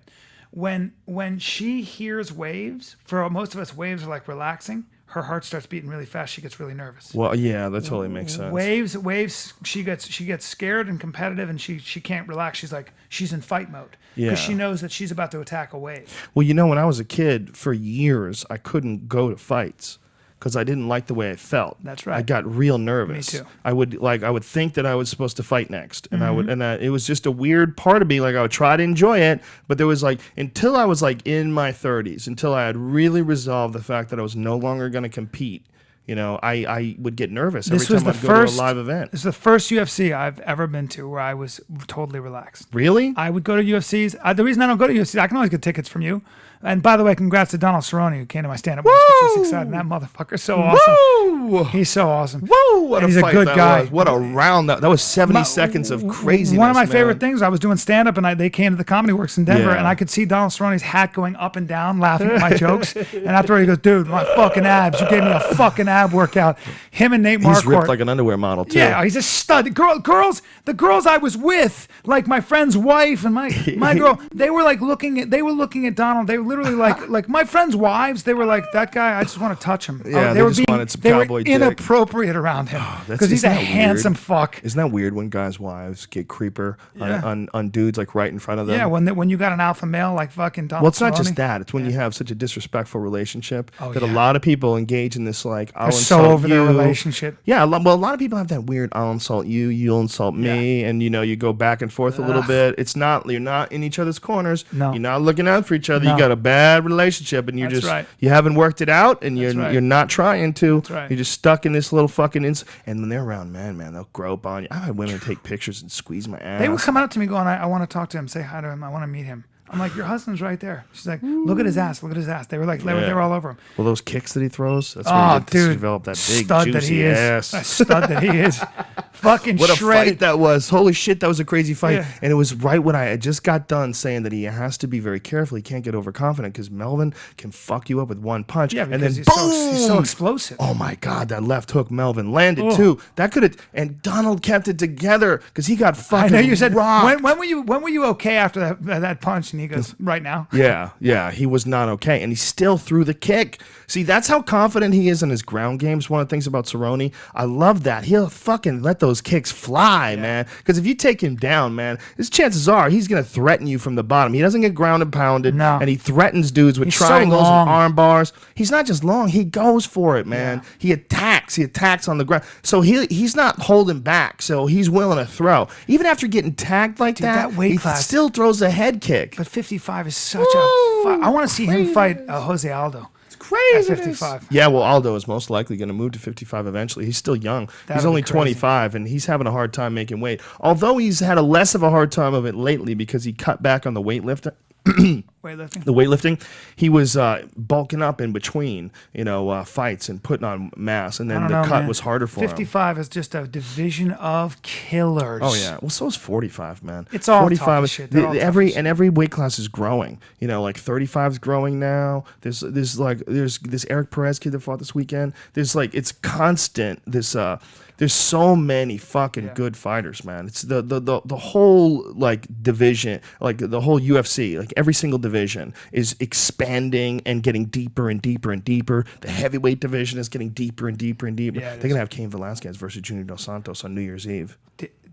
When she hears waves, for most of us, waves are like relaxing. Her heart starts beating really fast. She gets really nervous. Well, yeah, that totally makes sense. Waves. She gets scared and competitive, and she can't relax. She's in fight mode Yeah. because she knows that she's about to attack a wave. Well, you know, when I was a kid, for years, I couldn't go to fights because I didn't like the way I felt. That's right. I got real nervous. Me too. I would think that I was supposed to fight next, and Mm-hmm. it was just a weird part of me. Like I would try to enjoy it, but there was like until I was like in my 30s, until I had really resolved the fact that I was no longer going to compete. You know, I would get nervous every time I'd go to a live event. This is the first UFC I've ever been to where I was totally relaxed. Really? I would go to UFCs. The reason I don't go to UFCs, I can always get tickets from you. And by the way, congrats to Donald Cerrone who came to my stand-up once, which was exciting. That motherfucker's so awesome. Woo! He's so awesome. Whoa! What And a he's fight a good that guy. was. What a round that was 70 seconds of craziness. One of my favorite man. things, I was doing stand-up and they came to the Comedy Works in Denver Yeah. and I could see Donald Cerrone's hat going up and down laughing at my jokes. And afterward he goes, dude, my fucking abs. You gave me a fucking ab workout. Him and Nate He's Marquardt. ripped like an underwear model too. Yeah, he's a stud. The girls I was with, like my friend's wife and my girl, they were looking at Donald. They were literally like my friends' wives. They were like, that guy, I just want to touch him. Yeah, they just wanted some they were cowboy dick. inappropriate around him because he's a isn't that handsome weird? fuck. Isn't that weird when guys' wives get creeper on dudes like right in front of them? Yeah, when you got an alpha male like fucking Donald. Well, it's not Cerrone. just that. It's when you have such a disrespectful relationship that a yeah. lot of people engage in this like, I'll They're so insult over their you. relationship. Yeah, well, a lot of people have that weird, I'll insult you, you'll insult me, and you go back and forth a little bit. You're not in each other's corners. No. You're not looking out for each other. No. You got a bad relationship, and you're That's just right. you haven't worked it out, and you're right. you're not trying to. That's right. You're just stuck in this little fucking. And when they're around men, they'll grope on you. I've had women take pictures and squeeze my ass. They would come out to me going, I want to talk to him, say hi to him, I want to meet him. I'm like, your husband's right there. She's like, look at his ass, look at his ass. They were like, they were all over him. Well, those kicks that he throws, that's where Oh, you get to dude, develop that big stud juicy that he is. ass. A stud that he is. fucking What a shredded. fight that was. Holy shit, that was a crazy fight. Yeah. And it was right when I just got done saying that he has to be very careful. He can't get overconfident because Melvin can fuck you up with one punch. Yeah, and because then he's so explosive. Oh my God, that left hook Melvin landed too. That could have, and Donald kept it together because he got fucking I know you said rocked. when were you okay after that punch? And he goes, right now. Yeah, he was not okay, and he still threw the kick. See, that's how confident he is in his ground games. One of the things about Cerrone, I love that. He'll fucking let those kicks fly, man. Because if you take him down, man, his chances are he's going to threaten you from the bottom. He doesn't get ground and pounded, and he threatens dudes with triangles and arm bars. He's not just long; he goes for it, man. Yeah. He attacks on the ground. So he's not holding back. So he's willing to throw, even after getting tagged like that. Weight he class still throws a head kick. But 55 is such I want to see him fight Jose Aldo. It's crazy. At 55. Yeah, well, Aldo is most likely going to move to 55 eventually. He's still young. He's only 25, and he's having a hard time making weight. Although he's had a less of a hard time of it lately because he cut back on the weightlifting. The weightlifting, he was bulking up in between, fights and putting on mass, and then the cut was harder for 55 is just a division of killers. Oh yeah, well, so is 45, man. It's all 45. Shit. Every weight class is growing. 35 is growing now. There's this Eric Perez kid that fought this weekend. It's constant. There's so many fucking good fighters, man. It's the whole division, the whole UFC, every single division is expanding and getting deeper and deeper and deeper. The heavyweight division is getting deeper and deeper and deeper. Yeah, they're gonna have Cain Velasquez versus Junior Dos Santos on New Year's Eve.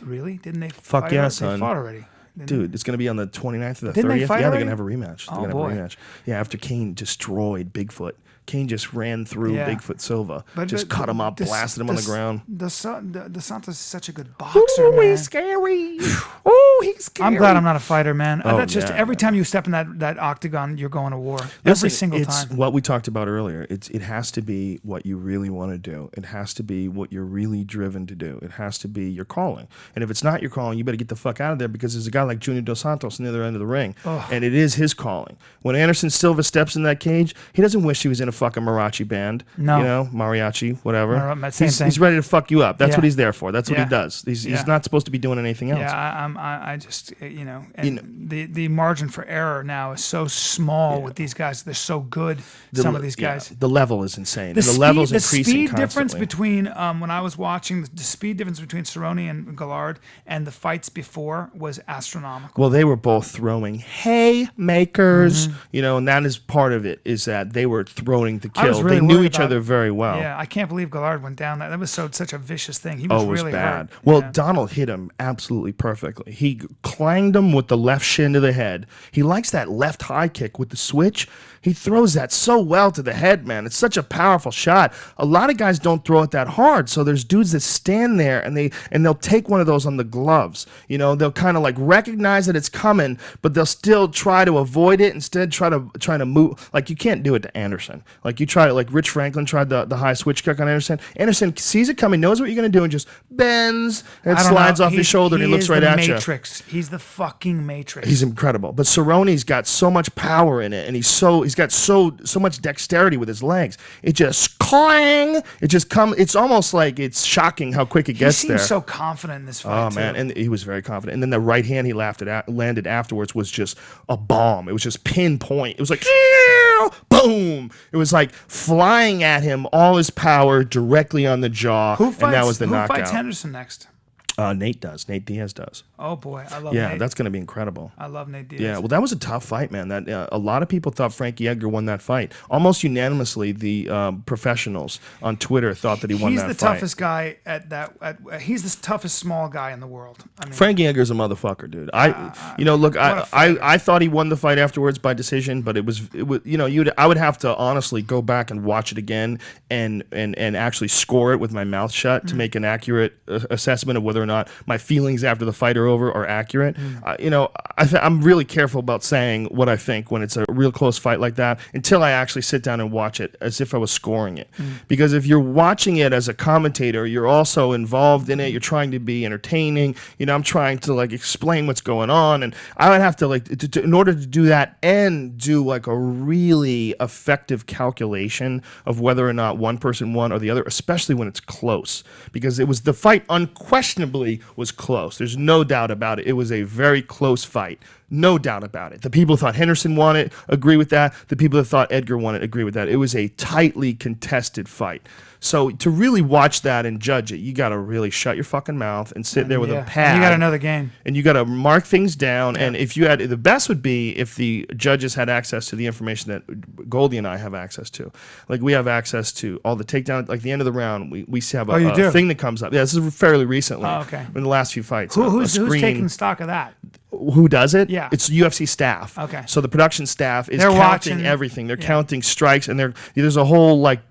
Really? Didn't they? Fuck yeah, son. They fought already. Dude, it's going to be on the 29th or the Didn't 30th. They fight they're already? going to have a rematch. Oh, boy. Yeah, after Cain destroyed Bigfoot. Cain just ran through Bigfoot Silva. But cut him up, blasted him on the ground. The Santos is such a good boxer, man. He's scary. Oh, he's scary. I'm glad I'm not a fighter, man. Oh, That's just every time you step in that octagon, you're going to war. Every single time. It's what we talked about earlier. It has to be what you really want to do. It has to be what you're really driven to do. It has to be your calling. And if it's not your calling, you better get the fuck out of there because there's a guy like Junior Dos Santos on the other end of the ring. And it is his calling. When Anderson Silva steps in that cage, he doesn't wish he was in a fucking mariachi band. No. Mariachi, whatever. He's ready to fuck you up. That's what he's there for. That's what he does. He's not supposed to be doing anything else. Yeah, I just, the margin for error now is so small with these guys. They're so good, some of these guys. The level is insane. The level's increasing speed constantly. difference between, when I was watching, the speed difference between Cerrone and Gallard and the fights before was astronomical. Well, they were both throwing haymakers, and that is part of it, is that they were throwing to kill. They knew each other very well. Yeah, I can't believe Gallard went down. That was such a vicious thing. He was really bad. hurt. Well, Donald hit him absolutely perfectly. He clanged him with the left shin to the head. He likes that left high kick with the switch. He throws that so well to the head, man. It's such a powerful shot. A lot of guys don't throw it that hard, so there's dudes that stand there and they'll take one of those on the gloves. They'll kind of recognize that it's coming, but they'll still try to avoid it. Instead, try to move. You can't do it to Anderson. You try Rich Franklin tried the high switch kick on Anderson. Anderson sees it coming, knows what you're going to do, and just bends and slides off his shoulder, and he looks right at you. He's the fucking Matrix. He's incredible. But Cerrone's got so much power in it, and he's got so much dexterity with his legs. It just clang. It just comes. It's almost like it's shocking how quick it gets there. He seems so confident in this fight. Oh man, and he was very confident. And then the right hand he landed afterwards was just a bomb. It was just pinpoint. It was like boom. It was like flying at him, all his power directly on the jaw. And that was the knockout. Who fights Henderson next? Nate does. Nate Diaz does. Oh boy, I love Nate. Yeah, that's going to be incredible. I love Nate Diaz. Yeah, well, that was a tough fight, man. That a lot of people thought Frankie Edgar won that fight. Almost unanimously, the professionals on Twitter thought that he won that fight. He's the toughest guy he's the toughest small guy in the world. I mean, Frankie Edgar's a motherfucker, dude. I thought he won the fight afterwards by decision, but it was I would have to honestly go back and watch it again and actually score it with my mouth shut to make an accurate assessment of whether or or not my feelings after the fight are over are accurate. You know, I'm really careful about saying what I think when it's a real close fight like that until I actually sit down and watch it as if I was scoring it. Because if you're watching it as a commentator, you're also involved in it. You're trying to be entertaining. You know, I'm trying to like explain what's going on, and I would have to like in order to do that and do like a really effective calculation of whether or not one person won or the other, especially when it's close, because it was the fight unquestionably was close. There's no doubt about it. It was a very close fight. No doubt about it. The people who thought Henderson won it agree with that. The people that thought Edgar won it agree with that. It was a tightly contested fight. So to really watch that and judge it, you got to really shut your fucking mouth and sit there with a pad. And you got to know the game. And you got to mark things down. And if you had, the best would be if the judges had access to the information that Goldie and I have access to. Like we have access to all the takedown. Like the end of the round, we have a thing that comes up. Yeah, this is fairly recently. Oh, okay. In the last few fights. Who's taking stock of that? Who does it? Yeah. It's UFC staff. Okay. So the production staff is They're counting watching everything. They're counting strikes, and there's a whole like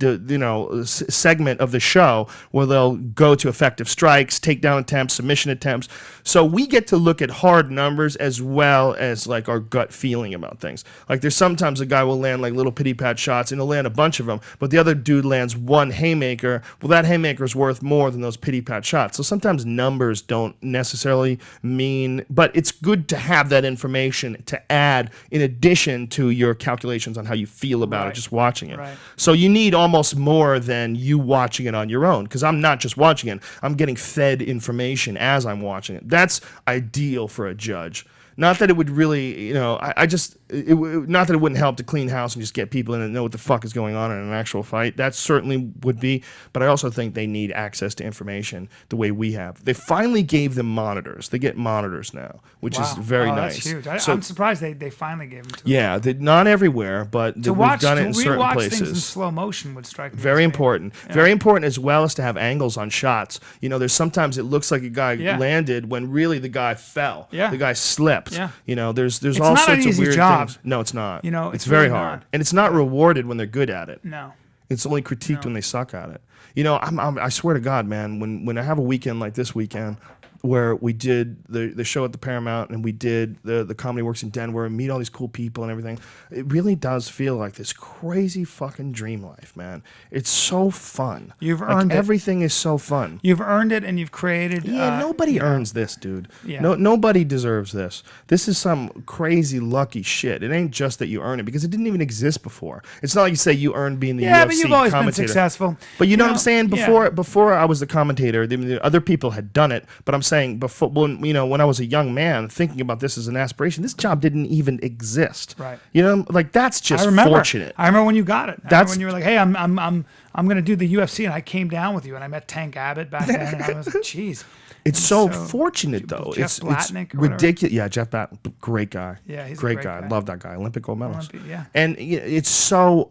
segment of the show where they'll go to effective strikes, takedown attempts, submission attempts. So we get to look at hard numbers as well as like our gut feeling about things. Like there's sometimes a guy will land like little pity pat shots and he'll land a bunch of them, but the other dude lands one haymaker. Well, that haymaker is worth more than those pity pat shots. So sometimes numbers don't necessarily mean, but it's good to have that information to add in addition to your calculations on how you feel about it just watching it. Right. So you need almost more than you watching it on your own, because I'm not just watching it, I'm getting fed information as I'm watching it. That's ideal for a judge. Not that it would really, not that it wouldn't help to clean house and just get people in and know what the fuck is going on in an actual fight. That certainly would be, but I also think they need access to information the way we have. They finally gave them monitors. They get monitors now, which is very nice. That's huge. I'm surprised they finally gave them to them. Yeah, not everywhere, but we've done it in certain places. Things in slow motion would strike me. Very important. Yeah. Very important as well as to have angles on shots. You know, there's sometimes it looks like a guy landed when really the guy fell. Yeah. The guy slipped. Yeah. You know, there's it's all not sorts an of easy weird job. things. No, it's not. You know, it's very really hard, not. and it's not rewarded when they're good at it. No, it's only critiqued when they suck at it. You know, I swear to God, man, when I have a weekend like this weekend, where we did the show at the Paramount and we did the Comedy Works in Denver and meet all these cool people and everything, it really does feel like this crazy fucking dream life, man. It's so fun. You've earned it. Everything is so fun. You've earned it, and you've created. Yeah, nobody earns this, dude. Yeah. Nobody deserves this. This is some crazy lucky shit. It ain't just that you earn it, because it didn't even exist before. It's not like you say you earned being the UFC commentator. But you've always been successful. But you know what I'm saying? Before I was the commentator, the other people had done it. But I'm saying before, when I was a young man thinking about this as an aspiration, this job didn't even exist. Right. You know, like that's just fortunate. I remember when you got it. That's when you were like, "Hey, I'm going to do the UFC," and I came down with you, and I met Tank Abbott back then, and I was like, "Geez." It's so fortunate, though. Jeff Blatnick, it's ridiculous. Yeah, Jeff Blatnick, great guy. Yeah, he's great a great guy. Love that guy. Olympic gold medalist. Yeah. And it's so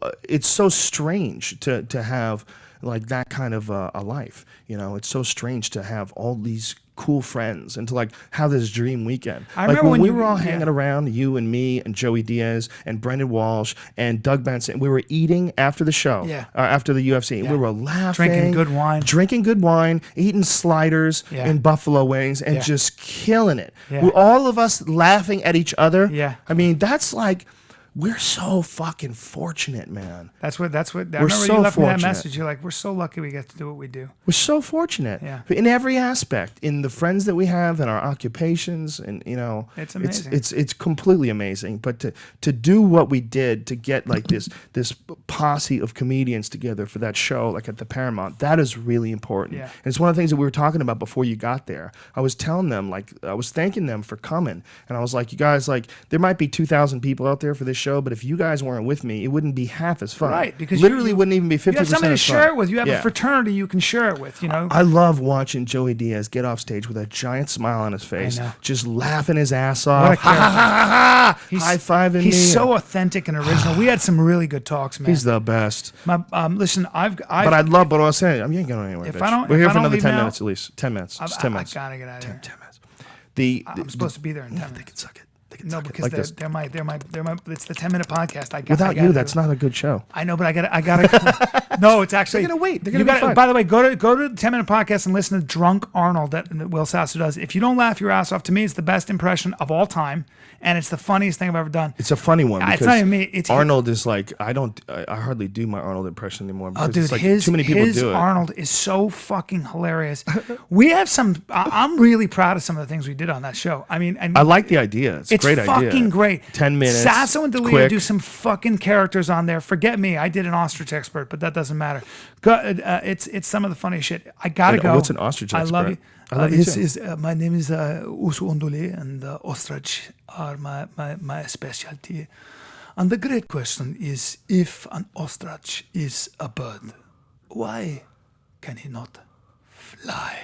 strange to have like that kind of a life. You know, it's so strange to have all these cool friends and to like have this dream weekend. I remember when we were all hanging around, you and me and Joey Diaz and Brendan Walsh and Doug Benson. We were eating after the show, after the UFC. Yeah. We were laughing, drinking good wine, eating sliders and buffalo wings, and just killing it. Yeah. All of us laughing at each other. Yeah. I mean, that's like, we're so fucking fortunate, man. That's what. I remember so you left me that fortunate. message. You're like, we're so lucky we get to do what we do. We're so fortunate. Yeah. In every aspect, in the friends that we have, in our occupations, and it's amazing. It's completely amazing. But to do what we did, to get like this posse of comedians together for that show, like at the Paramount, that is really important. Yeah. And it's one of the things that we were talking about before you got there. I was telling them, like, I was thanking them for coming, and I was like, you guys, like, there might be 2,000 people out there for this show, but if you guys weren't with me, it wouldn't be half as fun. Right, because literally wouldn't even be 50% as fun. You have somebody to share it with. You have a fraternity you can share it with. You know. I love watching Joey Diaz get off stage with a giant smile on his face, just laughing his ass off. High fiving me. He's so authentic and original. We had some really good talks, man. He's the best. Listen, I've but I love what I was saying. You ain't going anywhere. We're here for another 10 minutes at least. 10 minutes. Just 10 minutes. I gotta get out of here. 10 minutes. I'm supposed to be there in 10 minutes. They can suck it. No, because like they're, this. they're my. It's the 10-minute podcast. Without you, that's not a good show. I know, but I gotta. No, it's actually. They're gonna wait. They're you gonna be gotta, fine. by the way, go to the 10-minute podcast and listen to Drunk Arnold that Will Sasso does. If you don't laugh your ass off, to me, it's the best impression of all time, and it's the funniest thing I've ever done. It's a funny one because It's not even me. It's Arnold is like I hardly do my Arnold impression anymore because Oh, dude, it's like too many people his do it. Arnold is so fucking hilarious. We have some. I'm really proud of some of the things we did on that show. I mean, I like the idea. It's a great idea. fucking great. 10 minutes. Sasso and D'Elia quick. do some fucking characters on there. Forget me. I did an ostrich expert, but that doesn't matter. Go, it's some of the funniest shit. I gotta go. What's an ostrich I expert? love you. I love you too. My name is Usu Ondole, and ostrich are my specialty. And the great question is, if an ostrich is a bird, why can he not fly?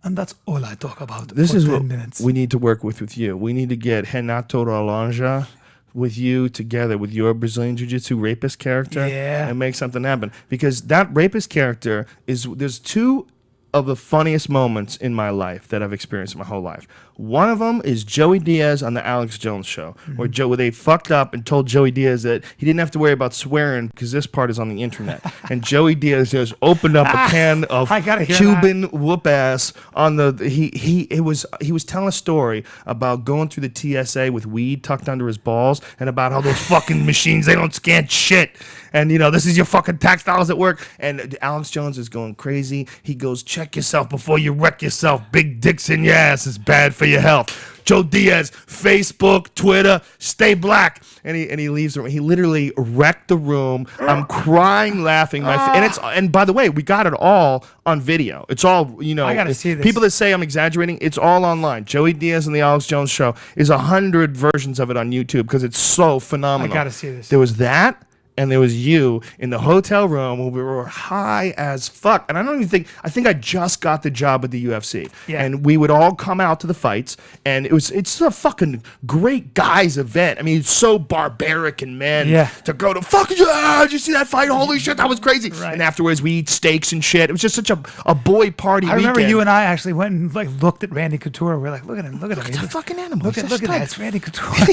And that's all I talk about. This for is 10 what minutes. we need to work with you. We need to get Renato Rolanja with you together with your Brazilian Jiu-Jitsu rapist character and make something happen. Because that rapist character there's two of the funniest moments in my life that I've experienced in my whole life. One of them is Joey Diaz on the Alex Jones show, where they fucked up and told Joey Diaz that he didn't have to worry about swearing because this part is on the internet. And Joey Diaz just opened up a can of Cuban whoop ass on the. He was telling a story about going through the TSA with weed tucked under his balls and about how those fucking machines, they don't scan shit. And this is your fucking tax dollars at work. And Alex Jones is going crazy. He goes, check yourself before you wreck yourself. Big dicks in your ass is bad for your health. Joe Diaz, Facebook, Twitter, stay black. And he leaves the room. He literally wrecked the room. I'm crying, laughing. And by the way, we got it all on video. It's all, I gotta see this. People that say I'm exaggerating, it's all online. Joey Diaz and the Alex Jones show is 100 versions of it on YouTube because it's so phenomenal. I gotta see this. There was that. And there was you in the hotel room where we were high as fuck. And I think I just got the job at the UFC. Yeah. And we would all come out to the fights. And it's a fucking great guys event. I mean, it's so barbaric and men to go to fucking, did you see that fight? Holy shit, that was crazy. Right. And afterwards we eat steaks and shit. It was just such a boy party I remember weekend. you and I actually went and looked at Randy Couture. We're like, look at him. He's a fucking animal. Look at that. It's Randy Couture.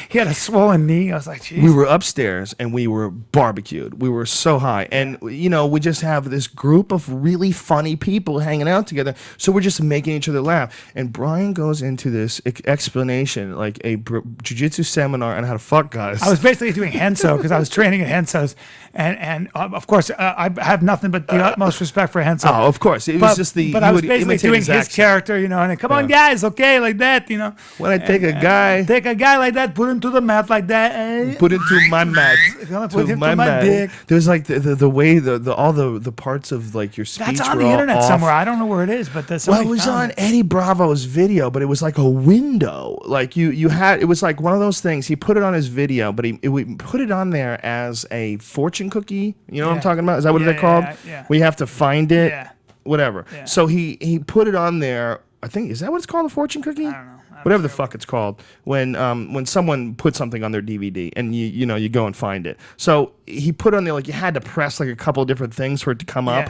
He had a swollen knee. I was like, jeez. We were upstairs and we were barbecued. We were so high. And, we just have this group of really funny people hanging out together. So we're just making each other laugh. And Bryan goes into this explanation, like a jiu-jitsu seminar on how to fuck guys. I was basically doing Henso because I was training at Henso's. And of course, I have nothing but the utmost respect for Henso. Oh, of course. It was just the... But I was basically doing his character, and come on, guys, okay, like that, When I take a guy... Take a guy like that, put him to the mat like that. Put into my mat. Put him to my dick. There's like the way all the parts of like your speech. That's on were the all internet off. somewhere. I don't know where it is, but there's Well, it was on Eddie Bravo's video, but it was like a window. Like you had, it was like one of those things. He put it on his video, but he put it on there as a fortune cookie. You know what I'm talking about? Is that what they're called? Yeah. We have to find it. Yeah. Whatever. Yeah. So he put it on there. I think, is that what it's called? A fortune cookie? I don't know. Whatever the fuck it's called, when someone puts something on their DVD and you go and find it. So he put on there like you had to press like a couple of different things for it to come up.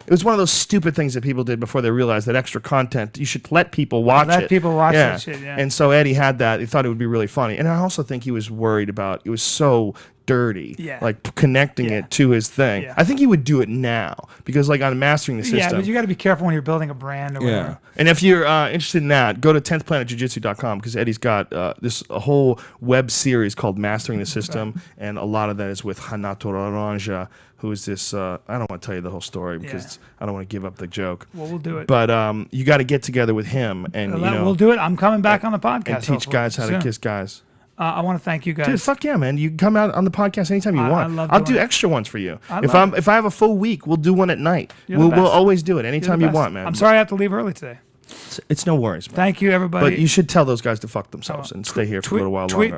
It was one of those stupid things that people did before they realized that extra content, you should let people watch it. Let people watch that shit, And so Eddie had that. He thought it would be really funny. And I also think he was worried about, it was so dirty, like connecting it to his thing. I think he would do it now because like on Mastering the System. Yeah, but you got to be careful when you're building a brand or whatever. And if you're interested in that, go to 10thplanetjujitsu.com because Eddie's got a whole web series called Mastering the System, and a lot of that is with Renato Rolanja, who is this, I don't want to tell you the whole story because I don't want to give up the joke. Well, we'll do it. But you got to get together with him. And we'll do it. I'm coming back on the podcast. And teach guys how to kiss guys. I want to thank you guys. Dude, fuck yeah, man. You can come out on the podcast anytime you want. I'll do extra ones for you. If I have a full week, we'll do one at night. We'll always do it anytime you want, man. I'm sorry I have to leave early today. It's no worries, man. Thank you, everybody. But you should tell those guys to fuck themselves and stay here for a little while longer.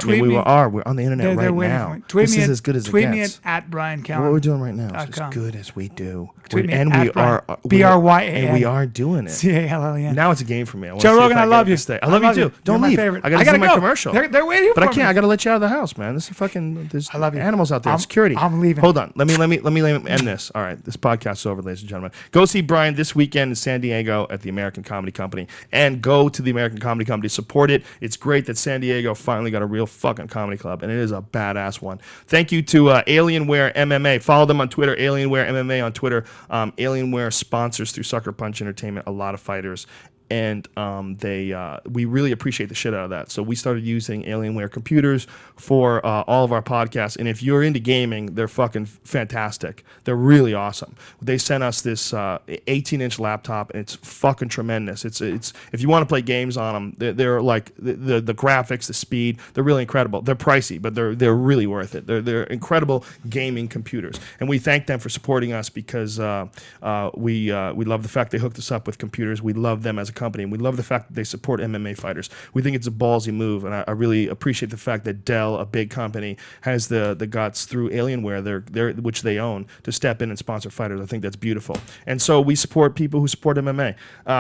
We're on the internet right now. This is as good as it gets. Tweet me at Bryan Callen. What we're doing right now is as good as we do. Tweet me and at we are BRYAN. And we are doing it. CALLEN. Now it's a game for me. Joe Rogan, I love you. I love you too. Don't leave. I got to do my commercial. They're waiting for me. But I can't. I got to let you out of the house, man. This is fucking. There's animals out there. Security. I'm leaving. Hold on. Let me end this. All right. This podcast is over, ladies and gentlemen. Go see Bryan this weekend in San Diego at the American Comedy Company. And go to the American Comedy Company. Support it. It's great that San Diego finally got a real fucking comedy club, and it is a badass one. Thank you to Alienware MMA. Follow them on Twitter, Alienware MMA on Twitter. Alienware sponsors through Sucker Punch Entertainment a lot of fighters. And we really appreciate the shit out of that. So we started using Alienware computers for all of our podcasts. And if you're into gaming, they're fucking fantastic. They're really awesome. They sent us this 18-inch laptop, and it's fucking tremendous. It's if you want to play games on them, they're like the graphics, the speed, they're really incredible. They're pricey, but they're really worth it. They're incredible gaming computers, and we thank them for supporting us because we love the fact they hooked us up with computers. We love them as a company, and we love the fact that they support MMA fighters. We think it's a ballsy move, and I really appreciate the fact that Dell, a big company, has the guts through Alienware, which they own, to step in and sponsor fighters. I think that's beautiful. And so we support people who support MMA.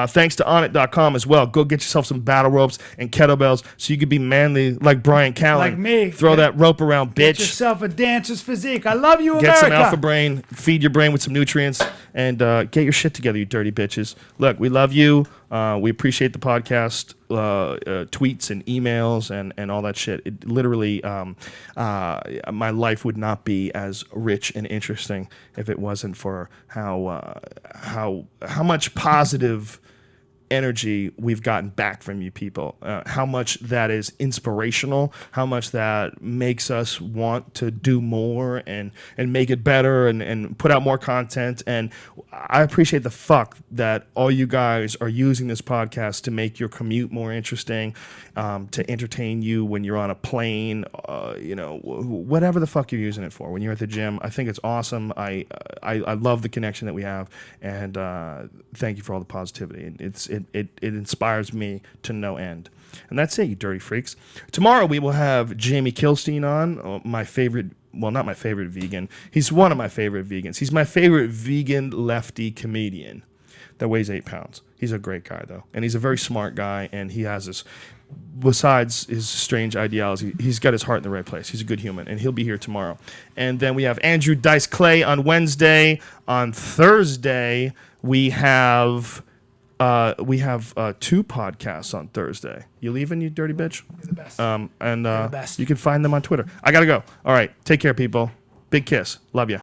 Thanks to Onnit.com as well. Go get yourself some battle ropes and kettlebells so you can be manly like Bryan Callen. Like me. Throw that rope around, bitch. Get yourself a dancer's physique. I love you, Get America. some alpha brain, feed your brain with some nutrients, and get your shit together, you dirty bitches. Look, we love you. We appreciate the podcast tweets and emails and all that shit. It literally, my life would not be as rich and interesting if it wasn't for how much positive energy we've gotten back from you people, how much that is inspirational, how much that makes us want to do more and make it better and put out more content. And I appreciate the fuck that all you guys are using this podcast to make your commute more interesting, to entertain you when you're on a plane, whatever the fuck you're using it for. When you're at the gym, I think it's awesome. I love the connection that we have, and thank you for all the positivity. It inspires me to no end. And that's it, you dirty freaks. Tomorrow we will have Jamie Kilstein on, my favorite, well, not my favorite vegan. He's one of my favorite vegans. He's my favorite vegan lefty comedian that weighs 8 pounds. He's a great guy, though. And he's a very smart guy, and he has this, besides his strange ideology, he's got his heart in the right place. He's a good human, and he'll be here tomorrow. And then we have Andrew Dice Clay on Wednesday. On Thursday, we have 2 podcasts on Thursday. You leaving, you dirty bitch? You're the best. And the best. you can find them on Twitter. I gotta go. All right, take care, people. Big kiss. Love you.